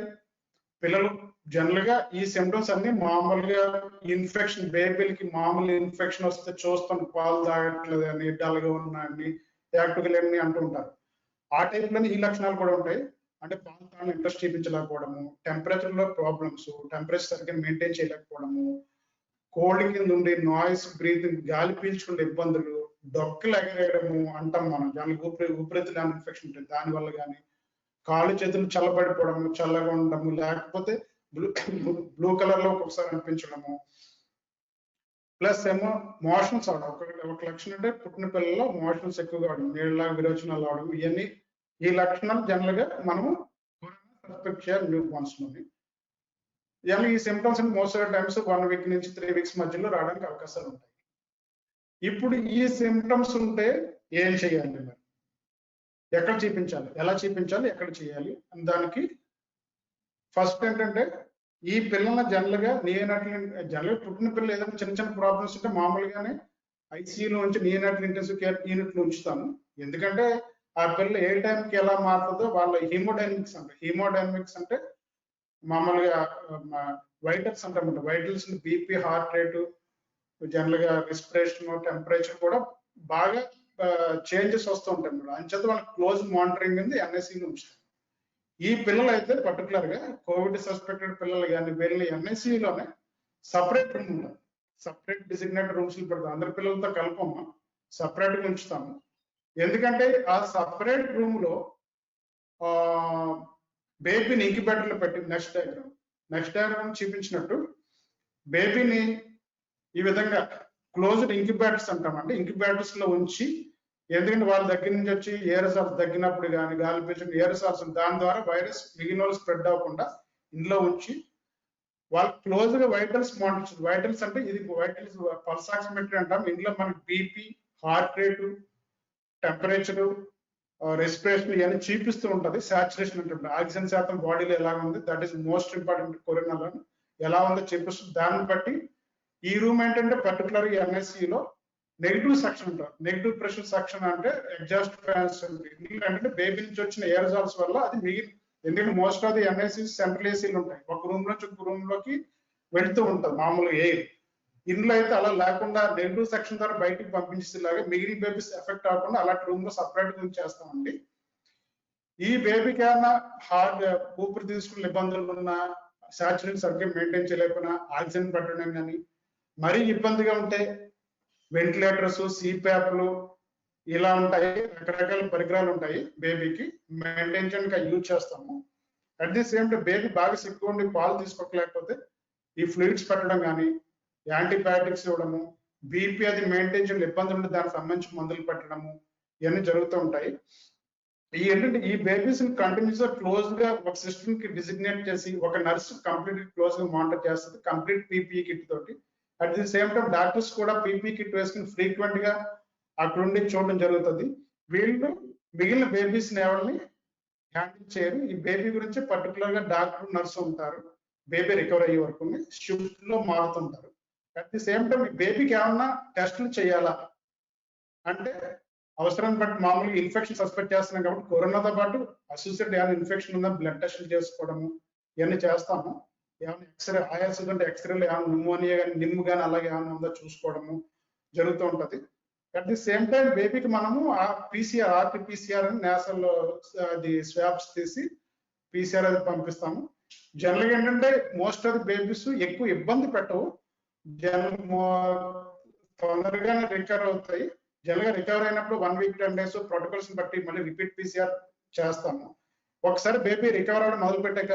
పిల్లలు జనరల్ గా ఈ సిమ్టమ్స్ అన్ని మామూలుగా ఇన్ఫెక్షన్, బేబీలకి మామూలు ఇన్ఫెక్షన్ వస్తే చూస్తాం, పాలు తాగట్లేదు అని, డల్గా ఉన్నాయని, యాక్టివ్గా లేని అంటూ ఉంటారు. ఆ టైప్ లోనే ఈ లక్షణాలు కూడా ఉంటాయి. అంటే పాలు తాగని ఇంట్రెస్ట్ చూపించలేకపోవడము, టెంపరేచర్ లో ప్రాబ్లమ్స్, టెంపరేచర్ సరిగ్గా మెయింటైన్ చేయలేకపోవడము, కోల్డ్ కింద ఉండి నాయిస్, బ్రీతింగ్, గాలి పీల్చుకునే ఇబ్బందులు, డొక్కలు ఎగరేయడము అంటాం మనం, దానికి ఊపిరితిత్తుల ఇన్ఫెక్షన్ ఉంటుంది దాని వల్ల కానీ, కాళ్ళు చేతులు చల్లబడిపోవడము, చల్లగా ఉండడము, లేకపోతే బ్లూ కలర్ లో ఒక్కొక్కసారి అనిపించడము, ప్లస్ ఏమో మోషన్స్ అవడం. ఒక లక్షణం అంటే పుట్టిన పిల్లల్లో మోషన్స్ ఎక్కువగా అవడం, నీళ్ళ విరోచనాలు అవడం, ఇవన్నీ ఈ లక్షణాలు జనరల్ గా మనము సస్పెక్ట్ చేయాలి న్యూ బార్న్స్ లోని. ఇవన్నీ ఈ symptoms most of times 1 week నుంచి 3 weeks మధ్యలో రావడానికి అవకాశాలు ఉంటాయి. ఇప్పుడు ఈ సిమ్టమ్స్ ఉంటే ఏం చేయాలి, మరి ఎక్కడ చూపించాలి, ఎలా చూపించాలి, ఎక్కడ చేయాలి? దానికి ఫస్ట్ ఏంటంటే, ఈ పిల్లల జనరల్ గా జనరల్ పుట్టిన పిల్లలు ఏదైనా చిన్న చిన్న ప్రాబ్లమ్స్ ఉంటే మామూలుగానే ఐసీయూలో నుంచి నియోనాటల్ ఇంటెన్సివ్ కేర్ యూనిట్ లో ఉంచుతాను. ఎందుకంటే ఆ పిల్ల ఏ టైంకి ఎలా మారుతుందో వాళ్ళ హీమోడైనమిక్స్ అంటే మామూలుగా వైటల్స్ అంటారు, vitals BP, heart rate, general గా రెస్పిరేషన్, టెంపరేచర్ కూడా బాగా చేంజెస్ వస్తూ ఉంటాయి మేడం. అంచేత వాళ్ళకి క్లోజ్ మానిటరింగ్ అనేది ఎన్ఐసీలో ఉంచుతారు. ఈ పిల్లలు అయితే పర్టికులర్ గా కోవిడ్ సస్పెక్టెడ్ పిల్లలు కానీ వీళ్ళని ఎన్ఐసీలోనే సపరేట్ రూమ్ ఉంటారు, సపరేట్ డిసిగ్నేటెడ్ రూమ్స్ పెడతాం, అందరి పిల్లలతో కలపమ్మా, సపరేట్ గా ఉంచుతాము. ఎందుకంటే ఆ సపరేట్ రూమ్ లో బేబీని ఇంక్యుబేటర్ లో పెట్టి, నెక్స్ట్ డయాగ్రామ్ చూపించినట్టు బేబీని ఈ విధంగా క్లోజ్డ్ ఇంక్యుబేటర్స్ అంటామండి, ఇంక్యుబేటర్స్ లో ఉంచి, ఎందుకంటే వాళ్ళ దగ్గర నుంచి వచ్చి ఏరోసాల్స్ తగ్గినప్పుడు కానీ గాలి పీల్చిన ఏరోసాల్స్ దాని ద్వారా వైరస్ మిగిలిన వాళ్ళు స్ప్రెడ్ అవ్వకుండా ఇంట్లో ఉంచి వాళ్ళు క్లోజ్ గా వైటల్స్ మానిటర్. వైటల్స్ అంటే ఇది వైటల్స్ పల్స్ ఆక్సిమెట్రీ అంటాం. ఇందులో మనకి BP, heart rate, temperature, respiration ఇవన్నీ చూపిస్తూ ఉంటది. సాచురేషన్ ఉంటుంది, ఆక్సిజన్ శాతం బాడీలో ఎలా ఉంది, దట్ ఈస్ మోస్ట్ ఇంపార్టెంట్. కరోనాలో ఎలా ఉందో చూపిస్తుంది. దాన్ని బట్టి ఈ రూమ్ ఏంటంటే పర్టికులర్ ఎన్ఎస్సిలో నెగిటివ్ సెక్షన్ ఉంటారు. నెగిటివ్ ప్రెషర్ సెక్షన్ అంటే ఎగ్జాస్ట్ ఫ్యాన్స్ అంటే బేబీ నుంచి వచ్చిన ఏరోజాల్స్ వల్ల అది మిగిలి, ఎందుకంటే most of the NSC central ఏసీలు ఉంటాయి, ఒక రూమ్ నుంచి ఒక రూమ్ లోకి వెళ్తూ ఉంటుంది మామూలుగా ఎయిర్. ఇంట్లో అయితే అలా లేకుండా నెగిటివ్ సెక్షన్ ద్వారా బయటకు పంపించేలాగా మిగిలిన బేబీస్ ఎఫెక్ట్ అవ్వకుండా అలాంటి రూమ్ లో సపరేట్ గా చేస్తామండి. ఈ బేబీకి ఏమైనా హార్ట్ ఊపిరి తీసుకున్న ఇబ్బందులు ఉన్నా, సాచురేషన్ సరిగ్గా మెయింటైన్ చేయలేకపోయినా, ఆక్సిజన్ పెట్టడం కానీ మరీ ఇబ్బందిగా ఉంటే వెంటిలేటర్స్, సిప్యాప్లు ఇలా ఉంటాయి, రకరకాల పరికరాలు ఉంటాయి బేబీకి మెయింటైన్ చేయడానికి యూజ్ చేస్తాము. At the same time baby బాగా సిక్కు ఉండి పాలు తీసుకోలేకపోతే ఈ ఫ్లూయిడ్స్ పెట్టడం కానీ, యాంటీబయాటిక్స్ ఇవ్వడము, బీపీ అది మెయింటైన్ చేయడం ఇబ్బంది ఉంటే దానికి సంబంధించి మందులు పెట్టడము, ఇవన్నీ జరుగుతూ ఉంటాయి. ఏంటంటే ఈ బేబీస్ కంటిన్యూస్ గా క్లోజ్ గా ఒక సిస్టమ్ కి డిజిగ్నేట్ చేసి ఒక నర్స్ కంప్లీట్ క్లోజ్ గా మానిటర్ చేస్తుంది కంప్లీట్ పీపీ కిట్ తోటి. At the same time doctors కూడా పీపీ కిట్ వేసుకుని ఫ్రీక్వెంట్ గా అక్కడ ఉండి చూడడం జరుగుతుంది. వీళ్ళు మిగిలిన బేబీస్ ఎవరిని హ్యాండిల్ చేయరు. ఈ బేబీ గురించి పర్టికులర్ గా డాక్టర్, నర్సు ఉంటారు. బేబీ రికవర్ అయ్యే వరకు షిఫ్ట్ లో మారుతుంటారు. అట్ ది సేమ్ టైం ఈ బేబీకి ఏమన్నా టెస్టులు చేయాలా అంటే అవసరం బట్టి మామూలుగా ఇన్ఫెక్షన్ సస్పెక్ట్ చేస్తున్నాం కాబట్టి కరోనాతో పాటు అసోసియేట్ ఏమైనా ఇన్ఫెక్షన్ ఉందా బ్లడ్ టెస్టులు చేసుకోవడము ఇవన్నీ చేస్తాము. ఏమైనా ఎక్స్రే ఆయాసం అంటే ఎక్స్రేలో ఏమైనా న్యూమోనియా కానీ నిమ్ము కానీ అలాగే ఏమైనా ఉందో చూసుకోవడము జరుగుతూ ఉంటది. అట్ ది సేమ్ టైం బేబీకి మనము ఆ పీసీఆర్ ఆర్టీపీసీఆర్ అని నేసల్లో అది స్వాబ్స్ తీసి పీసీఆర్ అది పంపిస్తాము. జనరల్గా ఏంటంటే మోస్ట్ ఆఫ్ ది బేబీస్ ఎక్కువ ఇబ్బంది పెట్టవు, తొందరగానే రికవర్ అవుతాయి. జనరల్గా రికవర్ అయినప్పుడు 1 వీక్ 10 days ప్రోటోకాల్స్ బట్టి మళ్ళీ రిపీట్ పీసీఆర్ చేస్తాము. ఒకసారి బేబీ రికవర్ అవ్వడం మొదలు పెట్టాక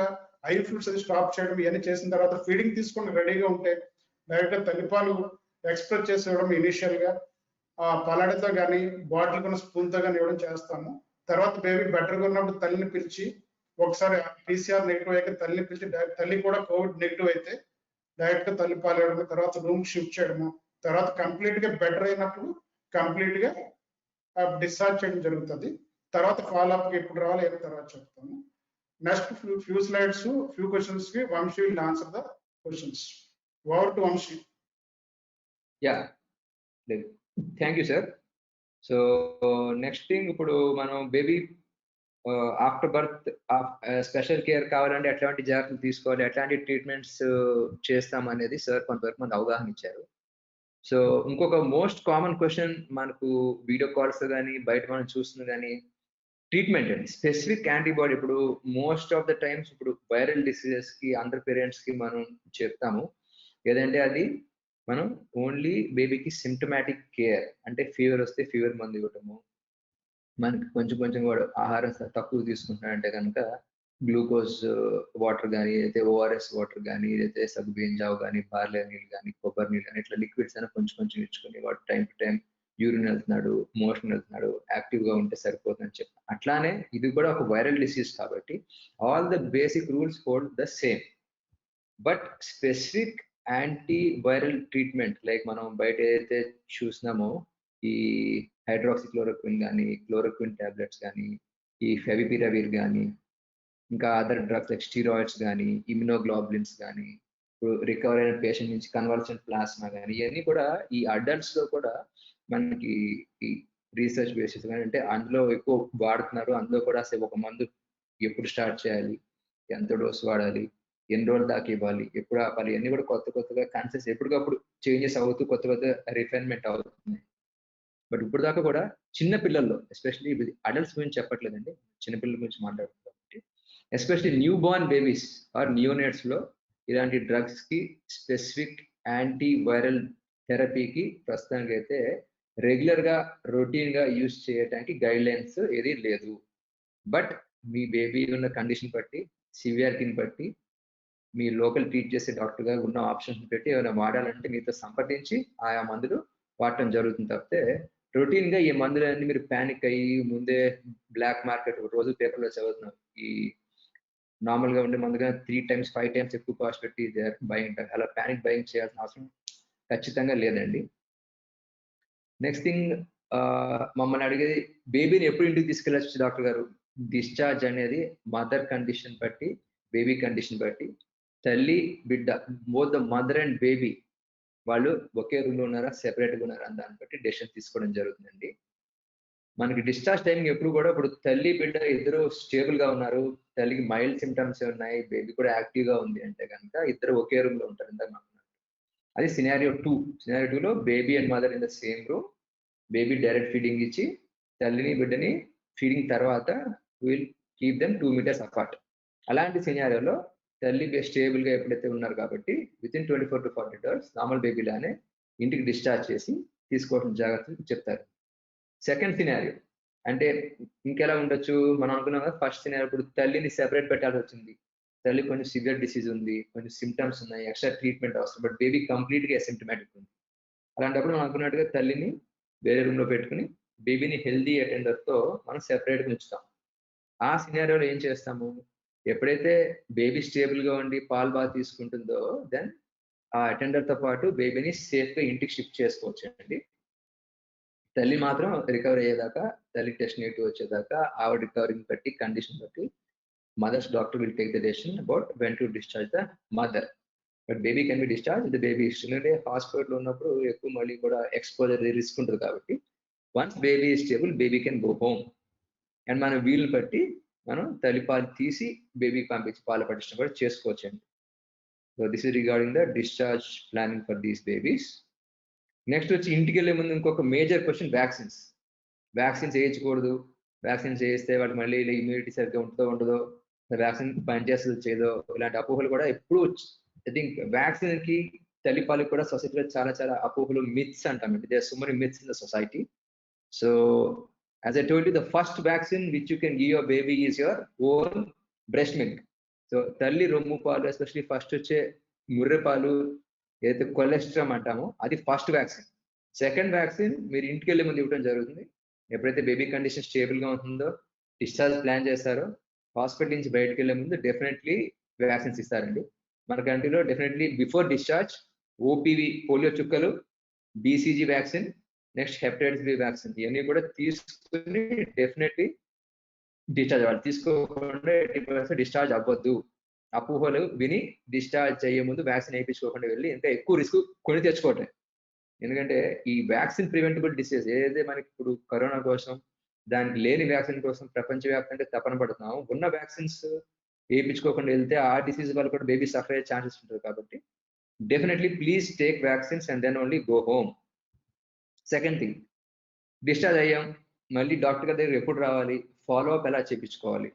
ఐ ఫ్రూట్స్ అది స్టాప్ చేయడం ఇవన్నీ చేసిన తర్వాత ఫీడింగ్ తీసుకొని రెడీగా ఉంటే డైరెక్ట్ గా తల్లిపాలు ఎక్స్ప్రెస్ చేసి ఇవ్వడం ఇనిషియల్ గా పలాడతో కానీ బాటిల్ కొన్న స్పూన్ తో కానీ ఇవ్వడం చేస్తాము. తర్వాత బేబీ బెటర్ గా ఉన్నప్పుడు తల్లిని పిలిచి ఒకసారి పీసీఆర్ నెగిటివ్ అయితే తల్లిని పిలిచి తల్లి కూడా కోవిడ్ నెగిటివ్ అయితే డైరెక్ట్ గా తల్లి పాలు ఇవ్వడము, తర్వాత రూమ్ షిఫ్ట్ చేయడము, తర్వాత కంప్లీట్ గా బెటర్ అయినప్పుడు కంప్లీట్ గా డిశ్చార్జ్ చేయడం జరుగుతుంది. తర్వాత ఫాలో అప్ కి ఎప్పుడు రావాలి ఏం తర్వాత చెప్తాము. Next few slides few questions కి Vamshi will answer the questions. Over to Vamshi. Yeah, thank you sir. So next thing, ఇప్పుడు మనం baby after birth special care కావాలంటే ఎట్లాంటి జాగ్రత్తలు తీసుకోవాలి, ఎట్లాంటి ట్రీట్మెంట్స్ చేస్తాం అనేది సార్ కొంతవరకు మనకు అవగాహన ఇచ్చారు. సో ఇంకొక మోస్ట్ కామన్ క్వశ్చన్ మనకు వీడియో కాల్స్ కానీ బయట మనం చూస్తుంది కానీ ట్రీట్మెంట్ అండి. స్పెసిఫిక్ యాంటీబాడీ ఇప్పుడు మోస్ట్ ఆఫ్ ద టైమ్స్ ఇప్పుడు వైరల్ డిసీజెస్ కి అందరి పేరెంట్స్ కి మనం చెప్తాము ఏదంటే అది మనం ఓన్లీ బేబీకి సిమ్టమాటిక్ కేర్, అంటే ఫీవర్ వస్తే ఫీవర్ మందు ఇవ్వటము, మనకి కొంచెం కొంచెం కూడా ఆహారం తక్కువ తీసుకుంటున్నారంటే కనుక గ్లూకోజ్ వాటర్ కానీ, అయితే ఓఆర్ఎస్ వాటర్ కానీ, అయితే సగ్గుబియ్యం జావ కానీ, బార్లీ నీళ్ళు కానీ, కొబ్బరి నీళ్ళు కానీ, ఇట్లా లిక్విడ్స్ అయినా కొంచెం కొంచెం ఇచ్చుకొని వాడు టైం టు టైం యూరిన్ వెళ్తున్నాడు, మోషన్ వెళ్తున్నాడు, యాక్టివ్గా ఉంటే సరిపోతుందని చెప్పి. అట్లానే ఇది కూడా ఒక వైరల్ డిసీజ్ కాబట్టి all the basic rules hold the same. But specific anti viral treatment like మనం బయట ఏదైతే చూసినామో ఈ హైడ్రాక్సిక్లోరోక్విన్ కానీ, క్లోరోక్విన్ టాబ్లెట్స్ కానీ, ఈ ఫెవిపిరవిర్ కానీ, ఇంకా అదర్ డ్రగ్స్ లైక్ స్టీరాయిడ్స్ కానీ, ఇమ్యునోగ్లోబులిన్స్ కానీ, ఇప్పుడు రికవర్ అయిన పేషెంట్ నుంచి కన్వర్జెంట్ ప్లాస్మా కానీ, ఇవన్నీ కూడా ఈ అడల్ట్స్ లో కూడా మనకి ఈ రీసెర్చ్ బేసిస్ కానీ అంటే అందులో ఎక్కువ వాడుతున్నారు. అందులో కూడా అసలు ఒక మందు ఎప్పుడు స్టార్ట్ చేయాలి, ఎంత డోస్ వాడాలి, ఎన్ని రోజులు దాకా ఇవ్వాలి, ఎప్పుడు ఆపాలి, ఇవన్నీ కూడా కొత్త కొత్తగా కాన్సెప్ట్స్ ఎప్పటికప్పుడు చేంజెస్ అవుతూ కొత్త కొత్త రిఫైన్మెంట్ అవుతుంది. బట్ ఇప్పుడు దాకా కూడా చిన్న పిల్లల్లో ఎస్పెషల్లీ ఇది అడల్ట్స్ గురించి చెప్పట్లేదండి, చిన్నపిల్లల గురించి మాట్లాడుతుంది కాబట్టి especially newborn babies or neonates లో ఇలాంటి డ్రగ్స్ కి స్పెసిఫిక్ యాంటీ వైరల్ థెరపీకి ప్రస్తుతానికి అయితే రెగ్యులర్ గా రొటీన్ గా యూజ్ చేయడానికి గైడ్ లైన్స్ ఏది లేదు. బట్ మీ బేబీ ఉన్న కండిషన్ బట్టి, సివియారిటీని బట్టి మీ లోకల్ ట్రీట్ చేసే డాక్టర్ గారు ఉన్న ఆప్షన్స్ పెట్టి ఏమైనా వాడాలంటే మీతో సంప్రదించి ఆయా మందులు వాడటం జరుగుతుంది. తప్పితే రొటీన్ గా ఈ మందులన్నీ మీరు ప్యానిక్ అయ్యి ముందే బ్లాక్ మార్కెట్ రోజు పేపర్లో చదువుతున్నారు, ఈ నార్మల్ గా ఉండే మందుగా 3 times 5 times ఎక్కువ కాస్ట్ పెట్టి బయింగ్, అలా ప్యానిక్ బయింగ్ చేయాల్సిన అవసరం ఖచ్చితంగా లేదండి. నెక్స్ట్ థింగ్, మమ్మల్ని అడిగేది బేబీని ఎప్పుడు ఇంటికి తీసుకెళ్ళచ్చు డాక్టర్ గారు. డిశ్చార్జ్ అనేది మదర్ కండిషన్ బట్టి, బేబీ కండిషన్ బట్టి, తల్లి బిడ్డ both the mother and baby వాళ్ళు ఒకే రూమ్ లో ఉన్నారా, సెపరేట్గా ఉన్నారా అని దాన్ని బట్టి డెసిషన్ తీసుకోవడం జరుగుతుందండి. మనకి డిశ్చార్జ్ టైమింగ్ ఎప్పుడు కూడా ఇప్పుడు తల్లి బిడ్డ ఇద్దరు స్టేబుల్ గా ఉన్నారు, తల్లికి మైల్డ్ సిమ్టమ్స్ ఉన్నాయి, బేబీ కూడా యాక్టివ్ గా ఉంది అంటే కనుక ఇద్దరు ఒకే రూమ్ లో ఉంటారు. ఇందాక అది సినారియో 2. సినారియో 2లో baby and mother in the same room, baby direct feeding ఇచ్చి తల్లిని బిడ్డని ఫీడింగ్ తర్వాత will keep them 2 meters apart. అలాంటి సినారియోలో తల్లి స్టేబుల్ గా ఎప్పుడైతే ఉన్నారు కాబట్టి within 24 to 48 hours normal baby లానే ఇంటికి డిశ్చార్జ్ చేసి తీసుకోవడం జాగ్రత్తలు చెప్తారు. సెకండ్ సినారియో అంటే ఇంకెలా ఉండొచ్చు, మనం అనుకున్నాం కదా ఫస్ట్ సినారియో ఇప్పుడు తల్లిని సెపరేట్ పెట్టాల్సి వచ్చింది, తల్లి కొంచెం సివియర్ డిసీజ్ ఉంది, కొంచెం సిమ్టమ్స్ ఉన్నాయి, ఎక్స్ట్రా ట్రీట్మెంట్ అవసరం, బట్ బేబీ కంప్లీట్ గా అసిమ్టమాటిక్ ఉంది. అలాంటప్పుడు మనం అనుకున్నట్టుగా తల్లిని వేరే రూమ్ లో పెట్టుకుని బేబీని హెల్దీ అటెండర్ తో మనం సెపరేట్ గా ఉంచుతాం. ఆ సినారియోలో ఏం చేస్తాము, ఎప్పుడైతే బేబీ స్టేబుల్ గా ఉండి పాలు బాగా తీసుకుంటుందో దెన్ ఆ అటెండర్ తో పాటు బేబీని సేఫ్ గా ఇంటికి షిఫ్ట్ చేసుకోవచ్చు అండి. తల్లి మాత్రం రికవర్ అయ్యేదాకా, తల్లి టెస్ట్ నెగిటివ్ వచ్చేదాకా ఆవిడ రికవరింగ్ బట్టి కండిషన్ బట్టి mother's doctor will take the decision about when to discharge the mother. But baby can be discharge the baby ఎందుకంటే హాస్పిటల్ ఉన్నప్పుడు ఎక్కువ మళ్ళీ కూడా ఎక్స్పోజర్ రిస్క్ ఉంటుంది కాబట్టి once baby stable baby can go home. And మనం వీలుని బట్టి మనం తల్లిపాలు తీసి బేబీకి పంపించి పాలు పట్టించడం కూడా చేసుకోవచ్చండి. So this is regarding the discharge planning for these babies. Next వచ్చి ఇంటికి వెళ్ళే ముందు ఇంకొక మేజర్ క్వశ్చన్, వ్యాక్సిన్స్ వేయించకూడదు, వ్యాక్సిన్స్ వేస్తే వాటి మళ్ళీ ఇమ్యూనిటీ సరిగ్గా ఉంటుందో ఉండదో, వ్యాక్సిన్ పనిచేస్తుందో చేయదో, ఇలాంటి అపోహలు కూడా ఎప్పుడు ఐ థింక్ వ్యాక్సిన్ కి తల్లిపాలకు కూడా సొసైటీలో చాలా చాలా అపోహలు, మిత్స్ అంటాం. There so many myths in the society. So as I told you, the first vaccine which you can give your baby is your own breast milk. So తల్లి రొమ్ము పాలు, ఎస్పెషలీ ఫస్ట్ వచ్చే ముర్రె పాలు, ఏదైతే కొలెస్ట్రామ్ అంటామో అది ఫస్ట్ వ్యాక్సిన్. సెకండ్ వ్యాక్సిన్ మీరు ఇంటికి వెళ్ళే ముందు ఇవ్వడం జరుగుతుంది. ఎప్పుడైతే బేబీ కండిషన్ స్టేబుల్ గా ఉంటుందో, డిశ్చార్జ్ ప్లాన్ చేస్తారో, హాస్పిటల్ నుంచి బయటకు వెళ్ళే ముందు డెఫినెట్లీ వ్యాక్సిన్స్ ఇస్తారండి. మన కంట్రీలో definitely before discharge OPV polio చుక్కలు, BCG vaccine, next hepatitis B vaccine, ఇవన్నీ కూడా తీసుకుని డెఫినెట్లీ డిశ్చార్జ్ అవ్వాలి. తీసుకోకుండా 80% డిశ్చార్జ్ అవ్వద్దు. అపోహలు విని డిశ్చార్జ్ అయ్యే ముందు వ్యాక్సిన్ వేయించుకోకుండా వెళ్ళి ఇంకా ఎక్కువ రిస్క్ కొని తెచ్చుకోవటం. ఎందుకంటే ఈ వ్యాక్సిన్ ప్రివెంటబుల్ డిసీజ్ ఏదైతే మనకి ఇప్పుడు కరోనా కోసం, దానికి లేని వ్యాక్సిన్ కోసం ప్రపంచవ్యాప్తంగా తపన పడుతున్నాం. ఉన్న వ్యాక్సిన్స్ వేయించుకోకుండా వెళ్తే ఆ డిసీజ్ వల్ల కూడా బేబీ సఫర్ అయ్యే ఛాన్సెస్ ఉంటుంది. కాబట్టి definitely please take vaccines and then only go home. Second thing, discharge అయ్యాం, మళ్ళీ డాక్టర్ గారి దగ్గర ఎప్పుడు రావాలి, ఫాలో అప్ ఎలా చేయించుకోవాలి?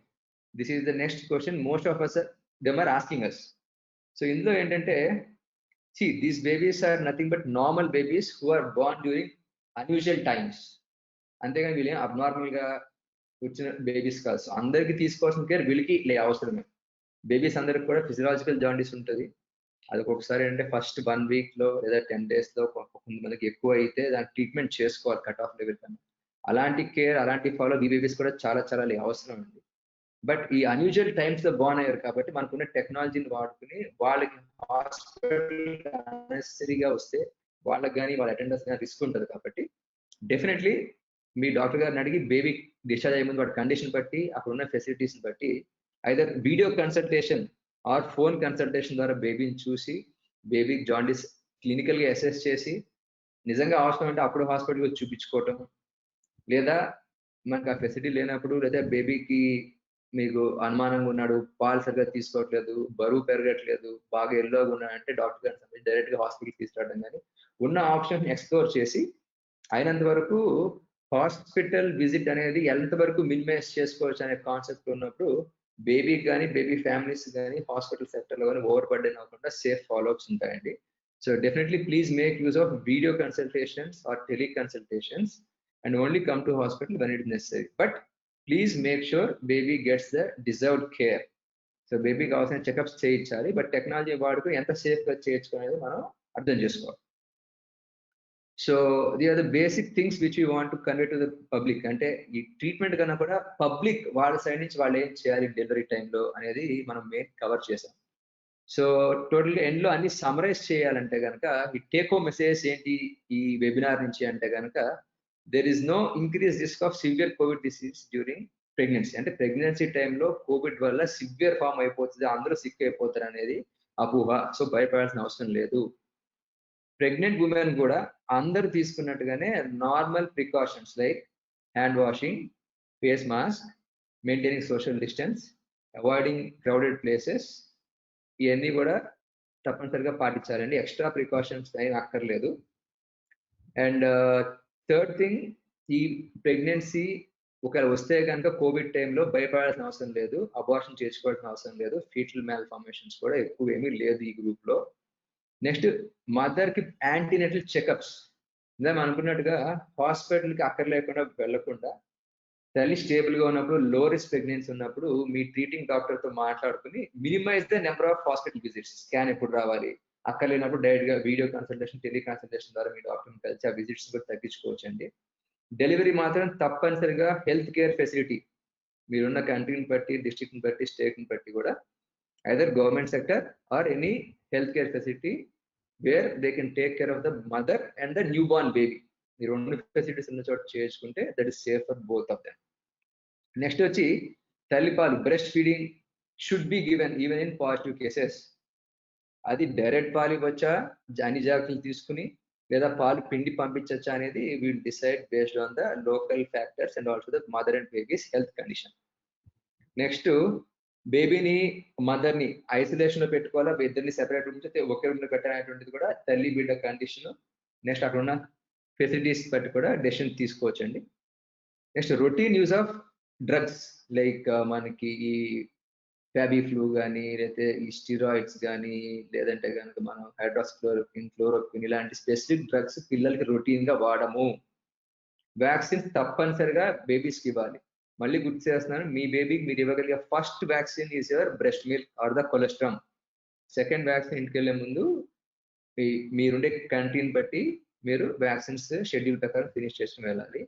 This is the next question most of us them are asking us. So ఇందులో ఏంటంటే, see, these babies are nothing but normal babies who are born during unusual times. అంతేగాని వీళ్ళు అబ్నార్మల్ గా వచ్చిన బేబీస్ కాదు. So అందరికి తీసుకోవాల్సిన కేర్ వీళ్ళకి అవసరమే. బేబీస్ అందరికి కూడా ఫిజియలాజికల్ జాండీస్ ఉంటుంది. అది ఒక్కొక్కసారి అంటే ఫస్ట్ 1 week లో లేదా 10 days లో కొంతమందికి ఎక్కువ అయితే దాని ట్రీట్మెంట్ చేసుకోవాలి కట్ ఆఫ్ లెవెల్ కన్నా. అలాంటి కేర్, అలాంటి ఫాలో ఈ బేబీస్ కూడా చాలా చాలా అవసరం అండి. బట్ ఈ అన్యూజువల్ టైమ్స్ లో బాన్ అయ్యారు కాబట్టి మనకున్న టెక్నాలజీని వాడుకుని వాళ్ళకి హాస్పిటల్ నెసరీగా వస్తే వాళ్ళకి కానీ వాళ్ళ అటెండర్స్ కానీ రిస్క్ ఉంటుంది. కాబట్టి డెఫినెట్లీ మీ డాక్టర్ గారిని అడిగి బేబీ డిశ్చార్జ్ అయ్యే ముందు వాడి కండిషన్ బట్టి, అక్కడ ఉన్న ఫెసిలిటీస్ బట్టి either video consultation or phone consultation ద్వారా బేబీని చూసి, బేబీ జాండీస్ క్లినికల్ గా అసెస్ చేసి, నిజంగా అవసరం అంటే అప్పుడు హాస్పిటల్కి చూపించుకోవటం, లేదా మనకు ఆ ఫెసిలిటీ లేనప్పుడు, లేదా బేబీకి మీకు అనుమానంగా ఉన్నాడు, పాలు సరిగ్గా తీసుకోవట్లేదు, బరువు పెరగట్లేదు, బాగా ఎల్లోగా ఉన్నాడంటే డాక్టర్ గారిని సంబంధించి డైరెక్ట్ గా హాస్పిటల్కి తీసుకురావడం, కానీ ఉన్న ఆప్షన్ ఎక్స్ప్లోర్ చేసి అయినంత వరకు హాస్పిటల్ విజిట్ అనేది ఎంతవరకు మినిమైజ్ చేసుకోవచ్చు అనే కాన్సెప్ట్ ఉన్నప్పుడు బేబీకి కానీ బేబీ ఫ్యామిలీస్ కానీ హాస్పిటల్ సెక్టర్ లో కానీ ఓవర్ బర్డెన్ అవ్వకుండా సేఫ్ ఫాలోఅప్స్ ఉంటాయండి. So definitely please make use of video consultations or teleconsultations and only come to hospital when it is necessary. But please make sure baby gets the deserved care. So baby కి అవసరం checkups చేయించాలి, but technology వాడుకు ఎంత safe గా చేయించుకునేది మనం అర్థం చేసుకోవాలి. So the are the basic things which you want to convey to the public. అంటే ఈ ట్రీట్మెంట్ కన్నా కూడా పబ్లిక్ వాళ్ళ సైడ్ నుంచి వాళ్ళు ఏం చేయాలి డెలివరీ టైంలో అనేది మనం మెయిన్ కవర్ చేసాం. సో టోటల్ ఎండ్ లో అన్ని సమరైజ్ చేయాలంటే కనుక ఈ టేక్ హోమ్ మెసేజ్ ఏంటి ఈ వెబినార్ నుంచి అంటే కనుక, there is no increased risk of severe COVID disease during pregnancy. అంటే ప్రెగ్నెన్సీ టైంలో కోవిడ్ వల్ల సివియర్ ఫామ్ అయిపోతుంది, అందరూ సిక్ అయిపోతారు అనేది అపోహ. సో భయపడాల్సిన అవసరం లేదు. ప్రెగ్నెంట్ ఉమెన్ కూడా అందరూ తీసుకున్నట్టుగానే normal precautions like hand washing, face mask, maintaining social distance, avoiding crowded places, ఇవన్నీ కూడా తప్పనిసరిగా పాటించాలండి. ఎక్స్ట్రా ప్రికాషన్స్ ఏం అక్కర్లేదు. అండ్ థర్డ్ థింగ్, ఈ ప్రెగ్నెన్సీ ఒకవేళ వస్తే కనుక కోవిడ్ టైంలో భయపడాల్సిన అవసరం లేదు, అబార్షన్ చేసుకోవాల్సిన అవసరం లేదు, ఫీటల్ మ్యాల్ ఫార్మేషన్స్ కూడా ఎక్కువ ఏమీ లేదు ఈ గ్రూప్ లో. నెక్స్ట్ మదర్ కి యాంటీనెటల్ చెకప్స్, ఇందా మనం అనుకున్నట్టుగా హాస్పిటల్ కి అక్కర్లేకుండా వెళ్లకుండా తల్లి స్టేబుల్ గా ఉన్నప్పుడు, లో రిస్క్ ప్రెగ్నెన్సీ ఉన్నప్పుడు మీ ట్రీటింగ్ డాక్టర్ తో మాట్లాడుకుని minimise the number of hospital visits. Scan ఎప్పుడు రావాలి, అక్కర్లేనప్పుడు డైరెక్ట్ గా వీడియో కన్సల్టేషన్, టెలి కన్సల్టేషన్ ద్వారా మీ డాక్టర్ని కలిసి ఆ విజిట్స్ కూడా తగ్గించుకోవచ్చు అండి. డెలివరీ మాత్రం తప్పనిసరిగా హెల్త్ కేర్ ఫెసిలిటీ మీరున్న కంట్రీని బట్టి, డిస్ట్రిక్ట్ని బట్టి, స్టేట్ని బట్టి కూడా either government sector or any health care facility where they can take care of the mother and the newborn baby. మీరు 2 ఫెసిలిటీస్ ఉన్న చోట చేసుకుంటే that is safe for both of them. Next వచ్చి తల్లిపాలు, breast feeding should be given even in positive cases. అది direct పాలు ఇవ్వచ్చా, అన్ని జాగ్రత్తలు తీసుకుని, లేదా పాలు పిండి పంపించచ్చా అనేది will decide based on the local factors and also the mother and babies health condition. Next బేబీని మదర్ని ఐసోలేషన్ లో పెట్టుకోవాలా, ఇద్దరిని సెపరేట్ ఉంచితే ఒకే రూమ్ లో పెట్టాలనేటువంటిది కూడా తల్లి బిడ్డ కండిషన్. నెక్స్ట్ అక్కడ ఉన్న ఫెసిలిటీస్ బట్టి కూడా డెసిషన్ తీసుకోవచ్చు అండి. Next routine use of drugs like మనకి ఈ ఫ్యాబిఫ్లూ కానీ, లేకపోతే ఈ స్టిరాయిడ్స్ కానీ, లేదంటే కనుక మనం హైడ్రాక్సిక్లోరోక్విన్, క్లోరోక్విన్ ఇలాంటి స్పెసిఫిక్ డ్రగ్స్ పిల్లలకి రొటీన్ గా వాడము. వ్యాక్సిన్స్ తప్పనిసరిగా బేబీస్కి ఇవ్వాలి. మళ్ళీ గుర్తు చేస్తున్నాను, మీ బేబీకి మీరు ఇవ్వగలిగే first vaccine is your breast milk or the colostrum. Second vaccine ఇంటికి వెళ్ళే ముందు మీరుండే కంట్రీని బట్టి మీరు వ్యాక్సిన్స్ షెడ్యూల్ ప్రకారం ఫినిష్ చేసుకుని వెళ్ళాలి.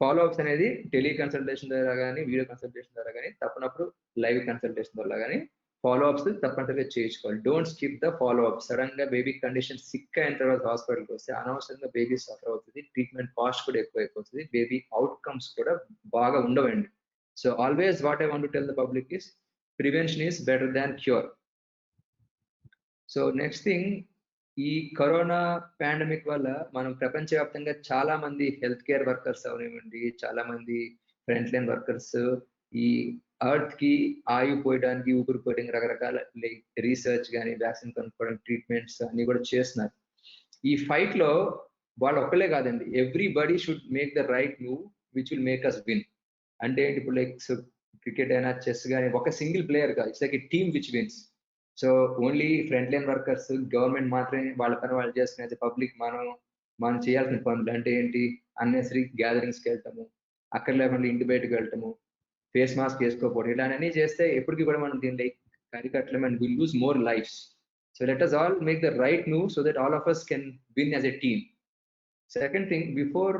ఫాలో అప్స్ అనేది టెలికన్సల్టేషన్ ద్వారా కానీ, వీడియో కన్సల్టేషన్ ద్వారా కానీ, తప్పనప్పుడు లైవ్ కన్సల్టేషన్ ద్వారా కానీ ఫాలో అప్స్ తప్పనిసరిగా చేయించుకోవాలి. Don't skip the follow up. Sudden గా బేబీ కండిషన్ సిక్ అయిన తర్వాత హాస్పిటల్కి వస్తే అనవసరంగా బేబీ సఫర్ అవుతుంది, ట్రీట్మెంట్ కాస్ట్ కూడా ఎక్కువ అయిపోతుంది, బేబీ అవుట్కమ్స్ కూడా బాగా ఉండవండి. So always what I want to tell the public is prevention is better than cure. So next thing, ఈ కరోనా పాండమిక్ వల్ల మనం ప్రపంచవ్యాప్తంగా చాలా మంది హెల్త్ కేర్ వర్కర్స్ అవనివ్వండి, చాలా మంది ఫ్రంట్ లైన్ వర్కర్స్ ఈ అర్త్ కి ఆయువు పోయడానికి, ఊపిరి పోయడానికి రకరకాల రీసెర్చ్ కానీ, వ్యాక్సిన్ కనుక్కోవడానికి ట్రీట్మెంట్స్ అన్ని కూడా చేస్తున్నారు. ఈ ఫైట్ లో వాళ్ళు ఒక్కలే కాదండి, everybody should make the right move which will make us win. అంటే ఇప్పుడు లైక్ క్రికెట్ అయినా, చెస్ కానీ ఒక సింగిల్ ప్లేయర్ గా it's like a team which wins. So only front line workers, government మాత్రమే వాళ్ళ పని వాళ్ళు చేసుకునేది, పబ్లిక్ మనం చేయాల్సిన పనులు అంటే ఏంటి, అన్నెసరీ గ్యాదరింగ్స్కి వెళ్ళటము, అక్కడ లేకుండా ఇంటి బయటకు వెళ్ళటము, ఫేస్ మాస్క్ వేసుకోకపోవడం, ఇలాంటివన్నీ చేస్తే ఎప్పటికీ కూడా మనం దీన్ని అరికట్టలేము and will lose more lifes. So let us all make the right move so that all of us can win as a team. Second thing, before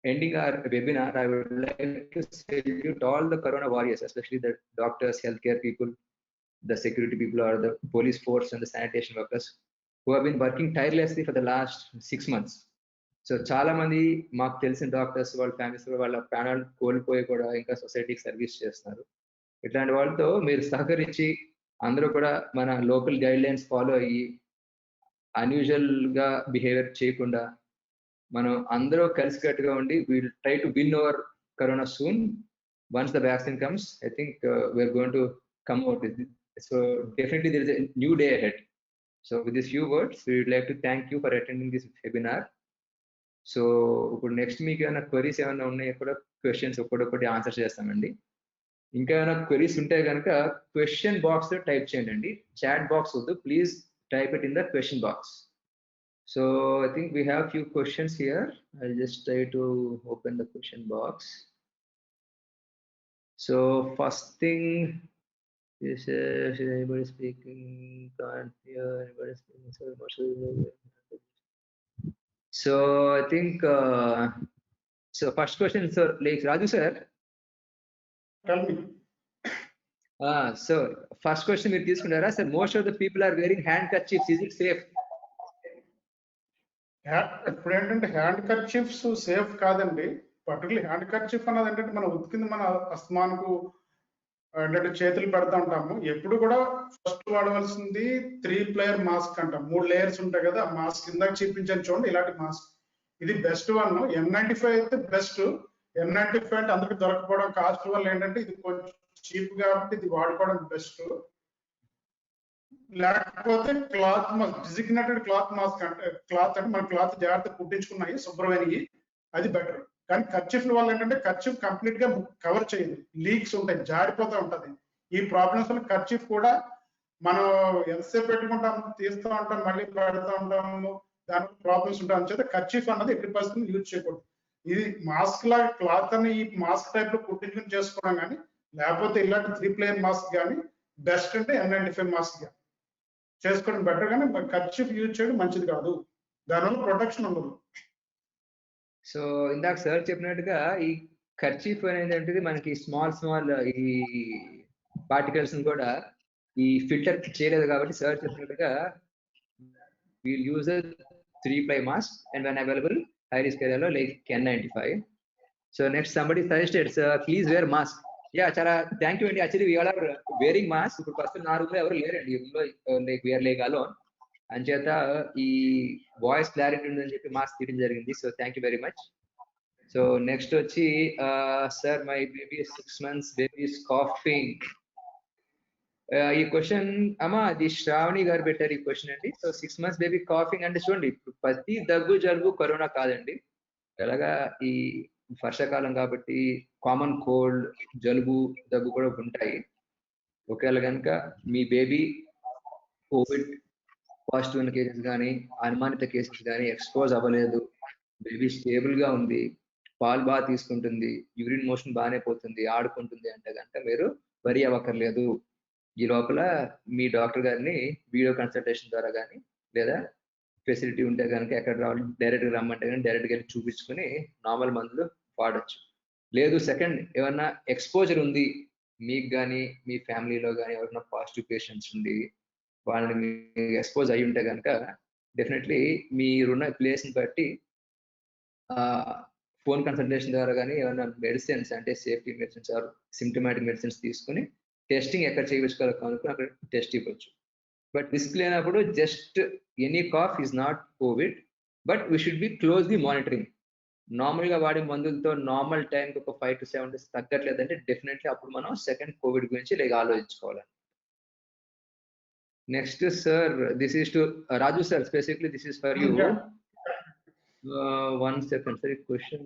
ending our webinar, I would like to salute all the corona warriors, especially the doctors, healthcare people, the security people or the police force and the sanitation workers who have been working tirelessly for the last 6 months. So చాలా మంది మాకు తెలిసిన doctors వాళ్ళ families వాళ్ళ ప్రాణాలు కోల్పోయి కూడా ఇంకా సొసైటీకి సర్వీస్ చేస్తున్నారు. ఇట్లాంటి వాళ్ళతో మీరు సహకరించి అందరూ కూడా మన లోకల్ గైడ్ లైన్స్ ఫాలో అయ్యి అన్యూజువల్ గా బిహేవియర్ చేయకుండా మనం అందరూ కలిసికట్టుగా ఉండి will try to win over corona soon. Once the vaccine comes, I think we are going to come out with it. So definitely there is a new day ahead. So with these few words, we would like to thank you for attending this webinar. So ఇప్పుడు next మీకు ఏమైనా queries ఏమైనా ఉన్నాయో కూడా questions ఒక్కొక్కటి answer చేస్తామండి. ఇంకా ఏమైనా క్వరీస్ ఉంటే కనుక క్వశ్చన్ బాక్స్ లో టైప్ చేయండి, చాట్ బాక్స్ వద్దు, please type it in the question box. So I think we have few questions here. I just try to open the question box. So first thing, yes, anybody speaking? Can't hear anybody speaking. So I think so first question, so like Raju sir, Tell me. So first question మీరు తీసుకున్నారా sir? Most of the people are wearing handkerchiefs, is it safe? ఇప్పుడు ఏంటంటే handkerchiefs safe కాదండి. Particular handkerchief అన్నది ఏంటంటే మనం ఉతికింది మన అస్తమానకు ఏంటంటే చేతులు పెడతా ఉంటాము. ఎప్పుడు కూడా ఫస్ట్ వాడవలసింది 3 లేయర్ మాస్క్ అంటాం. 3 లేయర్స్ ఉంటాయి కదా, ఆ మాస్క్ ఇందాక చూపించాను చూడండి, ఇలాంటి మాస్క్. ఇది బెస్ట్ వన్. N95 అయితే బెస్ట్. N95 అంటే అందరికి దొరకపోవడం కాస్ట్ వల్ల ఏంటంటే ఇది కొంచెం చీప్ కాబట్టి ఇది వాడుకోవడం బెస్ట్. లేకపోతే cloth mask, designated cloth mask అంటే క్లాత్ అంటే మన క్లాత్ జాగ్రత్త కుట్టించుకున్నాయి శుభ్రమైనవి, అది బెటర్. కానీ కర్చీఫ్ల వల్ల ఏంటంటే కర్చీఫ్ కంప్లీట్ గా కవర్ చేయదు, లీక్స్ ఉంటాయి, జారిపోతూ ఉంటది. ఈ ప్రాబ్లమ్స్ వల్ల కర్చీఫ్ కూడా మనం ఎంతసేపు పెట్టుకుంటాము, తీస్తూ ఉంటాం, మళ్ళీ పెడతా ఉంటాము, దాని ప్రాబ్లమ్స్ ఉంటాయి. చేత కర్చీఫ్ అన్నది ఎట్టి పరిస్థితుల్లో యూజ్ చేయకూడదు. ఇది మాస్క్ లాగా క్లాత్ అని ఈ మాస్క్ టైప్ లో కుట్టించుకుని చేసుకోవడం కానీ, లేకపోతే ఇలాంటి 3 లేయర్ మాస్క్ కానీ బెస్ట్ అంటే N95 మాస్క్ కానీ చేసుకోవడం బెటర్. కానీ కర్చీఫ్ యూజ్ చేయడం మంచిది కాదు, దానివల్ల ప్రొటెక్షన్ ఉండదు. సో ఇందాక సార్ చెప్పినట్టుగా ఈ కర్చీఫ్ అనేది మనకి స్మాల్ ఈ పార్టికల్స్ కూడా ఈ ఫిల్టర్ చేయలేదు కాబట్టి సార్ చెప్పినట్టుగా we'll use 3 ply mask and when available high risk ఏరియాలో like N95. So next somebody suggested please wear mask. Yeah, చాలా థ్యాంక్ యూ అండి. Actually we're are wearing mask. ఇప్పుడు ప్రస్తుతం నా రూమ్ లో ఎవరు లేరండి, రూమ్ లో లైక్ వీఆర్ లైక్ అలోన్. అంచేత ఈ వాయిస్ క్లారిటీ ఉందని చెప్పి మాస్క్ తీయడం జరిగింది. So thank you very much. So next వచ్చి sir, my baby 6 months, baby is coughing. ఈ క్వశ్చన్ అమ్మా అది శ్రావణి గారు పెట్టారు ఈ క్వశ్చన్ అండి. సో 6 months బేబీ కాఫింగ్ అంటే చూడండి, ఇప్పుడు ప్రతి దగ్గు జలుబు కరోనా కాదండి. ఎలాగా ఈ వర్షాకాలం కాబట్టి కామన్ కోల్డ్, జలుబు, దగ్గు కూడా ఉంటాయి. ఒకవేళ కనుక మీ బేబీ కోవిడ్ పాజిటివ్ ఉన్న కేసెస్ కానీ అనుమానిత కేసెస్ కానీ ఎక్స్పోజ్ అవ్వలేదు, బేబీ స్టేబుల్ గా ఉంది, పాలు బాగా తీసుకుంటుంది, యూరిన్ మోషన్ బాగానే పోతుంది, ఆడుకుంటుంది అంటే కనుక మీరు వరి అవ్వక్కర్లేదు. ఈ లోపల మీ డాక్టర్ గారిని వీడియో కన్సల్టేషన్ ద్వారా కానీ లేదా ఫెసిలిటీ ఉంటే కనుక ఎక్కడ రావాలి డైరెక్ట్గా రమ్మంటే కానీ డైరెక్ట్గా వెళ్ళి చూపించుకుని నార్మల్ మందులు వాడచ్చు. లేదు సెకండ్ ఏమన్నా ఎక్స్పోజర్ ఉంది మీకు కానీ మీ ఫ్యామిలీలో కానీ ఎవరైనా పాజిటివ్ పేషెంట్స్ ఉండి వాళ్ళని ఎక్స్పోజ్ అయి ఉంటే కనుక డెఫినెట్లీ మీరున్న ప్లేస్ని బట్టి ఫోన్ కన్సల్టేషన్ ద్వారా కానీ ఏమైనా మెడిసిన్స్ అంటే safety medicines or symptomatic medicines తీసుకుని టెస్టింగ్ ఎక్కడ చేయించుకోవాలి కనుక్కుని అక్కడ టెస్ట్ ఇవ్వచ్చు. బట్ రిస్క్ లేనప్పుడు just any cough is not covid, but we should be closely monitoring. నార్మల్గా వాడే మందులతో నార్మల్ టైంకి ఒక 5 to 7 days తగ్గట్లేదంటే డెఫినెట్లీ అప్పుడు మనం సెకండ్ కోవిడ్ గురించి ఆలోచించుకోవాలి. Next sir, this is to Raju sir, specifically this is for you. 1 second sir, question.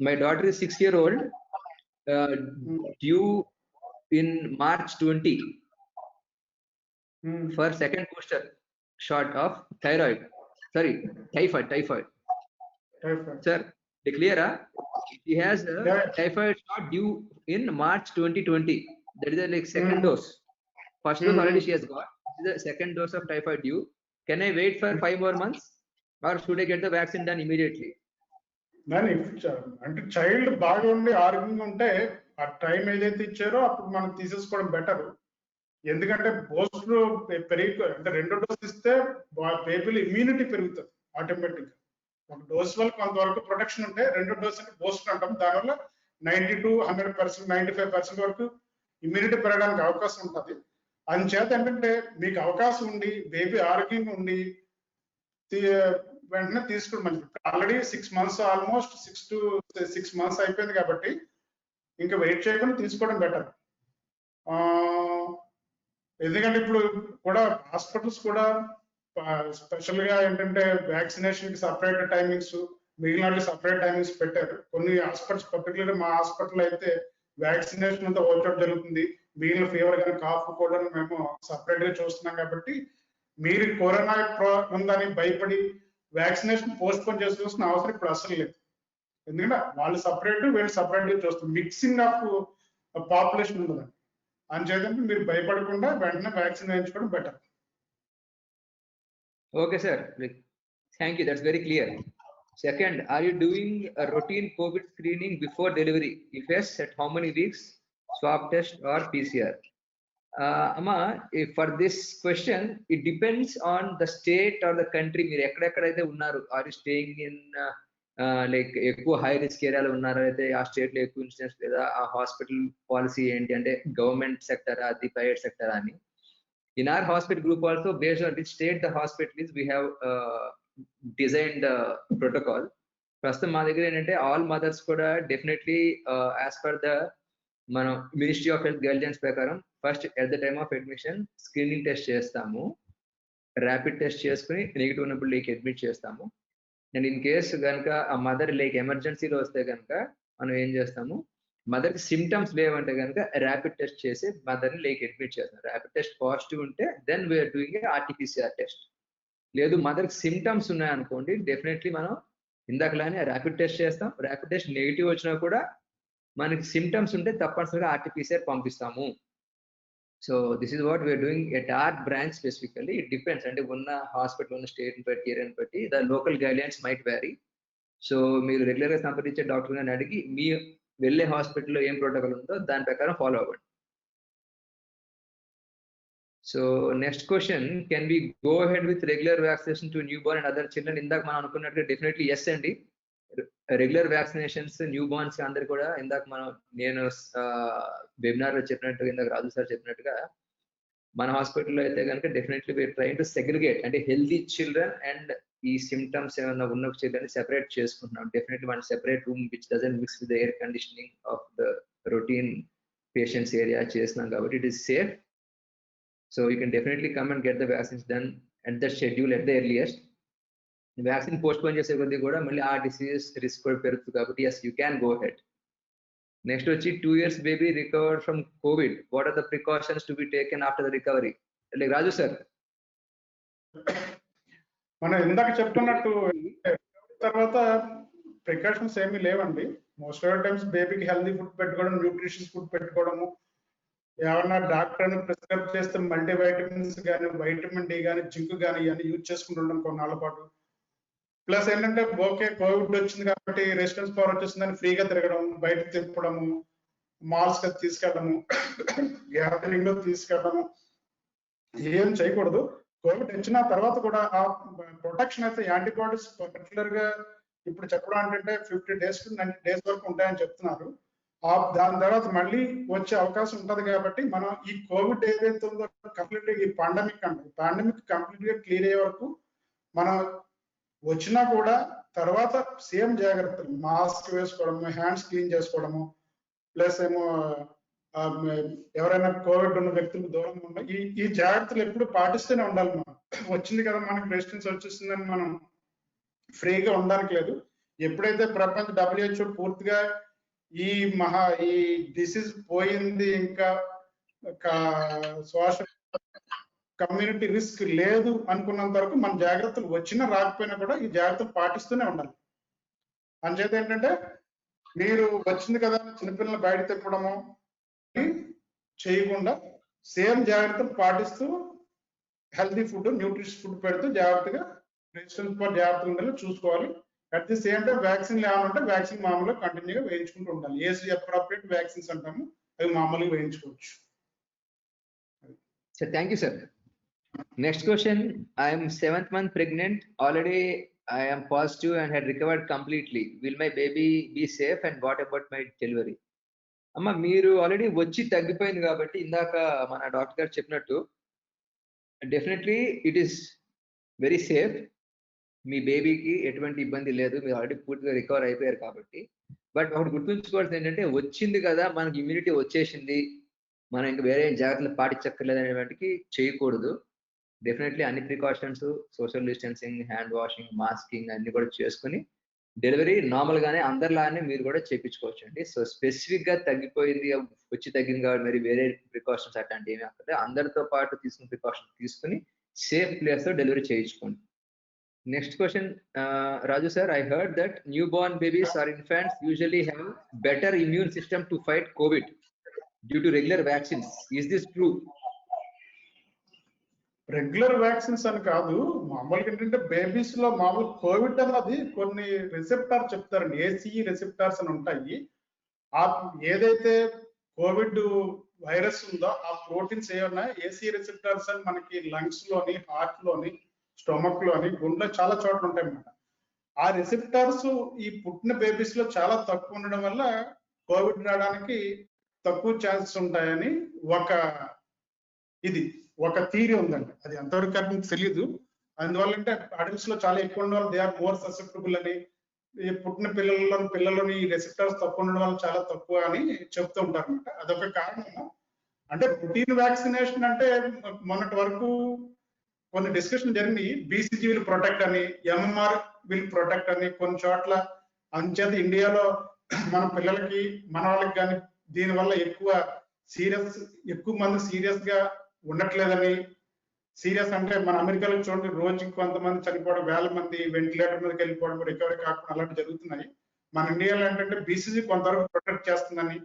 My daughter is 6-year-old, due in March 20 for second booster shot of typhoid. Sir, declare she has a typhoid shot due in March 2020. That is like second dose. First dose already she has got. This is the second dose of typhoid due. Can I wait for 5 more months? Or should I get the vaccine done immediately? అంటే child బాగుండి ఆరోగ్యంగా ఉంటే ఆ time ఏదైతే ఇచ్చారో అప్పుడు మనం తీసేసుకోవడం better. ఎందుకంటే బూస్టర్ పెరిగి అంటే 2 డోస్ ఇస్తే బేబీలో ఇమ్యూనిటీ పెరుగుతుంది ఆటోమేటిక్ గా. ఒక డోస్ వల్ల కొంతవరకు ప్రొటెక్షన్ ఉంటే 2 డోస్ అంటే బూస్టర్ అంటాం. దానివల్ల 90 to 100%, 95% వరకు ఇమ్యూనిటీ పెరగడానికి అవకాశం ఉంటుంది. అందుచేత ఏంటంటే మీకు అవకాశం ఉండి బేబీ ఆరోగ్యంగా ఉండి వెంటనే తీసుకోవడం మంచిది. ఆల్రెడీ 6 months, ఆల్మోస్ట్ 6 months అయిపోయింది కాబట్టి ఇంకా వెయిట్ చేయకుండా తీసుకోవడం బెటర్. ఎందుకంటే ఇప్పుడు కూడా హాస్పిటల్స్ కూడా స్పెషల్ గా ఏంటంటే వ్యాక్సినేషన్ కి సపరేట్ టైమింగ్స్, మిగిలిన సపరేట్ టైమింగ్స్ పెట్టారు. కొన్ని హాస్పిటల్స్ పర్టికులర్ మా హాస్పిటల్ అయితే వ్యాక్సినేషన్ అంతా ఓచోట జరుగుతుంది. మిగిలిన ఫీవర్ కానీ కాఫ్ కూడా మేము సపరేట్ గా చూస్తున్నాం. కాబట్టి మీరు కరోనా ఉందని భయపడి వ్యాక్సినేషన్ పోస్ట్ పోన్ చేసుకోవాల్సిన అవసరం ఇప్పుడు అసలు లేదు. ఎందుకంటే వాళ్ళు సపరేట్ వీళ్ళు సపరేట్ గా చూస్తారు. మిక్సింగ్ ఆఫ్ పాపులేషన్ ఉండదండి. అంచేతంటే మీరు భయపడకుండా వెంటనే వ్యాక్సిన్ వేయించుకోవడం better. Okay sir, thank you, that's very clear. Second, are you doing a routine COVID screening before delivery? If yes, at how many weeks? Swab test or PCR? Amma, for this question, it depends on the state or the country. మీరు ఎక్కడెక్కడైతే ఉన్నారు, are you staying in like ఎక్కువ high risk ఏరియాలో ఉన్నారో అయితే ఆ state లో ఎక్కువ ఇన్సిడెన్స్ లేదా ఆ హాస్పిటల్ పాలసీ ఏంటి అంటే గవర్నమెంట్ సెక్టరా అది ప్రైవేట్ సెక్టరా అని. In our hospital group also, based on which state the hospital is, we have designed protocol. ప్రస్తుతం మా దగ్గర ఏంటంటే ఆల్ మదర్స్ కూడా డెఫినెట్లీ యాజ్ పర్ ద మన మినిస్ట్రీ ఆఫ్ హెల్త్ గైడ్లైన్స్ ప్రకారం first at the time of admission screening test చేస్తాము, rapid test చేసుకుని negative ఉన్నప్పుడు లేక్ అడ్మిట్ చేస్తాము. అండ్ ఇన్ కేసు కనుక ఆ మదర్ లేక్ ఎమర్జెన్సీలో వస్తే కనుక మనం ఏం చేస్తాము, మదర్కి సిమ్టమ్స్ లేవంటే కనుక ర్యాపిడ్ టెస్ట్ చేసి మదర్ని లేక్ అడ్మిట్ చేస్తాం. ర్యాపిడ్ టెస్ట్ పాజిటివ్ ఉంటే then we are doing a RTPCR test. లేదు మదర్కి సిమ్టమ్స్ ఉన్నాయనుకోండి, డెఫినెట్లీ మనం ఇందాకలానే ర్యాపిడ్ టెస్ట్ చేస్తాం. ర్యాపిడ్ టెస్ట్ నెగిటివ్ వచ్చినా కూడా మనకి సిమ్టమ్స్ ఉంటే తప్పనిసరిగా ఆర్టీపీసీఆర్ పంపిస్తాము. So this is what we are doing at our branch specifically. It depends, అంటే ఉన్న హాస్పిటల్ ఉన్న స్టేట్ని బట్టి ఏరియాని బట్టి the local guidelines might vary. So మీరు రెగ్యులర్గా సంప్రదించే డాక్టర్ గారిని అడిగి మీ వెళ్ళే హాస్పిటల్లో ఏం ప్రోటోకాల్ ఉందో దాని ప్రకారం ఫాలో అవ్వండి. So next question, can we go ahead with regular vaccination to newborn and other children? ఇందాక మనం అనుకున్నట్టుగా డెఫినెట్లీ ఎస్ అండి. రెగ్యులర్ వ్యాక్సినేషన్స్ న్యూ బోర్న్స్ అందరు కూడా ఇందాక నేను వెబినార్ లో చెప్పినట్టుగా, ఇందాక రాజు సార్ చెప్పినట్టుగా మన హాస్పిటల్లో అయితే కనుక definitely we are trying to segregate, అంటే హెల్దీ చిల్డ్రన్ అండ్ ఈ సిమ్టమ్స్ ఏమైనా ఉన్న చిల్డ్రన్ సెపరేట్ చేసుకుంటున్నాం. Definitely one separate room which doesn't mix with the air conditioning of the routine patients area చేస్తున్నాం కాబట్టి it is safe. So you can definitely come and get the vaccines done at the schedule at the earliest. Vaccine postpone చేసే కొద్దీ కూడా మళ్ళీ ఆ disease risk కూడా పెరుగుతుంది కాబట్టి yes you can go head. Next వచ్చి 2 years baby recovered from covid, what are the precautions to be taken after the recovery? Like Raju sir, మనం ఇందాక చెప్తున్నట్టు తర్వాత ప్రికాషన్స్ ఏమీ లేవండి. మోస్ట్ ఆఫ్ టైమ్స్ బేబీకి హెల్దీ ఫుడ్ పెట్టుకోవడం, న్యూట్రిషియస్ ఫుడ్ పెట్టుకోవడము, ఏమన్నా డాక్టర్ అని ప్రిస్క్రైబ్ చేస్తే మల్టీవైటమిన్స్ కానీ, వైటమిన్ డి కానీ, జింక్ కానీ ఇవన్నీ యూజ్ చేసుకుంటుంటాం కొన్నాళ్ళ పాటు. ప్లస్ ఏంటంటే ఓకే కోవిడ్ వచ్చింది కాబట్టి రెసిడెన్స్ పవర్ వచ్చేసిందని ఫ్రీగా తిరగడం, బయట తిప్పడము, మాల్స్ కి తీసుకెళ్ళడము, గ్యాదరింగ్ లో తీసుకెళ్ళడము ఏం చేయకూడదు. కోవిడ్ వచ్చిన తర్వాత కూడా ఆ ప్రొటెక్షన్ అయితే యాంటీబాడీస్ పర్టికులర్ గా ఇప్పుడు చెప్పడం ఏంటంటే 50 days to 90 days వరకు ఉంటాయని చెప్తున్నారు. దాని తర్వాత మళ్ళీ వచ్చే అవకాశం ఉంటది కాబట్టి మనం ఈ కోవిడ్ ఏదైతే ఉందో కంప్లీట్ ఈ పాండమిక్ కంప్లీట్ గా క్లియర్ అయ్యే వరకు మనం వచ్చినా కూడా తర్వాత సేమ్ జాగ్రత్తలు, మాస్క్ వేసుకోవడము, హ్యాండ్స్ క్లీన్ చేసుకోవడము, ప్లస్ ఏమో ఎవరైనా కోవిడ్ ఉన్న వ్యక్తులకు దూరంగా ఉండాలి. ఈ జాగ్రత్తలు ఎప్పుడు పాటిస్తూనే ఉండాలి. మనం వచ్చింది కదా మనకి రెసిస్టెన్స్ వచ్చేసిందని మనం ఫ్రీగా ఉండడానికి లేదు. ఎప్పుడైతే ప్రపంచ WHO పూర్తిగా ఈ డిసీజ్ పోయింది, ఇంకా సోషల్ కమ్యూనిటీ రిస్క్ లేదు అనుకున్నంత వరకు మన జాగ్రత్తలు వచ్చినా రాకపోయినా కూడా ఈ జాగ్రత్తలు పాటిస్తూనే ఉండాలి. అంచేత ఏంటంటే మీరు వచ్చింది కదా చిన్నపిల్లలు బయట తిప్పడము చేయకుండా సేమ్ జాగ్రత్తలు పాటిస్తూ హెల్తీ ఫుడ్, న్యూట్రిషియస్ ఫుడ్ పెడుతూ జాగ్రత్తగా రెసిస్టెన్స్ పవర్ జాగ్రత్తగా ఉండాలి చూసుకోవాలి. At the same time vaccine ఏమైనా ఉంటే వ్యాక్సిన్ మామూలుగా కంటిన్యూగా వేయించుకుంటూ ఉండాలి. ఏజ్ అప్రోప్రియేట్ వ్యాక్సిన్స్ అంటాము, అవి మామూలుగా వేయించుకోవచ్చు. Sir thank you sir. Next question, I am 7th month pregnant. Already I am positive and had recovered completely. Will my baby be safe and what about my delivery? అమ్మ మీరు already వచ్చి తగ్గిపోయింది కాబట్టి ఇందాక మన డాక్టర్ గారు చెప్పినట్టు definitely it is very safe. మీ బేబీకి ఎటువంటి ఇబ్బంది లేదు, మీరు ఆల్రెడీ పూర్తిగా రికవర్ అయిపోయారు కాబట్టి. బట్ ఒకటి గుర్తుంచుకోవాల్సింది ఏంటంటే వచ్చింది కదా మనకి ఇమ్యూనిటీ వచ్చేసింది, మనం ఇంకా వేరే జాగ్రత్తలు పాటించక్కర్లేదు అనేవాటికి చేయకూడదు. డెఫినెట్లీ అన్ని precautions, social distancing, hand washing, masking అన్ని కూడా చేసుకుని డెలివరీ నార్మల్ గానే అందరిలానే మీరు కూడా చేయించుకోవచ్చు అండి. సో స్పెసిఫిక్ గా తగ్గిపోయింది, వచ్చి తగ్గింది కాబట్టి మరి వేరే ప్రికాషన్స్ అట్లాంటివి ఏమి అక్కడ అందరితో పాటు తీసుకున్న ప్రికాషన్స్ తీసుకుని సేఫ్ ప్లేస్ లో డెలివరీ చేయించుకోండి. Next question, Raju sir, I heard that newborn babies or infants usually have better immune system to fight COVID due to regular vaccines. Is this true? Regular vaccines అని కాదు, మామూలుగా ఏంటంటే babies లో మామూలు Covid అన్నది కొన్ని receptor చెప్తారండి, ACE receptors అని ఉంటాయి. ఆ ఏదైతే కోవిడ్ వైరస్ ఉందో ఆ ప్రోటీన్స్ ఏమన్నా ఏసీ రిసెప్టార్స్ అని మనకి లంగ్స్ లోని, హార్ట్ లోని, స్టొమక్ లోని, గుండెలో చాలా చోట్ల ఉంటాయి అన్నమాట. ఆ రిసెప్టార్స్ ఈ పుట్టిన బేబీస్ లో చాలా తక్కువ ఉండడం వల్ల కోవిడ్ రావడానికి తక్కువ ఛాన్సెస్ ఉంటాయని ఒక థియరీ ఉందండి. అది ఎంతవరకు మీకు తెలియదు. అందువల్ల అంటే అడల్ట్స్ లో చాలా ఎక్కువ ఉండడం వల్ల దే ఆర్ మోర్ ససెప్టబుల్ అని, ఈ పుట్టిన పిల్లల్లోని ఈ రెసిప్టార్స్ తక్కువ ఉండడం వల్ల చాలా తక్కువ అని చెప్తూ ఉంటారు అనమాట. అదొక కారణం. అంటే రొటీన్ వ్యాక్సినేషన్ అంటే మొన్నటి వరకు కొన్ని డిస్కషన్ జరిగి బీసీజీ విల్ ప్రొటెక్ట్ అని, ఎంఎంఆర్ విల్ ప్రొటెక్ట్ అని కొన్ని చోట్ల. అంచేత ఇండియాలో మన పిల్లలకి, మన వాళ్ళకి కానీ దీనివల్ల ఎక్కువ మంది సీరియస్ గా ఉండట్లేదని. సీరియస్ అంటే మన అమెరికాలో చూడండి, రోజుకి కొంతమంది చనిపోవడం, వేల మంది వెంటిలేటర్ మీదకి వెళ్ళిపోవడం, రికవరీ కాకుండా అలాంటి జరుగుతున్నాయి. మన ఇండియాలో ఏంటంటే బీసీజీ కొంతవరకు ప్రొటెక్ట్ చేస్తుందని,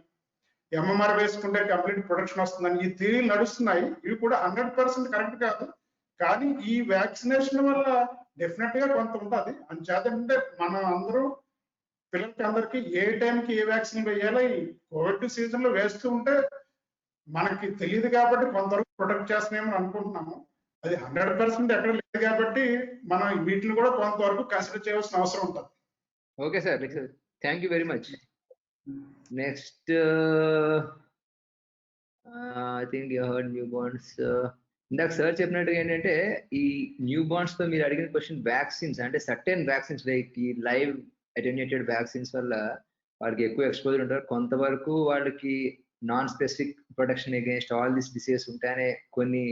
ఎంఎంఆర్ వేసుకుంటే కంప్లీట్ ప్రొటెక్షన్ వస్తుందని ఈ థియరీలు నడుస్తున్నాయి. ఇవి కూడా 100% కరెక్ట్ కాదు, కానీ ఈ వ్యాక్సినేషన్ వల్ల డెఫినెట్ గా కొంత ఉంటుంది. అంచేతంటే మనం అందరూ పిల్లలకి అందరికి ఏ టైంకి ఏ వ్యాక్సిన్ వేయాలి కోవిడ్ సీజన్ లో వేస్తూ ఉంటే మనకి తెలియదు కాబట్టి కొంతవరకు ప్రొటెక్ట్ చేస్తున్నామని అనుకుంటున్నాము. అది 100% ఎక్కడ లేదు కాబట్టి మనం వీటిని కూడా కొంతవరకు కన్సిడర్ చేయవలసిన అవసరం ఉంటుంది. Okay sir, thank you very much. Next I think you heard new borns. ఇందాక సార్ చెప్పినట్టుగా ఏంటంటే ఈ న్యూ బార్న్స్ తో మీరు అడిగిన క్వశ్చన్ వ్యాక్సిన్స్ అంటే సర్టెన్ వ్యాక్సిన్స్ లైక్ ఈ లైవ్ అటెన్యూటెడ్ వ్యాక్సిన్స్ వల్ల వాళ్ళకి ఎక్కువ ఎక్స్పోజర్ ఉంటారు. కొంతవరకు వాళ్ళకి non specific protection against all this diseases ఉంటాయనే కొన్ని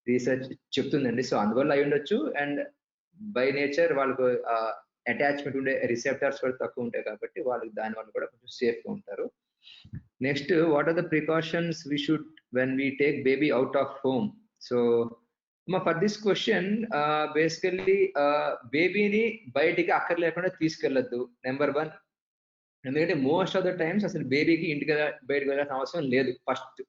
రీసెర్చ్ చెప్తుందండి. సో అందువల్ల అయి ఉండొచ్చు. అండ్ బై నేచర్ వాళ్ళకు అటాచ్మెంట్ ఉండే రిసెప్టర్స్ కూడా తక్కువ ఉంటాయి కాబట్టి వాళ్ళకి దాని వల్ల కూడా కొంచెం సేఫ్గా ఉంటారు. Next, what are the precautions we should when we take baby out of home? So for this question, basically బేబీని బయటికి అక్కర్లేకుండా తీసుకెళ్ళొద్దు, నెంబర్ 1. ఎందుకంటే మోస్ట్ ఆఫ్ ద టైమ్స్ అసలు బేబీకి ఇంటికి బయటకు వెళ్ళాల్సిన అవసరం లేదు. ఫస్ట్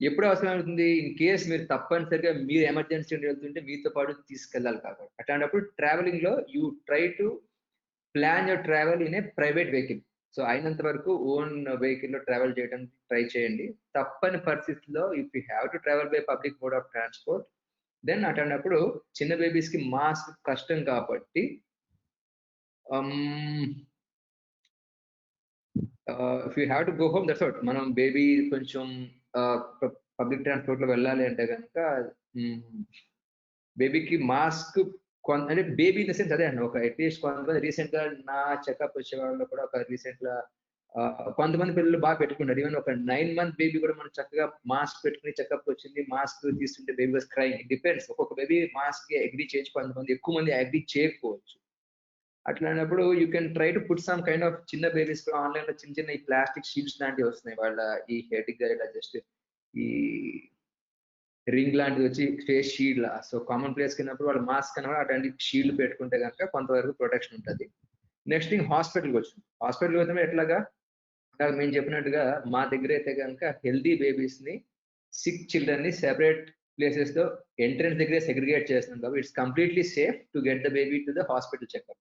ఎప్పుడు అవసరం అవుతుంది? ఇన్ కేస్ మీరు తప్పనిసరిగా మీరు ఎమర్జెన్సీ వెళ్తుంటే మీతో పాటు తీసుకెళ్ళాలి కాబట్టి, అట్లాంటప్పుడు ట్రావెలింగ్ లో you try to plan your travel in a private vehicle. So అయినంత వరకు ఓన్ వెహికల్ లో ట్రావెల్ చేయడానికి ట్రై చేయండి. తప్పని పరిస్థితుల్లో if you have to travel by public mode of transport, then అట్లాంటప్పుడు చిన్న బేబీస్ కి మాస్క్ కష్టం కాబట్టి if you have to go home, that's out. మనం బేబీ కొంచెం పబ్లిక్ ట్రాన్స్పోర్ట్ లో వెళ్ళాలి అంటే కనుక బేబీకి మాస్క్ అంటే బేబీ ఇన్ ద సెన్స్ అదే అండి, ఒక అట్లీస్ట్ కొంతమంది రీసెంట్ గా నా చెకప్ వచ్చే వాళ్ళు కూడా ఒక రీసెంట్ గా కొంతమంది పిల్లలు బాగా పెట్టుకున్నారు. ఈవెన్ ఒక 9 month బేబీ కూడా మనం చక్కగా మాస్క్ పెట్టుకుని చెకప్ వచ్చింది, మాస్క్ తీసుకుంటే baby was crying. It depends. ఒక్కొక్క బేబీ మాస్క్ అగ్రీ చేయొచ్చు, కొంతమంది ఎక్కువ మంది అగ్రీ చేయకపోవచ్చు. అట్లాంటప్పుడు you can try to put some kind of చిన్న బేబీస్ కూడా ఆన్లైన్ లో చిన్న చిన్న ఈ ప్లాస్టిక్ షీల్డ్స్ లాంటివి వస్తున్నాయి. వాళ్ళ ఈ హెడ్ గా ఇలా జస్ట్ ఈ రింగ్ లాంటిది వచ్చి face shield. So common place కిన్నప్పుడు వాళ్ళు మాస్క్ అన్నప్పుడు అటువంటి షీల్డ్ పెట్టుకుంటే కనుక కొంతవరకు ప్రొటెక్షన్ ఉంటుంది. నెక్స్ట్ థింగ్, హాస్పిటల్కి వచ్చింది. హాస్పిటల్కి వస్తే ఎట్లాగా మేము చెప్పినట్టుగా మా దగ్గర అయితే కనుక హెల్దీ బేబీస్ ని, సిక్ చిల్డ్రన్ ని సెపరేట్ ప్లేసెస్ లో ఎంట్రన్స్ దగ్గరే సెగ్రిగేట్ చేస్తున్నాం కాబట్టి it's completely safe to get the baby to the hospital checkup.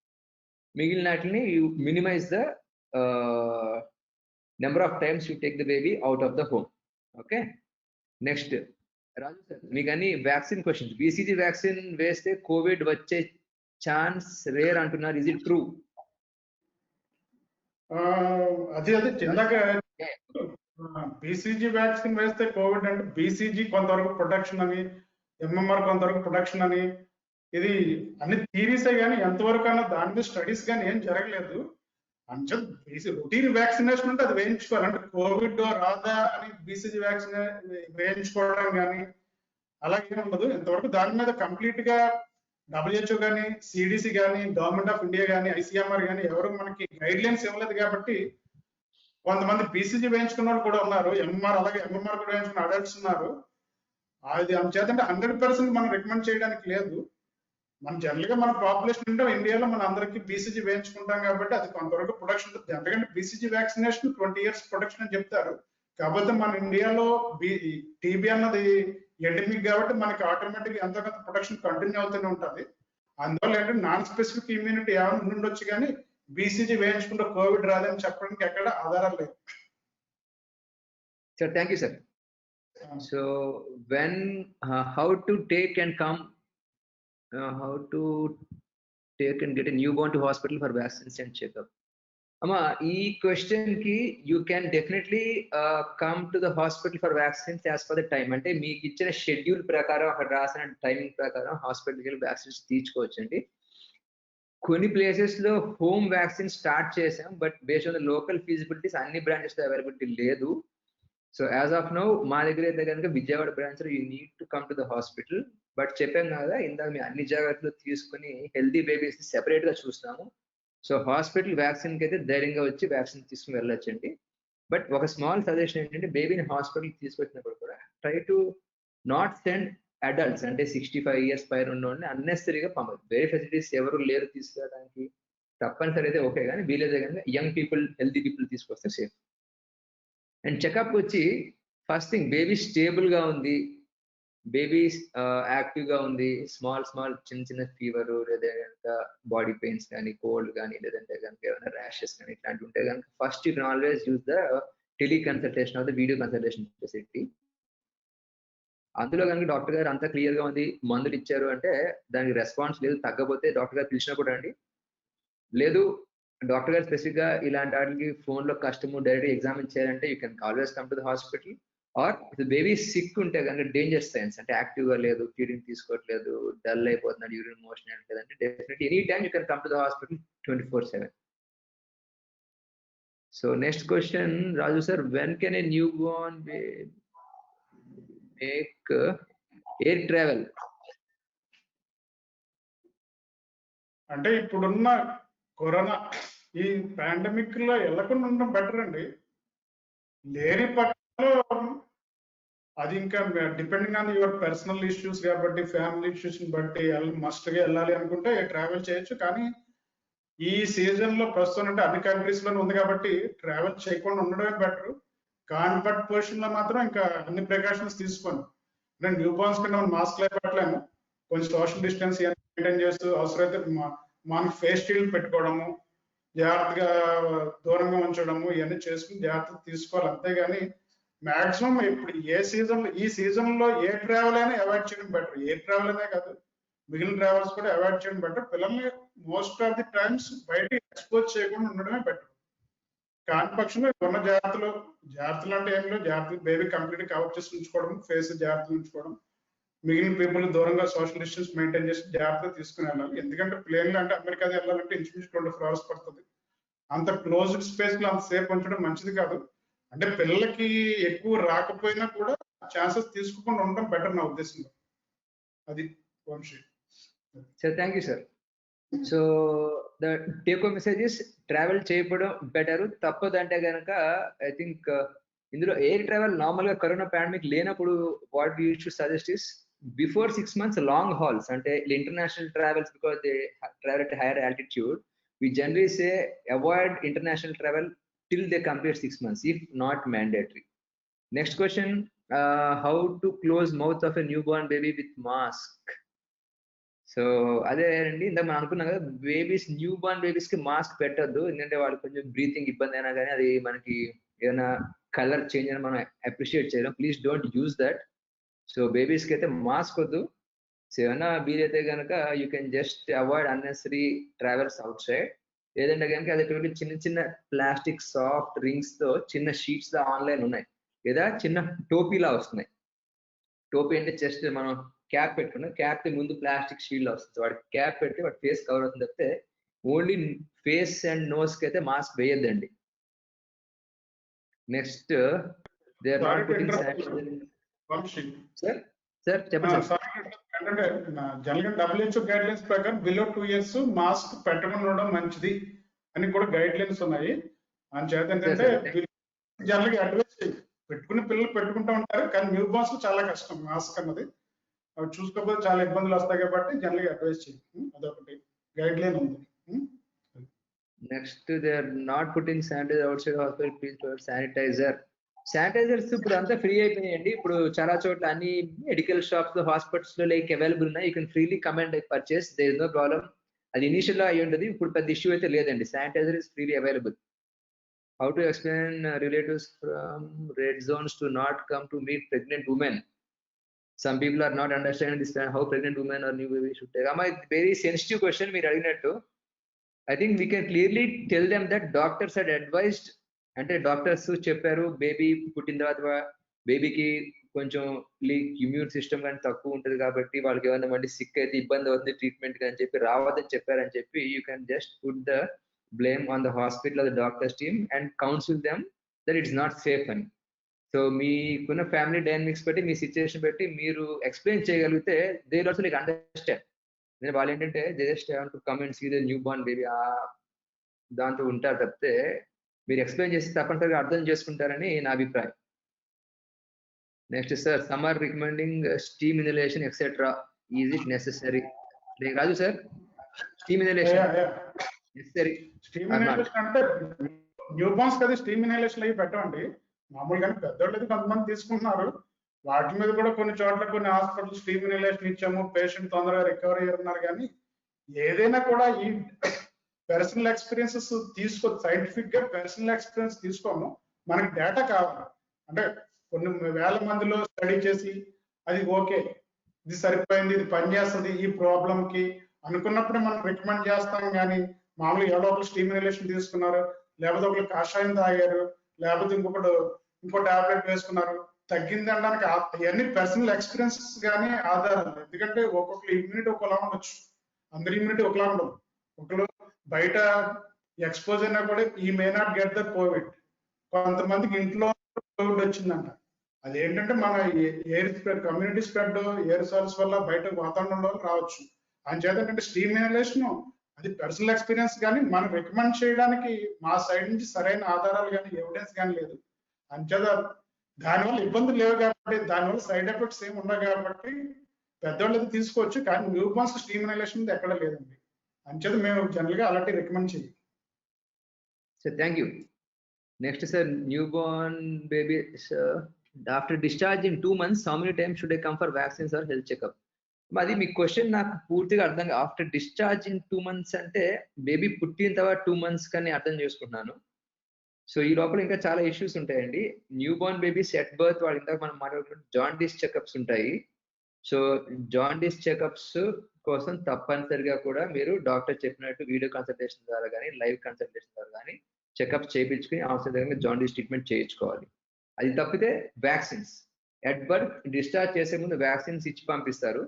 మిగిలిన వాటిని you minimise the number of times you take the baby out of the home. Okay. Next, Raju sir, మీకు అన్ని vaccine questions. BCG vaccine వేస్తే covid వచ్చే chance rare అంటున్నారు, is it true? అది ఇందాక BCG vaccine వేస్తే కోవిడ్ అంటే బీసీజీ కొంతవరకు ప్రొటెక్షన్ అని, ఎంఎంఆర్ కొంతవరకు ప్రొటెక్షన్ అని, ఇది అన్ని థీరీసే కానీ ఎంతవరకు అన్న దాని మీద స్టడీస్ కానీ ఏం జరగలేదు. అంటే రొటీన్ వ్యాక్సినేషన్ అంటే అది వేయించుకోవాలి. అంటే కోవిడ్ రాదా అని బీసీజీ వ్యాక్సిన్ వేయించుకోవడం కానీ అలాగే ఉండదు. ఇంతవరకు దాని మీద కంప్లీట్ గా డబ్ల్యూహెచ్ఓ కానీ, సిడిసి కానీ, గవర్నమెంట్ ఆఫ్ ఇండియా కానీ, ఐసీఎంఆర్ కానీ ఎవరు మనకి గైడ్ లైన్స్ ఇవ్వలేదు కాబట్టి కొంతమంది బీసీజీ వేయించుకున్న వాళ్ళు కూడా ఉన్నారు, ఎంఎంఆర్ అలాగే ఎంఎంఆర్ కూడా వేయించుకున్న అడల్ట్స్ ఉన్నారు. అది అందుచేతంటే 100% మనం రికమెండ్ చేయడానికి లేదు. మన జనరల్ గా మన పాపులేషన్ అంటే ఇండియాలో మన అందరికీ బీసీజీ వేయించుకుంటాం కాబట్టి అది కొంతవరకు ప్రొటెక్షన్ ఉంటుంది. ఎందుకంటే బీసీజీ వ్యాక్సినేషన్ 20 years ప్రొటెక్షన్ అని చెప్తారు. కాకపోతే మన ఇండియాలో టీబీ అన్నది ఎండమిక్ కాబట్టి మనకి ఆటోమేటిక్ ఎంతో కొంత ప్రొటెక్షన్ కంటిన్యూ అవుతూనే ఉంటుంది. అందువల్ల ఏంటంటే నాన్ స్పెసిఫిక్ ఇమ్యూనిటీ ఏమైనా ఉండొచ్చు కానీ బీసీజీ వేయించుకుంటే కోవిడ్ రాదని చెప్పడానికి ఎక్కడ ఆధారాలు లేవు. Sir, thank you sir. So when how to take and come how to take and get a newborn to hospital for vaccines and checkup? Amma, ee question ki you can definitely come to the hospital for vaccines as per the time. Ante meeku ichina schedule prakaram akkada rasina timing prakaram hospital ki vaccines teechukochandi. కొన్ని places లో home vaccine start చేసాం, but based on the local feasibilities అన్ని branches లో availability లేదు. So as of now మా దగ్గర అయితే కనుక విజయవాడ బ్రాంచ్ లో you need to come to the hospital. But చెప్పాం కదా ఇందాక మేము అన్ని జాగ్రత్తలు తీసుకుని హెల్దీ బేబీస్ ని సెపరేట్ గా చూస్తాము. సో హాస్పిటల్ వ్యాక్సిన్ కి అయితే ధైర్యంగా వచ్చి వ్యాక్సిన్ తీసుకుని వెళ్ళొచ్చండి. బట్ ఒక స్మాల్ సజెషన్ ఏంటంటే బేబీని హాస్పిటల్ తీసుకొచ్చినప్పుడు కూడా try to not send adults, అంటే 65 years పైన ఉన్న అన్నెసరీగా పంపదు. వేరే ఫెసిలిటీస్ ఎవరు లేరు తీసుకురావడానికి, తప్పనిసరి అయితే ఓకే, కానీ వీలైతే కనుక యంగ్ పీపుల్, హెల్దీ పీపుల్ తీసుకొస్తే సేఫ్. అండ్ చెకప్ వచ్చి ఫస్ట్ థింగ్ బేబీ స్టేబుల్ గా ఉంది, బేబీ యాక్టివ్ గా ఉంది, స్మాల్ చిన్న చిన్న ఫీవర్ లేదా కనుక బాడీ పెయిన్స్ కానీ, కోల్డ్ కానీ, లేదంటే కనుక ఏమైనా ర్యాషెస్ కానీ ఇట్లాంటివి ఉంటే కనుక first you can always use the tele consultation of the video consultation facility. అందులో కనుక డాక్టర్ గారు అంతా క్లియర్ గా ఉంది, మందులు ఇచ్చారు అంటే దానికి రెస్పాన్స్ లేదు, తగ్గపోతే డాక్టర్ గారు పిలిచినప్పుడు అండి. లేదు డాక్టర్ గారు స్పెసిఫిక్ గా ఇలాంటి వాటికి ఫోన్ లో కష్టము డైరెక్ట్ ఎగ్జామిన్ చేయాలంటే you can always come to the hospital. Or baby sick ఉంటే కనుక డేంజర్ సైన్స్, అంటే యాక్టివ్ గా లేదు, ఫీడింగ్ తీసుకోవట్లేదు, డల్ అయిపోతున్నాడు, యూరిన్ మోషన్ అంటే definitely any time you can come to the hospital 24/7. So next question, Raju sir, when can a newborn make air travel? అంటే ఇప్పుడున్న కరోనా ఈ పాండమిక్ లో వెళ్ళకుండా ఉండడం బెటర్ అండి. లేని పక్షంలో అది ఇంకా depending on your personal issues కాబట్టి ఫ్యామిలీ ఇష్యూస్ బట్టి మస్ట్ గా వెళ్ళాలి అనుకుంటే ట్రావెల్ చేయొచ్చు. కానీ ఈ సీజన్ లో ప్రస్తుతం అంటే అన్ని కంట్రీస్ లోనే ఉంది కాబట్టి ట్రావెల్ చేయకుండా ఉండడమే బెటర్. కాన్ఫర్ట్ పొజిషన్ లో మాత్రం ఇంకా అన్ని ప్రికాషన్స్ తీసుకోండి. అంటే న్యూ బార్న్స్ కింద మనం మాస్క్ పెట్టలేము, కొంచెం సోషల్ డిస్టెన్స్ మెయింటైన్ చేస్తూ అవసరమైతే మన ఫేస్ షీల్డ్ పెట్టుకోవడము, జాగ్రత్తగా దూరంగా ఉంచడము, ఇవన్నీ చేసుకుని జాగ్రత్త తీసుకోవాలి. అంతేగాని మాక్సిమం ఇప్పుడు ఈ సీజన్ లో ఏ ట్రావెల్ అయినా అవాయిడ్ చేయడం బెటర్. ఏ ట్రావెల్ అనే కాదు, మిగిలిన ట్రావెల్స్ కూడా అవాయిడ్ చేయడం బెటర్. పిల్లల్ని మోస్ట్ ఆఫ్ ది టైమ్స్ బయట ఎక్స్పోజ్ చేయకుండా ఉండడమే బెటర్. కాని పక్షంలో ఉన్న జాగ్రత్తలు అంటే ఏం లేదు, జాగ్రత్తలు బేబీ కంప్లీట్ కవర్ చేసి ఉంచుకోవడం, ఫేస్ జాగ్రత్తలు ఉంచుకోవడం, మిగిలిన పీపుల్ దూరంగా సోషల్ డిస్టెన్స్ మెయింటైన్ చేసి జాగ్రత్తగా తీసుకుని వెళ్ళాలి. ఎందుకంటే ప్లేన్లు అంటే అమెరికా వెళ్ళాలంటే ఇంచుమించు 24 hours పడుతుంది. అంత క్లోజ్డ్ స్పేస్ లో అంత సేఫ్ ఉంచడం మంచిది కాదు. అంటే పిల్లలకి ఎక్కువ రాకపోయినా కూడా ఛాన్సెస్ తీసుకోకుండా ఉండడం బెటర్ నా ఉద్దేశంలో. అది Vamshi. Sir thank you sir. So the take home message is travel చేయడం బెటర్. తప్పదంటే కనుక ఐ థింక్ ఇందులో ఎయిర్ ట్రావెల్ నార్మల్ గా కరోనా పాండమిక్ లేనప్పుడు what you should suggest is before 6 months long hauls అంటే international travels because they travel at higher altitude. We generally say avoid international travel till they complete 6 months if not mandatory. Next question, how to close mouth of a newborn baby with mask? So అదే అండి, ఇందాక మనం అనుకున్నాం కదా, new born babies కి mask పెట్టద్దు, ఎందుకంటే వాళ్ళకి కొంచెం బ్రీతింగ్ ఇబ్బంది అయినా కానీ అది మనకి ఏదైనా కలర్ చేంజ్ అయినా మనం అప్రిషియేట్ చేయడం. Please don't use that. So babies కి అయితే మాస్క్ వద్దు. సో ఏమైనా వీలైతే కనుక you can just avoid unnecessary travels out side. లేదంటే కనుక అది చిన్న చిన్న ప్లాస్టిక్ సాఫ్ట్ రింగ్స్ తో చిన్న షీట్స్ లా ఆన్లైన్ ఉన్నాయి, లేదా చిన్న టోపీలా వస్తున్నాయి. టోపీ అంటే జస్ట్ మనం క్యాప్ పెట్టుకున్నాం, క్యాప్ ముందు ప్లాస్టిక్ షీల్డ్ వస్తుంది, వాడి క్యాప్ పెట్టి వాడి ఫేస్ కవర్ అవుతుంది తప్పితే ఓన్లీ ఫేస్ అండ్ నోస్ కి అయితే మాస్క్ వేయద్దండి. Next they are not putting sir చెప్పండి సార్. అంటే జనరల్ గా WHO గైడ్ లైన్స్ ప్రకారం బిలో 2 years మాస్క్ పెట్టకుండా ఉండడం మంచిది అని కూడా గైడ్ లైన్స్ ఉన్నాయి. అంచేత ఏంటంటే జనరల్ గా అడ్వైస్ పెట్టుకునే పిల్లలు పెట్టుకుంటూ ఉంటారు, కానీ న్యూ బార్న్స్ చాలా కష్టం మాస్క్ అన్నది. అవి చూసుకోకపోతే చాలా ఇబ్బందులు వస్తాయి కాబట్టి జనరల్ గా అడ్వైస్ చేయండి. అదొకటి గైడ్ లైన్ ఉంది. Next they are not putting sanitiser outside hospital, please provide sanitiser. Sanitisers ఇప్పుడు అంతా ఫ్రీ అయిపోయాయండి. ఇప్పుడు చాలా చోట్ల అన్ని మెడికల్ షాప్స్ లో హాస్పిటల్స్ లో లైక్ అవైలబుల్ ఉన్నాయి. You can freely come and purchase, there is no problem. అది ఇనిషియల్ గా అయ్యి ఉంటుంది, ఇప్పుడు పెద్ద ఇష్యూ అయితే లేదండి. Sanitiser is freely available. How to explain relatives from red zones to not come to meet pregnant women? Some people are not understanding this how pregnant women or new baby should take. Amma, very sensitive question మీరు అడిగినట్టు. I think we can clearly tell them that doctors had advised, అంటే doctors చెప్పారు baby పుట్టిన తర్వాత బేబీకి కొంచెం immune system కానీ తక్కువ ఉంటుంది కాబట్టి వాళ్ళకి ఏమైనా మళ్ళీ సిక్ అయితే ఇబ్బంది అవుతుంది ట్రీట్మెంట్ అని చెప్పి రావద్దని చెప్పారని చెప్పి you can just put the blame on the hospital or the doctor's team and counsel them that it's not safe అని. సో మీకున్న ఫ్యామిలీ డైనమిక్స్ బట్టి మీ సిచ్యువేషన్ బట్టి మీరు ఎక్స్ప్లెయిన్ చేయగలిగితే they will also like understand. నేను వాళ్ళు ఏంటంటే they just have to come and see the newborn baby దాంతో ఉంటారు తప్పితే మీరు ఎక్స్ప్లెయిన్ చేసి తప్పనిసరిగా అర్థం చేసుకుంటారని నా అభిప్రాయం. Next sir, summer recommending steam inhalation etcetera, is it necessary? Raju sir, steam inhalation steam inhalation అంటే న్యూ బార్న్స్ కదా స్టీమ్ ఇన్హలేషన్ అవి పెట్టండి. మామూలుగా పెద్దోళ్ళు అయితే కొంతమంది తీసుకుంటున్నారు, వాటి మీద కూడా కొన్ని చోట్ల కొన్ని హాస్పిటల్ స్టీమ్ ఇన్హలేషన్ ఇచ్చాము, పేషెంట్ తొందరగా రికవర్ అయ్యారు. కానీ ఏదైనా కూడా ఈ పర్సనల్ ఎక్స్పీరియన్సెస్ సైంటిఫిక్ గా పర్సనల్ ఎక్స్పీరియన్స్ తీసుకోము. మనకి డేటా కావాలి. అంటే కొన్ని వేల మందిలో స్టడీ చేసి అది ఓకే ఇది సరిపోయింది, ఇది పనిచేస్తుంది ఈ ప్రాబ్లం కి అనుకున్నప్పుడే మనం రికమెండ్ చేస్తాం. కానీ మామూలుగా ఎవరో ఒకరు స్టీమ్ ఇన్హలేషన్ తీసుకున్నారు, లేకపోతే ఒకరు కాషాయం తాగారు, లేకపోతే ఇంకో టాబ్లెట్ వేసుకున్నారు, తగ్గింది అనడానికి అవన్నీ పర్సనల్ ఎక్స్పీరియన్సెస్ కానీ ఆధారాలు. ఎందుకంటే ఒక్కొక్కరు ఇమ్యూనిటీ ఒకలా ఉండొచ్చు, అందరి ఇమ్యూనిటీ ఒకలా ఉండదు. ఒకరు బయట ఎక్స్పోజ్ అయినా కూడా he may not get the covid. కొంతమందికి ఇంట్లో కోవిడ్ వచ్చిందంట. అదేంటంటే మన air spread, community spread, aerosols వల్ల బయట వాతావరణంలో రావచ్చు. అంచేత ఏంటంటే స్టీమ్ ఇన్హలేషన్ అది పర్సనల్ ఎక్స్పీరియన్స్, కానీ మనం రికమెండ్ చేయడానికి మా సైడ్ నుంచి సరైన ఆధారాలు కానీ ఎవిడెన్స్ కానీ లేదు. అంచేత దానివల్ల ఇబ్బందులు లేవు కాబట్టి, దానివల్ల సైడ్ ఎఫెక్ట్స్ ఏమి ఉండవు కాబట్టి పెద్దవాళ్ళు అయితే తీసుకోవచ్చు, కానీ న్యూ బార్న్స్ స్టీమ్ ఇన్హలేషన్ ఎక్కడ లేదండి. అంచేత మేము జనరల్ గా అలాంటి రికమెండ్ చేయం. Sir thank you. Next sir, new Born baby after discharge in 2 months how many times should I come for vaccines or health checkup? అది మీ క్వశ్చన్ నాకు పూర్తిగా అర్థం కాదు. ఆఫ్టర్ డిశ్చార్జ్ ఇన్ 2 months అంటే బేబీ పుట్టిన తర్వాత 2 months కని అర్థం చేసుకుంటున్నాను. సో ఈ లోపల ఇంకా చాలా ఇష్యూస్ ఉంటాయండి. New Born babies at birth, వాళ్ళు ఇందాక మనం మాట్లాడుకుంటే జాండీస్ చెకప్స్ ఉంటాయి. సో జాండీస్ చెకప్స్ కోసం తప్పనిసరిగా కూడా మీరు డాక్టర్ చెప్పినట్టు వీడియో కన్సల్టేషన్ ద్వారా కానీ లైవ్ కన్సల్టేషన్ ద్వారా కానీ చెకప్స్ చేయించుకుని అవసరమైన జాండీస్ ట్రీట్మెంట్ చేయించుకోవాలి. అది తప్పితే వ్యాక్సిన్స్ ఎట్ బర్త్ డిశ్చార్జ్ చేసే ముందు వ్యాక్సిన్స్ ఇచ్చి పంపిస్తారు.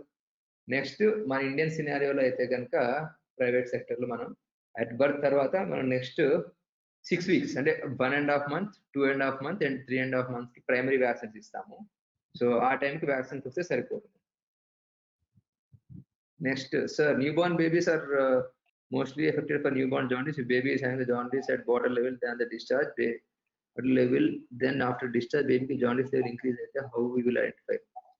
నెక్స్ట్ మన ఇండియన్ సినారియోలో అయితే కనుక ప్రైవేట్ సెక్టర్లో మనం అట్ బర్త్ తర్వాత మనం నెక్స్ట్ 6 weeks అంటే 1.5 months, 2.5 months అండ్ 3.5 months కి ప్రైమరీ వ్యాక్సిన్స్ ఇస్తాము. సో ఆ టైంకి వ్యాక్సిన్స్ వస్తే సరిపోతుంది. Next sir, newborn babies are mostly affected for newborn jaundice. If baby is having the jaundice at border level than the discharge level, then after discharge baby ki jaundice level increase అయితే how we will identify?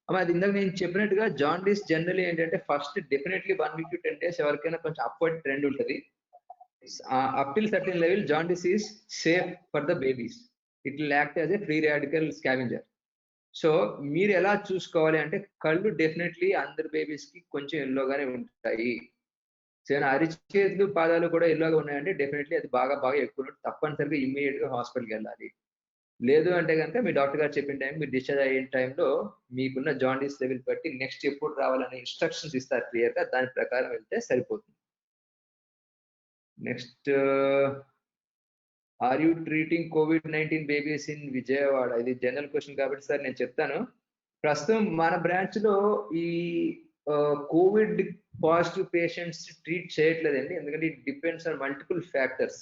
అమ్మ అది ఇందాక నేను చెప్పినట్టుగా jaundice generally ఏంటంటే first definitely 1 week to 10 days ఎవరికైనా కొంచెం upward trend ఉంటుంది. Up till certain level jaundice is safe for the babies. It will act as a free radical scavenger. So మీరు ఎలా చూసుకోవాలి అంటే కళ్ళు డెఫినెట్లీ అందరి బేబీస్ కి కొంచెం ఎల్లోగానే ఉంటాయి. సో అరిచేతులు పాదాలు కూడా ఎల్లోగా ఉన్నాయంటే డెఫినెట్లీ అది బాగా ఎక్కువ, తప్పనిసరిగా ఇమ్మీడియట్ గా హాస్పిటల్కి వెళ్ళాలి. లేదు అంటే కనుక మీ డాక్టర్ గారు చెప్పిన టైం, మీరు డిశ్చార్జ్ అయిన టైంలో మీకున్న జాండీస్ లెవెల్ బట్టి నెక్స్ట్ ఎప్పుడు రావాలనే ఇన్స్ట్రక్షన్స్ ఇస్తారు క్లియర్ గా, దాని ప్రకారం వెళ్తే సరిపోతుంది. Next, are you treating COVID-19 babies in Vijayawada? ఇది జనరల్ క్వశ్చన్ కాబట్టి సార్ నేను చెప్తాను. ప్రస్తుతం మన బ్రాంచ్ లో ఈ కోవిడ్ పాజిటివ్ పేషెంట్స్ ట్రీట్ చేయట్లేదండి, ఎందుకంటే it depends on multiple factors.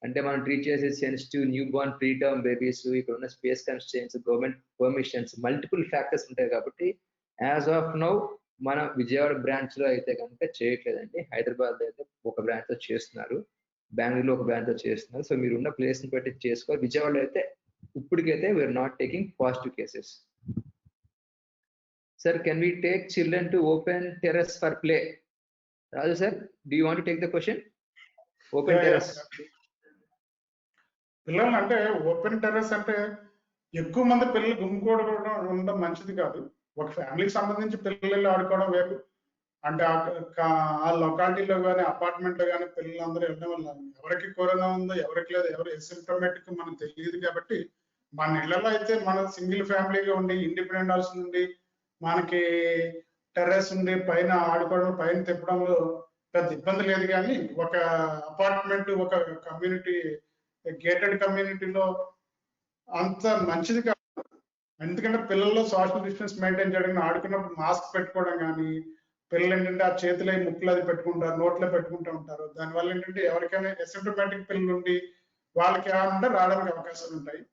అంటే మనం ట్రీట్ చేసే sensitive new Born pre term babies, ఇక్కడ ఉన్న space constraints, government permissions, multiple factors ఉంటాయి కాబట్టి యాజ్ ఆఫ్ నౌ మన విజయవాడ బ్రాంచ్ లో అయితే కనుక చేయట్లేదండి. హైదరాబాద్ అయితే ఒక బ్రాంచ్ లో చేస్తున్నారు, బెంగళూరులో ఒక బ్రాంచ్ లో చేస్తున్నారు. సో మీరు ఉన్న ప్లేస్ ని బట్టి చేసుకోవాలి. విజయవాడలో అయితే ఇప్పటికైతే we are not taking positive cases. Sir, can we take children to open terrace for play? Raju sir, do you want to take the question? Open terrace. పిల్లలు అంటే ఓపెన్ టెర్రస్ అంటే ఎక్కువ మంది పిల్లలు గుమ్ముకోవడం ఉండడం మంచిది కాదు. ఒక ఫ్యామిలీకి సంబంధించి పిల్లలు ఆడుకోవడం వేరు. అంటే ఆ లొకాలిటీలో కానీ అపార్ట్మెంట్ లో కానీ పిల్లలందరూ వెళ్ళడం వల్ల ఎవరికి కరోనా ఉందో ఎవరికి లేదు, ఎవరు ఎసిమ్టమాటిక్ మనకు తెలియదు. కాబట్టి మన ఇళ్లలో అయితే మన సింగిల్ ఫ్యామిలీగా ఉండి ఇండిపెండెంట్ హౌస్ నుండి మనకి టెర్రస్ ఉండి పైన ఆడుకోవడం, పైన తిప్పడంలో పెద్ద ఇబ్బంది లేదు. కానీ ఒక అపార్ట్మెంట్, ఒక కమ్యూనిటీ, గేటెడ్ కమ్యూనిటీలో అంత మంచిది కాదు. ఎందుకంటే పిల్లల్లో సోషల్ డిస్టెన్స్ మెయింటైన్ చేయడం, ఆడుకున్నప్పుడు మాస్క్ పెట్టుకోవడం కానీ, పిల్లలు ఏంటంటే ఆ చేతులు ముక్కులు అది పెట్టుకుంటారు, నోట్లో పెట్టుకుంటూ ఉంటారు. దానివల్ల ఏంటంటే ఎవరికైనా ఎసిమ్టమాటిక్ పిల్లలు ఉండి వాళ్ళకి ఏమంటే రావడానికి అవకాశాలు ఉంటాయి.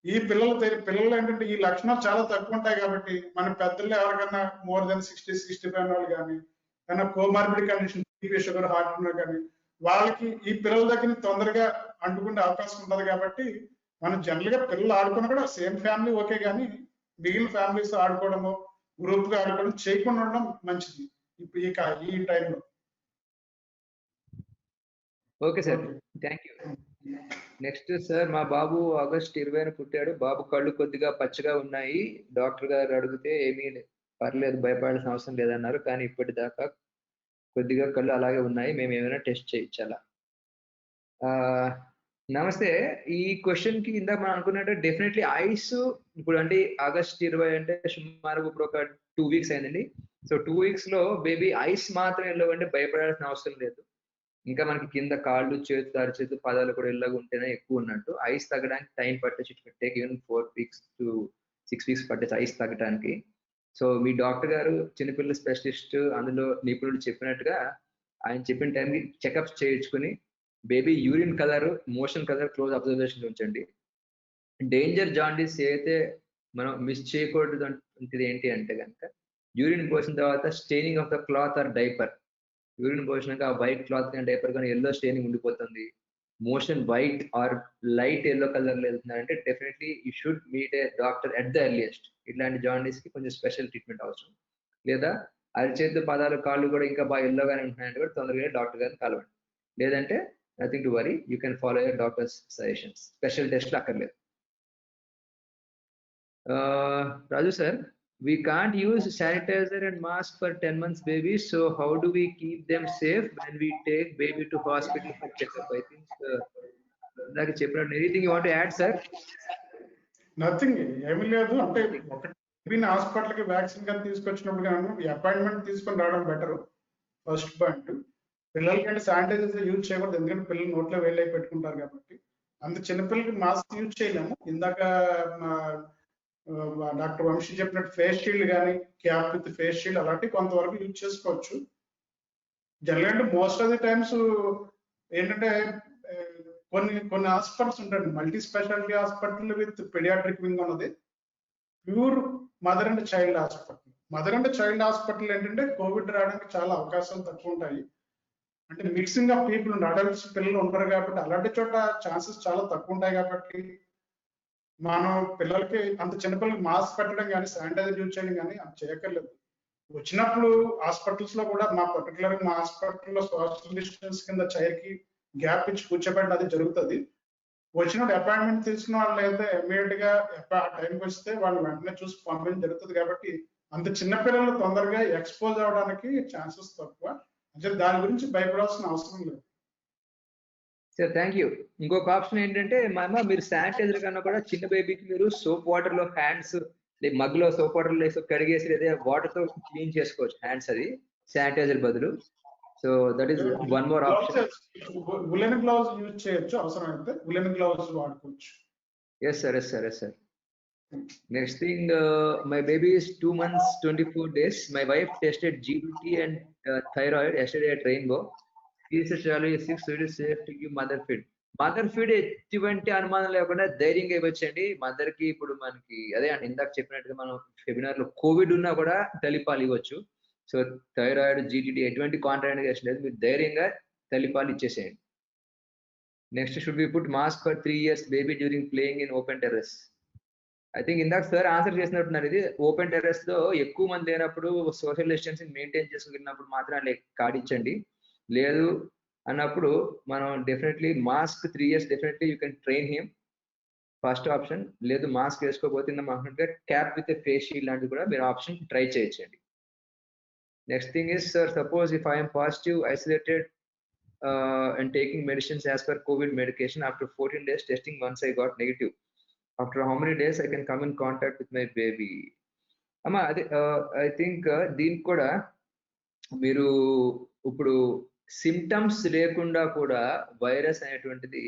ఈ పిల్లలు ఏంటంటే ఈ లక్షణాలు చాలా తక్కువ ఉంటాయి కాబట్టి మన పెద్దల్లో ఎవరికైనా మోర్ దెన్ 60-65 వాళ్ళు కానీ ఏమైనా comorbid condition, BP, sugar, heart ఉన్నా కానీ వాళ్ళకి ఈ పిల్లల దగ్గర తొందరగా అంటుకునే అవకాశం ఉంటుంది. కాబట్టి మనం జనరల్ గా పిల్లలు ఆడుకున్నా కూడా సేమ్ ఫ్యామిలీ ఓకే, కానీ మిగిలిన ఫ్యామిలీస్ ఆడుకోవడము, గ్రూప్ గా ఆడుకోవడం చేయకుండా ఉండడం మంచిది ఈ టైంలో. Okay sir, thank you. Next sir, మా బాబు ఆగస్ట్ 20న పుట్టాడు. బాబు కళ్ళు కొద్దిగా పచ్చగా ఉన్నాయి. డాక్టర్ గారు అడిగితే ఏమీ పర్లేదు, భయపడాల్సిన అవసరం లేదన్నారు. కానీ ఇప్పటిదాకా కొద్దిగా కళ్ళు అలాగే ఉన్నాయి. మేము ఏమైనా టెస్ట్ చేయించాలా? నమస్తే. ఈ క్వశ్చన్ కి ఇందాక మనం అనుకున్నట్టు డెఫినెట్లీ ఐస్ ఇప్పుడు అంటే ఆగస్ట్ 20 అంటే సుమారు ఇప్పుడు ఒక 2 weeks అయిందండి. సో 2 weeks లో బేబీ ఐస్ మాత్రం వెళ్ళవంటే భయపడాల్సిన అవసరం లేదు. ఇంకా మనకి కింద కాళ్ళు, చేతులు, అరచేతులు, పాదాలు కూడా ఇలాగ ఉంటేనే ఎక్కువ ఉన్నట్టు. ఐస్ తగ్గడానికి టైం పట్టేసి take even 4 weeks to 6 weeks పట్టేసి ఐస్ తగ్గడానికి. సో మీ డాక్టర్ గారు చిన్నపిల్లల స్పెషలిస్ట్, అందులో నిపుణులు చెప్పినట్టుగా ఆయన చెప్పిన టైంకి చెకప్స్ చేయించుకుని baby urine colour, motion colour close observation ఉంచండి. డేంజర్ జాండీస్ అయితే మనం మిస్ చేయకూడదు అంటే ఏంటి అంటే కనుక యూరిన్ పోసిన తర్వాత staining of the cloth or diaper. Urine పోసినాక ఆ వైట్ క్లాత్ కానీ డైపర్ కానీ ఎల్లో స్టెయినింగ్ ఉండిపోతుంది. Motion white or light yellow colour లో వెళ్తున్నారంటే definitely you should meet a doctor at the earliest. ఇట్లాంటి జాండీస్ కి కొంచెం స్పెషల్ ట్రీట్మెంట్ అవసరం. లేదా అరిచేతు పాదాలు కాళ్ళు కూడా ఇంకా బాగా ఎల్లోగానే ఉంటున్నాయంటే కూడా తొందరగా డాక్టర్ గారిని కలవండి. లేదంటే nothing to worry, you can follow your doctors suggestions. Special టెస్ట్లు అక్కర్లేదు. Raju sir, we can't use sanitizer and mask for 10 months babies, so how do we keep them safe when we take baby to hospital for checkup? I think like anything you want to add, sir? Nothing, ఏమీ లేదు. అంటే ఒకటి హాస్పిటల్కి vaccine కానీ తీసుకొచ్చినప్పుడు కానీ appointment తీసుకొని రావడం బెటర్. ఫస్ట్ పాయింట్, పిల్లలకంటే శానిటైజర్ యూజ్ చేయకూడదు, ఎందుకంటే పిల్లలు నోట్లో వేళ్ళై పెట్టుకుంటారు కాబట్టి. అంత చిన్నపిల్లలకి మాస్క్ యూజ్ చేయలేము. ఇందాక డాక్టర్ వంశీ చెప్పినట్టు ఫేస్ షీల్డ్ కానీ క్యాప్ విత్ ఫేస్ షీల్డ్ అలాంటివి కొంతవరకు యూజ్ చేసుకోవచ్చు. జనరల్ అంటే మోస్ట్ ఆఫ్ ది టైమ్స్ ఏంటంటే కొన్ని హాస్పిటల్స్ ఉంటాయండి, multi speciality hospital with paediatric wing ఉన్నది, pure mother and child hospital. Mother and child hospital ఏంటంటే కోవిడ్ రావడానికి చాలా అవకాశాలు తక్కువ ఉంటాయి. అంటే మిక్సింగ్ ఆఫ్ పీపుల్ అడల్ట్స్ పిల్లలు ఉంటారు కాబట్టి అలాంటి చోట ఛాన్సెస్ చాలా తక్కువ ఉంటాయి. కాబట్టి మనం పిల్లలకి అంత చిన్నపిల్లలకి మాస్క్ పెట్టడం కానీ శానిటైజర్ యూజ్ చేయడం కానీ అంత చేయక్కర్లేదు. వచ్చినప్పుడు హాస్పిటల్స్ లో కూడా మా పర్టికులర్ మా హాస్పిటల్లో సోషల్ డిస్టెన్స్ కింద చైర్ కి గ్యాప్ ఇచ్చి కూర్చోబెట్టడం అది జరుగుతుంది. వచ్చినప్పుడు అపాయింట్మెంట్ తీసుకున్న వాళ్ళు అయితే ఇమీడియట్ గా ఆ టైంకి వస్తే వాళ్ళు వెంటనే చూసి పంపించడం జరుగుతుంది. కాబట్టి అంత చిన్నపిల్లలు తొందరగా ఎక్స్పోజ్ అవడానికి ఛాన్సెస్ తక్కువ. అంటే దాని గురించి భయపడాల్సిన అవసరం లేదు. Sir thank you. ఇంకొక ఆప్షన్ ఏంటంటే మీరు శానిటైజర్ కన్నా కూడా చిన్న బేబీకి మీరు సోప్ వాటర్ లో హ్యాండ్స్ మగ్ లో సోప్ వాటర్ లో కడిగేసి లేదా వాటర్ తో క్లీన్ చేసుకోవచ్చు హ్యాండ్స్, అది శానిటైజర్ బదులు. So that is one more option. Woollen gloves use చేయొచ్చు, అవసరమైతే ఉలెన్ గ్లౌస్ వాడుకోవచ్చు. Yes sir, yes sir, yes sir. Next thing, my baby is 2 months 24 days. My wife tested GBT and thyroid yesterday at Rainbow. She said Charlie 6 so it is safe to give mother feed. Mother feed ఎటువంటి అనుమానం లేకుండా ధైర్యంగా ఇవ్వచ్చండి. Mother కి ఇప్పుడు మనకి అదే అండి ఇందాక చెప్పినట్టుగా మనం వెబినార్ లో కోవిడ్ ఉన్నా కూడా తల్లిపాలు ఇవ్వచ్చు. సో థైరాయిడ్, జీటీడీ ఎటువంటి కాంట్రాండికేషన్ లేదు, మీరు ధైర్యంగా తల్లిపాలు ఇచ్చేసేయండి. Next, should be put mask for 3 years baby during playing in open terrace? I think ఇందాక సార్ ఆన్సర్ చేసినట్టున్నారు. ఇది ఓపెన్ టెర్రస్ లో ఎక్కువ మంది లేనప్పుడు సోషల్ డిస్టెన్సింగ్ మెయింటైన్ చేసుకున్నప్పుడు మాత్రం కాడించండి. లేదు అన్నప్పుడు మనం definitely mask 3 years definitely you can train him, first option. లేదు మాస్క్ వేసుకోకపోతే మాట్లాడితే క్యాప్ విత్ ఫేస్ షీల్డ్ లాంటివి కూడా మీరు ఆప్షన్ ట్రై చేయొచ్చండి. Next thing is sir, suppose if I'm positive isolated and taking medicines as per COVID medication, after 14 days testing once I got negative, after how many days I can come in contact with my baby? అమ్మా అదే I think దీనికి కూడా మీరు ఇప్పుడు symptoms లేకుండా కూడా virus అనేటువంటిది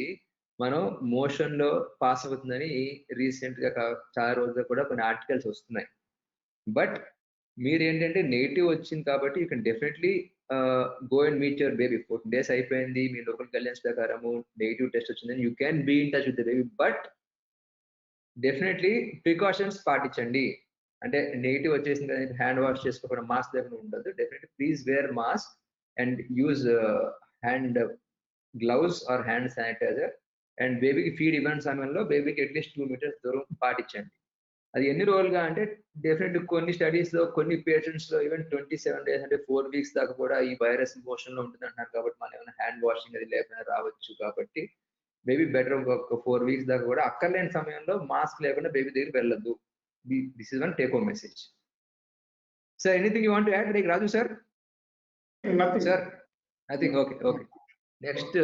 మనం మోషన్ లో పాస్ అవుతుందని రీసెంట్ గా చాలా రోజులుగా కూడా కొన్ని ఆర్టికల్స్ వస్తున్నాయి. బట్ మీరు ఏంటంటే నెగిటివ్ వచ్చింది కాబట్టి you can definitely go and meet your baby. 14 days అయిపోయింది, మీ లోకల్ గైడ్లైన్స్ ప్రకారము నెగిటివ్ టెస్ట్ వచ్చిందని you can be in touch with the baby. But definitely precautions పాటించండి. అంటే నెగిటివ్ వచ్చేసింది కదా హ్యాండ్ వాష్ చేసుకోకుండా మాస్క్ లేకుండా ఉండదు. Definitely please wear mask and use hand gloves or hand sanitiser. And బేబీకి ఫీడ్ ఇవ్వని సమయంలో బేబీకి అట్లీస్ట్ 2 meters దూరం పాటించండి. అది ఎన్ని రోజులుగా అంటే డెఫినెట్లీ కొన్ని స్టడీస్ లో కొన్ని పేషెంట్స్ లో ఈవెన్ 27 days అంటే 4 weeks దాకా కూడా ఈ వైరస్ మోషన్ లో ఉంటుంది అంటున్నారు. కాబట్టి మనం ఏమైనా హ్యాండ్ వాషింగ్ అది లేకుండా రావచ్చు. కాబట్టి బేబీ బెటర్ ఒక 4 weeks దాకా కూడా అక్కర్లేని సమయంలో మాస్క్ లేకుండా బేబీ దగ్గర వెళ్ళొద్దు. This is one take home message. Sir anything you want to add like Raju sir? Sir I think okay. Next,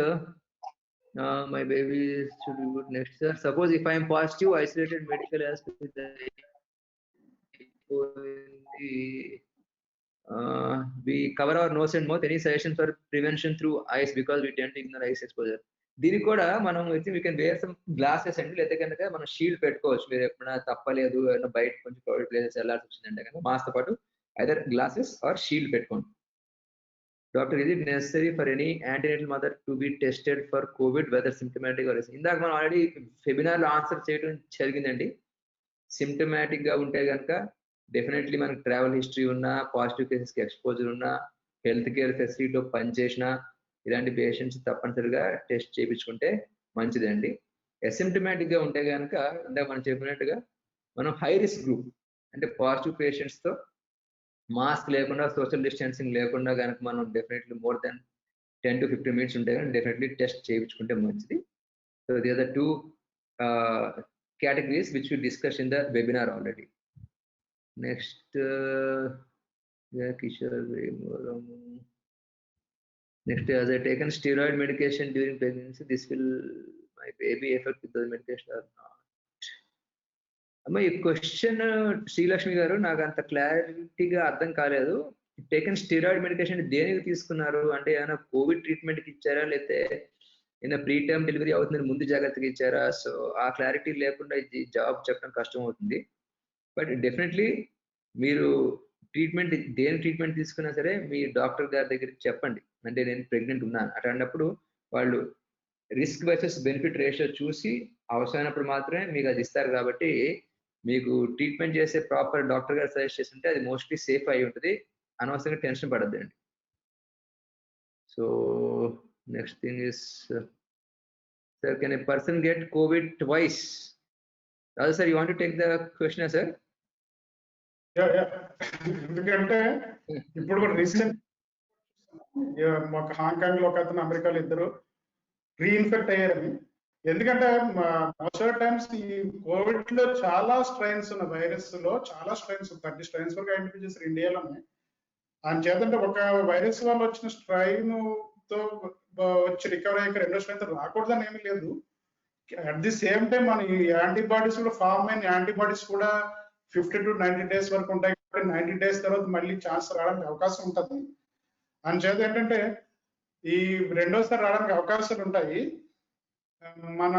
my baby should be good. Next sir, suppose if I am positive isolated medical aspect with the we cover our nose and mouth. Any suggestion for prevention through eyes because we tend to ignore eyes exposure? దీనికి కూడా మనం we can wear some glasses అండి, లేదా కనుక మనం shield పెట్టుకోవచ్చు. మీరు ఎప్పుడైనా తప్పలేదు ఏమైనా బయట కొంచెం క్రౌడెడ్ ప్లేసెస్ వెళ్ళాల్సి వచ్చిందంటే కనుక మాస్తో పాటు ఐదర్ గ్లాసెస్ ఆర్ షీల్డ్ పెట్టుకోండి. Doctor is it necessary for any antenatal mother to be tested for COVID whether symptomatic or ఇందాక మనం ఆల్రెడీ వెబినార్ లో ఆన్సర్ చేయడం జరిగిందండి. సిమ్టమాటిక్ గా ఉంటే కనుక డెఫినెట్లీ మనకి ట్రావెల్ హిస్టరీ ఉన్నా, పాజిటివ్ కేసెస్ కి ఎక్స్పోజర్ ఉన్నా, హెల్త్ కేర్ ఫెసిలిటీలో పనిచేసిన ఇలాంటి పేషెంట్స్ తప్పనిసరిగా టెస్ట్ చేయించుకుంటే మంచిదండి. అసిమ్టమాటిక్ గా ఉంటే కనుక ఇందాక మనం చెప్పినట్టుగా మనం హై రిస్క్ గ్రూప్ అంటే పాజిటివ్ పేషెంట్స్ తో మాస్క్ లేకుండా, సోషల్ డిస్టెన్సింగ్ లేకుండా కనుక మనం definitely more than 10 to 15 minutes ఉంటే కానీ డెఫినెట్లీ టెస్ట్ చేయించుకుంటే మంచిది. So they are the two categories which we discussed in the webinar already. Next, Kishore, next, as I taken steroid medication during pregnancy, this will my baby affect with the medication or not? అమ్మ ఈ question Srilakshmi గారు నాకు అంత క్లారిటీగా అర్థం కాలేదు. Taken steroid medication దేనికి తీసుకున్నారు అంటే ఏమైనా కోవిడ్ ట్రీట్మెంట్ కి ఇచ్చారా, లేకపోతే ఏదైనా ప్రీ టర్మ్ డెలివరీ అవుతుందని ముందు జాగ్రత్తగా ఇచ్చారా? సో ఆ క్లారిటీ లేకుండా ఇది జాబ్ చెప్పడం కష్టం అవుతుంది. బట్ డెఫినెట్లీ మీరు ట్రీట్మెంట్ దేని ట్రీట్మెంట్ తీసుకున్నా సరే మీ డాక్టర్ గారి దగ్గరికి చెప్పండి, అంటే నేను ప్రెగ్నెంట్ ఉన్నాను అన్నప్పుడు వాళ్ళు రిస్క్ వర్సెస్ బెనిఫిట్ రేషియో చూసి అవసరమైనప్పుడు మాత్రమే మీకు అది ఇస్తారు. కాబట్టి మీకు ట్రీట్మెంట్ చేసే ప్రాపర్ డాక్టర్ గారు సజెస్ట్ చేస్తుంటే అది మోస్ట్లీ సేఫ్ అయి ఉంటుంది, అనవసరంగా టెన్షన్ పడద్దండి. So next thing is sir, can a person get COVID twice? Raju sir, you want to take the question, sir? ఎందుకంటే ఇప్పుడు కూడా రీసెంట్ ఒక హాంకాంగ్ లో ఒక అతను, అమెరికాలో ఇద్దరు రీఇన్ఫెక్ట్ అయ్యారని. ఎందుకంటే మోస్ట్ ఆఫ్ టైమ్స్ ఈ కోవిడ్ లో చాలా స్ట్రెయిన్స్ ఉన్న వైరస్ లో చాలా స్ట్రెయిన్స్ 30 స్ట్రెయిన్స్ వరకు ఐడెంటిఫై చేశారు ఇండియాలోనే. అని చేతంటే ఒక వైరస్ వల్ల వచ్చిన స్ట్రెయిన్ తో వచ్చి రికవర్ అయ్యాక రెండో స్ట్రెయిన్ తో రాకూడదని ఏమీ లేదు. అట్ ది సేమ్ టైం మన యాంటీబాడీస్ కూడా ఫామ్ అయిన యాంటీబాడీస్ కూడా 50 to 90 days వరకు ఉంటాయి. 90 days తర్వాత మళ్ళీ ఛాన్స్ రావడానికి అవకాశం ఉంటుంది. అందుచేత ఏంటంటే ఈ రెండోసారి రావడానికి అవకాశాలు ఉంటాయి. మన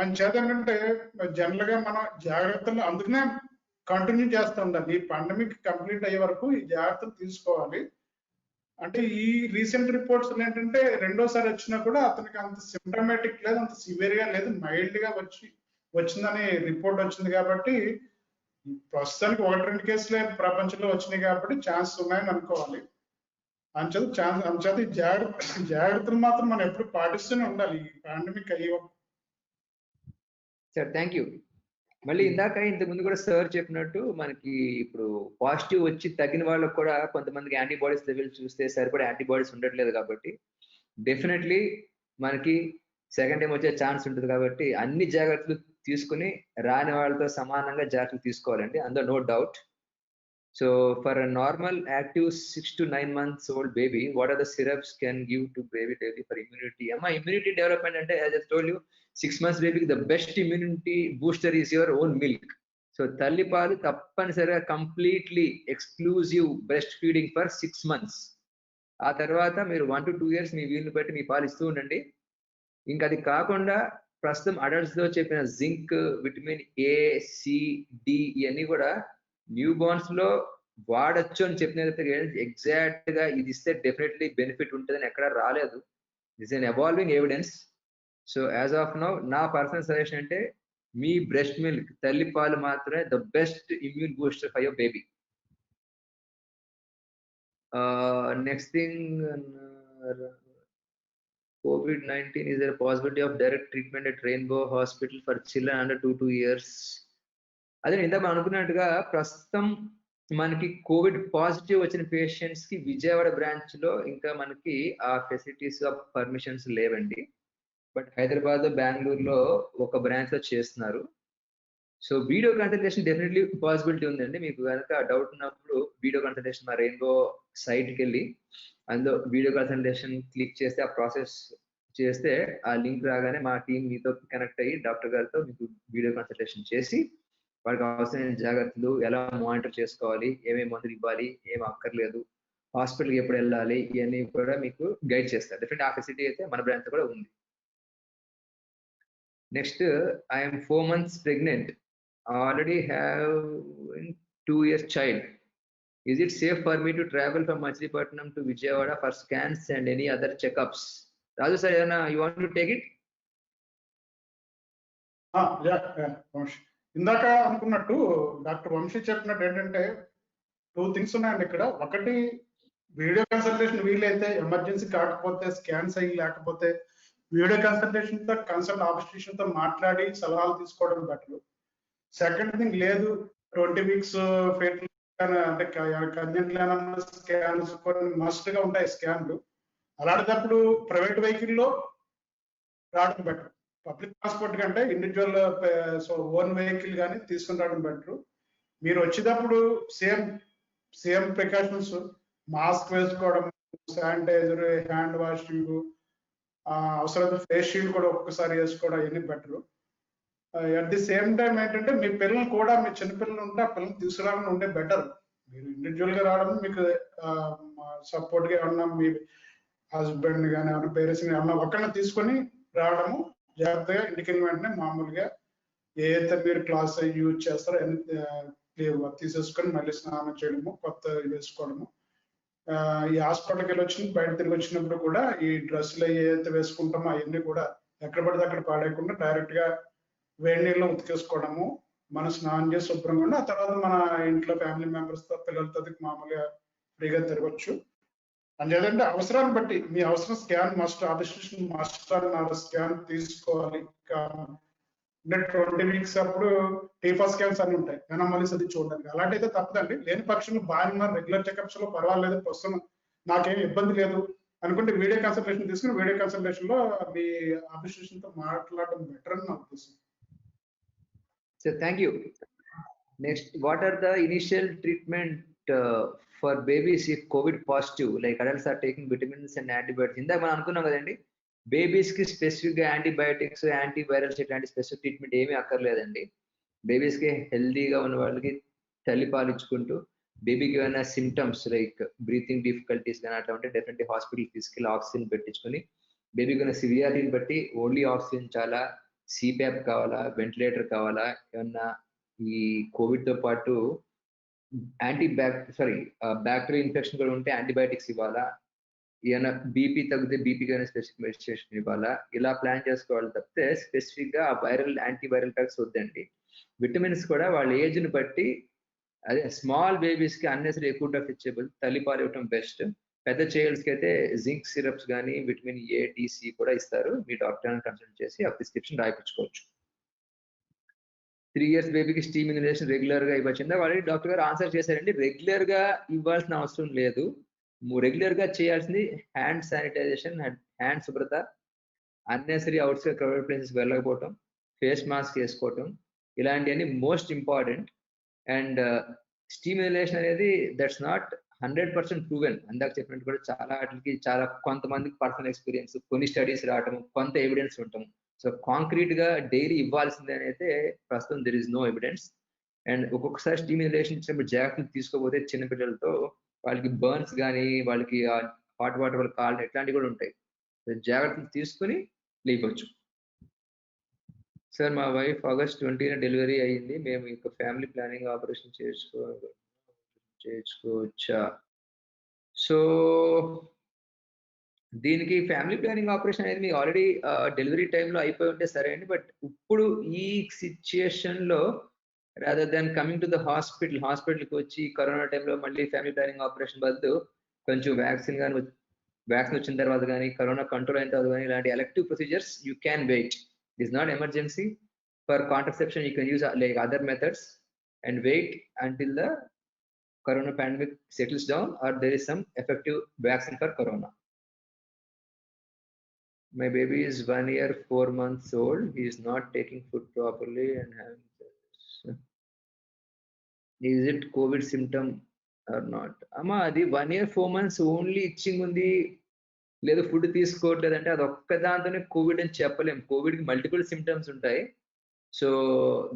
అందుచేత ఏంటంటే జనరల్ గా మన జాగ్రత్తలు అందుకనే కంటిన్యూ చేస్తూ ఉండాలి. ఈ పాండమిక్ కంప్లీట్ అయ్యే వరకు ఈ జాగ్రత్తలు తీసుకోవాలి. అంటే ఈ రీసెంట్ రిపోర్ట్స్ ఏంటంటే రెండోసారి వచ్చినా కూడా అతనికి అంత సిమ్టమాటిక్ లేదు, అంత సివియర్ గా లేదు, మైల్డ్ గా వచ్చిందని రిపోర్ట్ వచ్చింది. కాబట్టి ప్రస్తుతానికి 1-2 కేసులే ప్రపంచంలో వచ్చినాయి కాబట్టి ఛాన్స్ ఉన్నాయని అనుకోవాలి. అంచేత ఈ జాగ్రత్తలు మాత్రం మనం ఎప్పుడు పాటిస్తూనే ఉండాలి ఈ పాండమిక్ అయ్యే. Sir thank you. మళ్ళీ ఇంతకు ముందు కూడా సార్ చెప్పినట్టు మనకి ఇప్పుడు పాజిటివ్ వచ్చి తగ్గిన వాళ్ళకు కూడా కొంతమందికి యాంటీబాడీస్ లెవెల్ చూస్తే సరిపడే యాంటీబాడీస్ ఉండట్లేదు. కాబట్టి డెఫినెట్లీ మనకి సెకండ్ టైం వచ్చే ఛాన్స్ ఉంటుంది. కాబట్టి అన్ని జాగ్రత్తలు తీసుకుని రాని వాళ్ళతో సమానంగా జాగ్రత్తలు తీసుకోవాలండి, అందులో no doubt. So for a normal active 6 to 9 months old baby, what are the syrups can give to baby daily for immunity? Immunity development అంటే as I told you, 6 months baby the best immunity booster is your own milk. So తల్లిపాలు తప్పనిసరిగా completely exclusive breast feeding for 6 months. ఆ తర్వాత మీరు 1 to 2 years మీ వీలుని బట్టి మీ పాలు ఇస్తూ ఉండండి. ఇంకా అది కాకుండా ప్రస్తుతం అడల్ట్స్ లో చెప్పిన zinc, vitamin A, C, D ఇవన్నీ కూడా న్యూ బోర్న్స్ లో వాడచ్చు అని చెప్పిన ఎగ్జాక్ట్ గా ఇది ఇస్తే డెఫినెట్లీ బెనిఫిట్ ఉంటుందని ఎక్కడ రాలేదు. It's an evolving evidence. So as of now నా పర్సనల్ సజెషన్ అంటే మీ బ్రెస్ట్ మిల్క్ తల్లి పాలు మాత్రమే the best immune booster for your baby. Next thing, COVID-19 is there a possibility of direct treatment at Rainbow Hospital for children under 2 to 2 years? అదే ఇందాక మనం అనుకున్నట్టుగా ప్రస్తుతం మనకి కోవిడ్ పాజిటివ్ వచ్చిన పేషెంట్స్ కి విజయవాడ బ్రాంచ్ లో ఇంకా మనకి ఆ ఫెసిలిటీస్ పర్మిషన్స్ లేవండి. బట్ హైదరాబాద్, బెంగళూరులో ఒక బ్రాంచ్ లో చేస్తున్నారు. So video consultation definitely possibility ఉందండి. మీకు కనుక డౌట్ ఉన్నప్పుడు వీడియో కన్సల్టేషన్ మా రెయిన్బో సైట్కి వెళ్ళి అందులో వీడియో కన్సల్టేషన్ క్లిక్ చేస్తే ఆ ప్రాసెస్ చేస్తే ఆ లింక్ రాగానే మా టీం మీతో కనెక్ట్ అయ్యి డాక్టర్ గారితో మీకు వీడియో కన్సల్టేషన్ చేసి వాళ్ళకి అవసరమైన జాగ్రత్తలు ఎలా మానిటర్ చేసుకోవాలి, ఏమేమి మందులు ఇవ్వాలి, ఏం అక్కర్లేదు, హాస్పిటల్కి ఎప్పుడు వెళ్ళాలి, ఇవన్నీ కూడా మీకు గైడ్ చేస్తారు. డెఫినెట్ ఆ ఫెసిలిటీ అయితే మన బ్రాంచ్ కూడా ఉంది. Next, I'm 4 months pregnant, already have 2 years child. Is it safe for me to travel from Machilipatnam to Vijayawada for scans and any other checkups? Raju sir, you want to take it? Vamshi ఇందాక అనుకున్నట్టు doctor Vamsi చెప్పినట్టు ఏంటంటే 2 things ఉన్నాయండి ఇక్కడ. ఒకటి, video consultation వీలైతే, emergency కాకపోతే, scans అయ్యి లేకపోతే వీడియో కన్సల్టేషన్ తో కన్సల్ట్ ఆబ్స్టిషియన్ తో మాట్లాడి సలహాలు తీసుకోవడం బెటర్. సెకండ్ థింగ్, లేదు 20 వీక్స్ ఫేటల్ అంటే కన్జెంట్ స్కాన్స్ కొన్ని మస్ట్ గా ఉంటాయి స్కాన్లు. అలాంటప్పుడు ప్రైవేట్ వెహికల్లో రావడం బెటర్. పబ్లిక్ ట్రాన్స్పోర్ట్ కంటే ఇండివిజువల్ ఓన్ వెహికల్ కానీ తీసుకుని రావడం బెటర్. మీరు వచ్చేటప్పుడు సేమ్ ప్రికాషన్స్, మాస్క్ వేసుకోవడం, శానిటైజర్, హ్యాండ్ వాషింగ్, అవసరమైతే ఫేస్ షీల్డ్ కూడా ఒక్కసారి వేసుకోవడం, అవన్నీ better. At the same time ఏంటంటే మీ పిల్లలు కూడా, మీ చిన్నపిల్లలు ఉంటే ఆ పిల్లలు తీసుకురావడం ఉంటే బెటర్. మీరు ఇండివిజువల్ గా రావడం, మీకు సపోర్ట్ గా ఏమన్నా మీ హస్బెండ్ కానీ ఏమన్నా పేరెంట్స్ కానీ ఏమన్నా ఒకరిని తీసుకొని రావడము, జాగ్రత్తగా ఇంటికి వెంటనే మామూలుగా ఏదైతే మీరు క్లాస్ యూజ్ చేస్తారో తీసేసుకొని మళ్ళీ స్నానం చేయడము, కొత్త వేసుకోవడము. ఈ హాస్పిటల్కి వెళ్ళి వచ్చి బయట తిరిగి వచ్చినప్పుడు కూడా ఈ డ్రెస్సులు ఏదైతే వేసుకుంటామో అవన్నీ కూడా ఎక్కడ పడితే అక్కడ పాడేయకుండా డైరెక్ట్ గా వేడి నీళ్ళు ఉతికేసుకోవడము, మనం స్నానం చేసి శుభ్రంగా ఉండి ఆ తర్వాత మన ఇంట్లో ఫ్యామిలీ మెంబర్స్ తో, పిల్లలతో మామూలుగా ఫ్రీగా తిరగచ్చు. అందుచేతంటే అవసరాన్ని బట్టి, మీ అవసరం స్కాన్ మస్ట్, ఆబ్స్టిట్యూషన్ మస్ట్ అన్నారు, స్కాన్ తీసుకోవాలి. 20 వీక్స్ అప్పుడు టీఫా స్కాన్స్ అన్ని ఉంటాయి, ఎనామలీస్ అది చూడడానికి. అలాంటి తప్పదండి. లేని పక్షంలో బాగా ఉన్నారు, రెగ్యులర్ చెకప్స్ లో పర్వాలేదు, ప్రస్తుతం నాకేం ఇబ్బంది లేదు అనుకుంటే వీడియో కన్సల్టేషన్ తీసుకుని వీడియో కన్సల్టేషన్ లో మీ ఆబ్స్టిట్యూషన్ తో మాట్లాడడం బెటర్ అని నా ఉద్దేశం. So thank you. Next, what are the initial treatment for babies if COVID positive? Like adults are taking vitamins and antibiotics. ఇందాక మనం అనుకున్నాం కదండి, బేబీస్ కి స్పెసిఫిక్ గా యాంటీబయాటిక్స్, యాంటీవైరల్స్ ఇట్లాంటి స్పెసిఫిక్ ట్రీట్మెంట్ ఏమీ అక్కర్లేదండి. బేబీస్ కి హెల్దీగా ఉన్న వాళ్ళకి తల్లిపాలు ఇచ్చుకుంటూ, బేబీకి ఏమైనా సిమ్టమ్స్ లైక్ బ్రీతింగ్ డిఫికల్టీస్ కానీ అట్లా ఉంటే డెఫినెట్లీ హాస్పిటల్ తీసుకెళ్ళి ఆక్సిజన్ పెట్టించుకొని, బేబీకి ఉన్న సివియారిటీని బట్టి ఓన్లీ ఆక్సిజన్ చాలా, సిప్యాప్ కావాలా, వెంటిలేటర్ కావాలా, ఏమన్నా ఈ కోవిడ్ తో పాటు బ్యాక్టీరియల్ ఇన్ఫెక్షన్ కూడా ఉంటే యాంటీబయాటిక్స్ ఇవ్వాలా, ఏమైనా బీపీ తగ్గితే బీపీకి అయినా స్పెసిఫిక్ మెడికేషన్ ఇవ్వాలా, ఇలా ప్లాన్ చేసుకోవాలి తప్పితే స్పెసిఫిక్ గా వైరల్ యాంటీవైరల్ డ్రగ్స్ వద్దండి. విటమిన్స్ కూడా వాళ్ళ ఏజ్ ని బట్టి, అదే స్మాల్ బేబీస్ కి అన్నెసరీ ఎక్కువ డ్రగ్స్ ఇచ్చేబుల్ తల్లిపాలు ఇవ్వటం బెస్ట్. పెద్ద చైల్డ్స్ కి అయితే జింక్ సిరప్స్ కానీ విటమిన్ ఏ, డిసి కూడా ఇస్తారు. మీ డాక్టర్ కన్సల్ట్ చేసి ఆ ప్రిస్క్రిప్షన్ రాయించుకోవచ్చు. 3 years బేబీకి స్టీమ్ ఇన్హలేషన్ రెగ్యులర్ గా ఇవ్వచ్చిందా? ఆల్రెడీ డాక్టర్ గారు ఆన్సర్ చేశారండి. రెగ్యులర్ గా ఇవ్వాల్సిన అవసరం లేదు. రెగ్యులర్ గా చేయాల్సింది హ్యాండ్ శానిటైజేషన్, హ్యాండ్ శుభ్రత, unnecessary out side crowded places వెళ్ళకపోవటం, ఫేస్ మాస్క్ వేసుకోవటం, ఇలాంటివన్నీ most important. And steam inhalation అనేది దట్స్ నాట్ 100% ప్రూవెన్. అందాక చెప్పినట్టు కూడా చాలా వాటికి చాలా కొంతమందికి పర్సనల్ ఎక్స్పీరియన్స్, కొన్ని స్టడీస్ రావటం, కొంత ఎవిడెన్స్ ఉండటం. సో కాంక్రీట్ గా డైలీ ఇవ్వాల్సిందే అయితే ప్రస్తుతం there is no evidence. And ఒక్కొక్కసారి స్టీమ్ ఇన్హలేషన్ ఇచ్చినప్పుడు జాగ్రత్తలు తీసుకోకపోతే చిన్నపిల్లలతో వాళ్ళకి బర్న్స్ కానీ, వాళ్ళకి హాట్ వాటర్ వల్ల కాళ్ళు ఎట్లాంటివి కూడా ఉంటాయి. జాగ్రత్తలు తీసుకుని లేవచ్చు. సార్, మా వైఫ్ August 20 డెలివరీ అయ్యింది. మేము ఇక ఫ్యామిలీ ప్లానింగ్ ఆపరేషన్ చేసుకోవచ్చా? సో దీనికి ఫ్యామిలీ ప్లానింగ్ ఆపరేషన్ అనేది మీకు ఆల్రెడీ డెలివరీ టైంలో అయిపోయి ఉంటే సరే అండి. బట్ ఇప్పుడు ఈ సిచ్యుయేషన్ లో rather than coming to the హాస్పిటల్కి వచ్చి కరోనా టైంలో మళ్ళీ ఫ్యామిలీ ప్లానింగ్ ఆపరేషన్ బదులు కొంచెం వ్యాక్సిన్ వచ్చిన తర్వాత కానీ, కరోనా కంట్రోల్ అయిన తర్వాత కానీ, ఇలాంటి elective procedures you can wait. It is not emergency. For contraception you can use like other methods and wait until the corona pandemic settles down or there is some effective vaccine for corona. My baby is 1 year 4 months old. He is not taking food properly and having this. Is it COVID symptom or not? Amma, అది 1 year 4 months only itching ఉంది, లేదు food తీసుకోవట్లేదంటే అది ఒక్క దాంతోనే Covid అని చెప్పలేం. Covid కి multiple symptoms ఉంటాయి. సో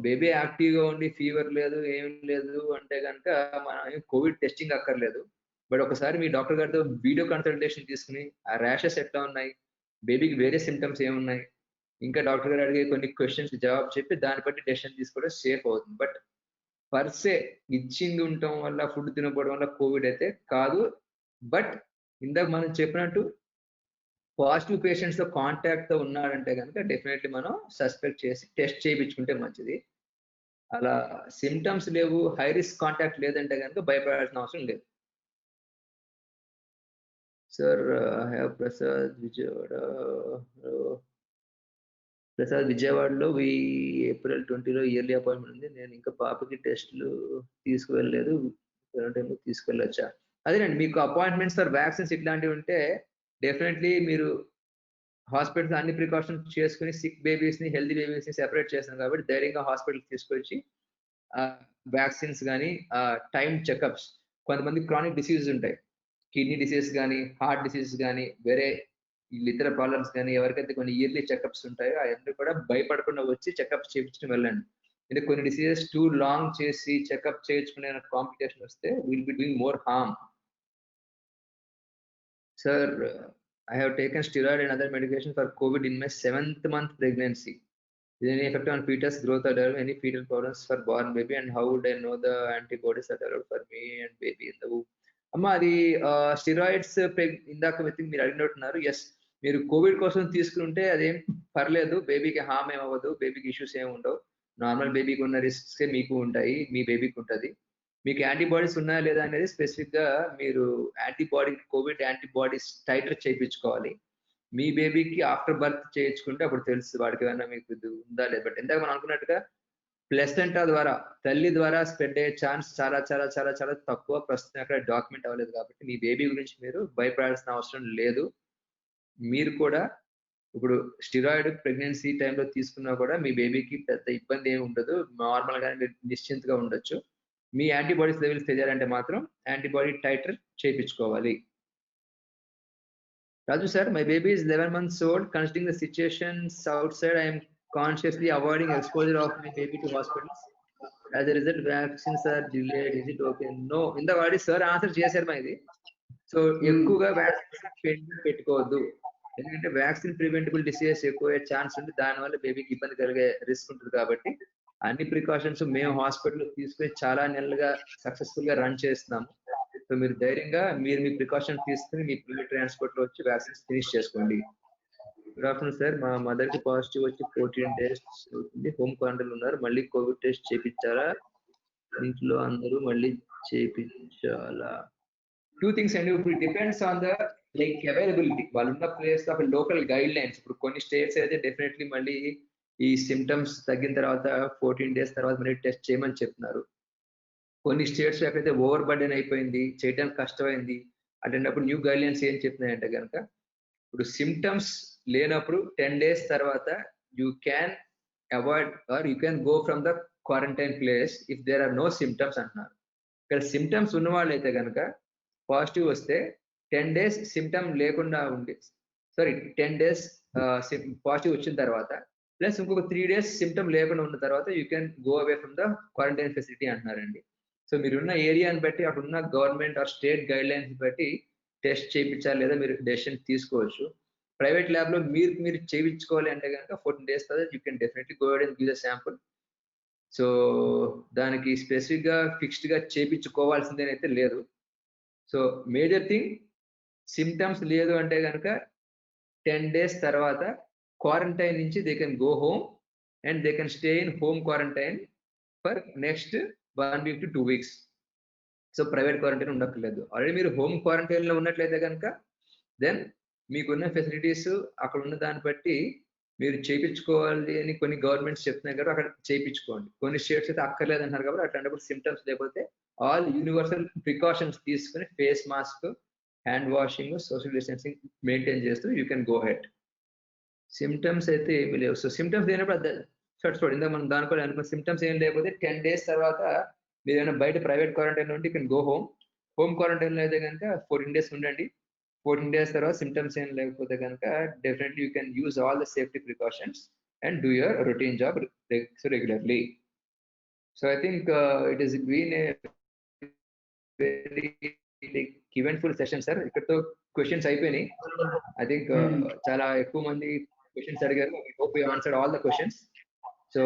బేబీ యాక్టివ్గా ఉండి ఫీవర్ లేదు, ఏం లేదు అంటే కనుక మనం కోవిడ్ టెస్టింగ్ అక్కర్లేదు. బట్ ఒకసారి మీ డాక్టర్ గారితో వీడియో కన్సల్టేషన్ తీసుకుని ఆ ర్యాషెస్ ఎట్లా ఉన్నాయి, బేబీకి వేరే సిమ్టమ్స్ ఏమున్నాయి, ఇంకా డాక్టర్ గారు అడిగే కొన్ని క్వశ్చన్స్ జవాబు చెప్పి దాన్ని బట్టి డెసిషన్ తీసుకోవడం సేఫ్ అవుతుంది. బట్ పర్సే ఇచ్చింది ఉండటం వల్ల, ఫుడ్ తినకపోవడం వల్ల కోవిడ్ అయితే కాదు. బట్ ఇందాక మనం చెప్పినట్టు పాజిటివ్ పేషెంట్స్ తో కాంటాక్ట్ తో ఉన్నాడంటే కనుక డెఫినెట్లీ మనం సస్పెక్ట్ చేసి టెస్ట్ చేయించుకుంటే మంచిది. అలా సిమ్టమ్స్ లేవు, హై రిస్క్ కాంటాక్ట్ లేదంటే కనుక భయపడాల్సిన అవసరం లేదు. Sir have Prasad Vijayawada. ప్రసాద్ విజయవాడలో ఏప్రిల్ 20లో ఇయర్లీ అపాయింట్మెంట్ ఉంది. నేను ఇంకా పాపకి టెస్ట్లు తీసుకువెళ్ళలేదు. టైంలో తీసుకెళ్ళొచ్చా? అదేనండి, మీకు అపాయింట్మెంట్స్ ఫర్ వ్యాక్సిన్స్ ఇట్లాంటివి ఉంటే డెఫినెట్లీ మీరు హాస్పిటల్స్ అన్ని ప్రికాషన్స్ చేసుకుని సిక్ బేబీస్ ని, హెల్దీ బేబీస్ ని సెపరేట్ చేస్తాం కాబట్టి ధైర్యంగా హాస్పిటల్ తీసుకొచ్చి వ్యాక్సిన్స్ కానీ, టైం చెకప్స్, కొంతమంది క్రానిక్ డిసీజెస్ ఉంటాయి, కిడ్నీ డిసీజ్ కానీ, హార్ట్ డిసీజ్ కానీ, వేరే ఇతర ప్రాబ్లమ్స్ కానీ, ఎవరికైతే కొన్ని ఇయర్లీ చెకప్స్ ఉంటాయో అవన్నీ కూడా భయపడకుండా వచ్చి చెకప్స్ చేయించుకుని వెళ్ళండి. అంటే కొన్ని డిసీజెస్ టూ లాంగ్ చేసి చెకప్ చేయించుకునే కాంప్లికేషన్ వస్తే will be doing more harm. Sir, I have taken steroid and other medication for COVID in my 7th month pregnancy. Is there any effect on fetus growth or development, any fetal problems for born baby, and how would I know the antibodies are developed for me and baby in the womb? అమ్మా, అది steroids ఇందాక మీరు అడిగినట్టున్నారు. Yes, మీరు Covid కోసం తీసుకుంటే అదేం పర్లేదు, బేబీకి హామ్ ఏమవ్వదు, బేబీకి ఇష్యూస్ ఏమి ఉండవు. నార్మల్ బేబీకి ఉన్న రిస్క్స్ మీకు ఉంటాయి, మీ బేబీకి ఉంటుంది. మీకు యాంటీబాడీస్ ఉన్నాయా లేదా అనేది స్పెసిఫిక్ గా మీరు కోవిడ్ యాంటీబాడీస్ టైటర్ చేయించుకోవాలి. మీ బేబీకి ఆఫ్టర్ బర్త్ చేయించుకుంటే అప్పుడు తెలుసు వాడికి ఏమైనా మీకు ఉందా లేదా. బట్ ఇందాక మనం అనుకున్నట్టుగా ప్లెసెంటా ద్వారా, తల్లి ద్వారా స్ప్రెడ్ అయ్యే ఛాన్స్ చాలా చాలా చాలా చాలా తక్కువ. ప్రస్తుతం అక్కడ డాక్యుమెంట్ అవ్వలేదు కాబట్టి మీ బేబీ గురించి మీరు భయపడాల్సిన అవసరం లేదు. మీరు కూడా ఇప్పుడు స్టిరాయిడ్ ప్రెగ్నెన్సీ టైంలో తీసుకున్నా కూడా మీ బేబీకి పెద్ద ఇబ్బంది ఏమి ఉండదు, నార్మల్ గానే మీరు నిశ్చింతగా ఉండొచ్చు. మీ యాంటీబాడీస్ లెవెల్స్ తెలియాలంటే మాత్రం యాంటీబాడీ టైటర్ చేయించుకోవాలి. Raju sir, my baby is 11 months old. Considering the situations outside, I am consciously avoiding exposure of my baby to hospitals. As a result, vaccines are delayed. Is it okay? No. In the body, sir, answer చేశారు మా ఇది. So ఎక్కువగా vaccine పెట్టుకోవద్దు, ఎందుకంటే vaccine preventable diseases ఎక్కువ chance ఉంది, దానివల్ల బేబీకి ఇబ్బంది కలిగే రిస్క్ ఉంటుంది. కాబట్టి అన్ని ప్రికాషన్స్ మేము హాస్పిటల్ తీసుకుని చాలా నెలలుగా సక్సెస్ఫుల్ గా రన్ చేస్తున్నాము. సో మీరు ధైర్యంగా మీ ప్రికాషన్ తీసుకుని మీ ప్రైవేట్ ట్రాన్స్పోర్ట్ లో వచ్చి వ్యాక్సిన్స్ ఫినిష్ చేసుకోండి. గుడ్ ఆఫ్టర్నూన్ సార్, మా మదర్ కి పాజిటివ్ వచ్చి 14 days అవుతుంది, హోమ్ క్వారంటైన్ ఉన్నారు, మళ్ళీ కోవిడ్ టెస్ట్ చేయించాలా, ఇంట్లో అందరూ మళ్ళీ చేయించాలా? 2 things అండి. ఇప్పుడు డిపెండ్స్ ఆన్ ద అవైలబిలిటీ, వాళ్ళు ఉన్న place of local guide lines. ఇప్పుడు కొన్ని స్టేట్స్ అయితే డెఫినెట్లీ మళ్ళీ ఈ సిమ్టమ్స్ తగ్గిన తర్వాత 14 days తర్వాత మళ్ళీ టెస్ట్ చేయమని చెప్తున్నారు. కొన్ని స్టేట్స్ ఎక్కడైతే ఓవర్ బర్డెన్ అయిపోయింది, చేయడానికి కష్టమైంది అటప్పుడు న్యూ గైడ్ లైన్స్ ఏం చెప్తున్నాయంటే కనుక, ఇప్పుడు సిమ్టమ్స్ లేనప్పుడు 10 days తర్వాత you can avoid or you can go from the quarantine place if there are no symptoms అంటున్నారు. ఇక్కడ సిమ్టమ్స్ ఉన్న వాళ్ళు అయితే కనుక పాజిటివ్ వస్తే 10 days సిమ్టమ్ లేకుండా ఉండి, 10 days పాజిటివ్ వచ్చిన తర్వాత ప్లస్ ఇంకొక 3 days సిమ్టమ్ లేకుండా ఉన్న తర్వాత you can go away from the quarantine facility అంటున్నారండి. సో మీరున్న ఏరియాని బట్టి, అక్కడ ఉన్న government or state guide lines బట్టి టెస్ట్ చేయించాలి లేదా మీరు డెసిషన్ తీసుకోవచ్చు. ప్రైవేట్ ల్యాబ్ లో మీరు చేయించుకోవాలి అంటే కనుక 14 days తర్వాత you can definitely go ahead and give the sample. So దానికి స్పెసిఫిక్ గా ఫిక్స్డ్ గా చేయించుకోవాల్సిందేనైతే లేదు. సో మేజర్ థింగ్, సిమ్టమ్స్ లేదు అంటే కనుక 10 days తర్వాత క్వారంటైన్ నుంచి they can go home and they can stay in home quarantine for next 1 week to 2 weeks. So private quarantine ఉండక్కర్లేదు. ఆల్రెడీ మీరు హోమ్ క్వారంటైన్ లో ఉన్నట్లయితే కనుక దెన్ మీకున్న ఫెసిలిటీస్ అక్కడ ఉన్న దాన్ని బట్టి మీరు చేయించుకోవాలి అని కొన్ని గవర్నమెంట్స్ చెప్తున్నాయి కదా, అక్కడ చేయించుకోండి. కొన్ని స్టేట్స్ అయితే అక్కర్లేదు అంటారు కాబట్టి అట్లాంటప్పుడు సిమ్టమ్స్ లేకపోతే ఆల్ యూనివర్సల్ ప్రికాషన్స్ తీసుకుని face mask, hand washing, social distancing maintain చేస్తూ you can go head. Symptoms అయితే ఏమీ లేవు. సో సిమ్టమ్స్ లేనప్పుడు ఇందాక మనం దాని కూడా అనుకున్న సిమ్టమ్స్ ఏం లేకపోతే 10 days తర్వాత మీరు ఏమైనా బయట ప్రైవేట్ క్వారంటైన్ ఉంటే can go home. Home quarantine లో అయితే కనుక 14 days ఉండండి. 14 days తర్వాత సిమ్టమ్స్ ఏం లేకపోతే కనుక definitely you can use all the safety precautions and do your routine job regularly. So I think it is been a very eventful session sir. ఇక్కడతో questions అయిపోయినాయి. ఐ థింక్ చాలా ఎక్కువ మంది క్వశ్చన్స్ అడిగారు. I hope you answered all the questions. So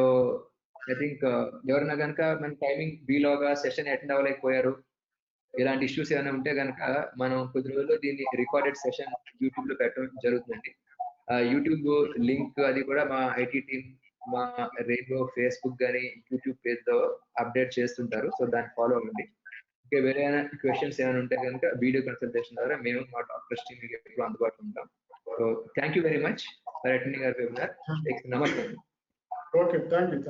I think ఎవరైనా కనుక మన timing వీలోగా సెషన్ అటెండ్ అవ్వలేకపోయారు, ఇలాంటి ఇష్యూస్ ఏమైనా ఉంటే కనుక మనం కొద్ది రోజుల్లో దీన్ని రికార్డెడ్ సెషన్ యూట్యూబ్ లో పెట్టడం జరుగుతుందండి. యూట్యూబ్ లింక్ అది కూడా మా ఐటీ టీమ్ మా రెయిన్బో ఫేస్బుక్ కానీ యూట్యూబ్ పేజ్ లో అప్డేట్ చేస్తుంటారు. సో దాన్ని ఫాలో అవ్వండి. ఇంకా వేరే క్వశ్చన్స్ ఏమైనా ఉంటే కనుక వీడియో కన్సల్టేషన్ ద్వారా మేము మా డాక్టర్స్ టీమ్ ఎప్పుడు అందుబాటులో ఉంటాం. So thank you very much for attending our webinar. నమస్తే. Okay, thank you.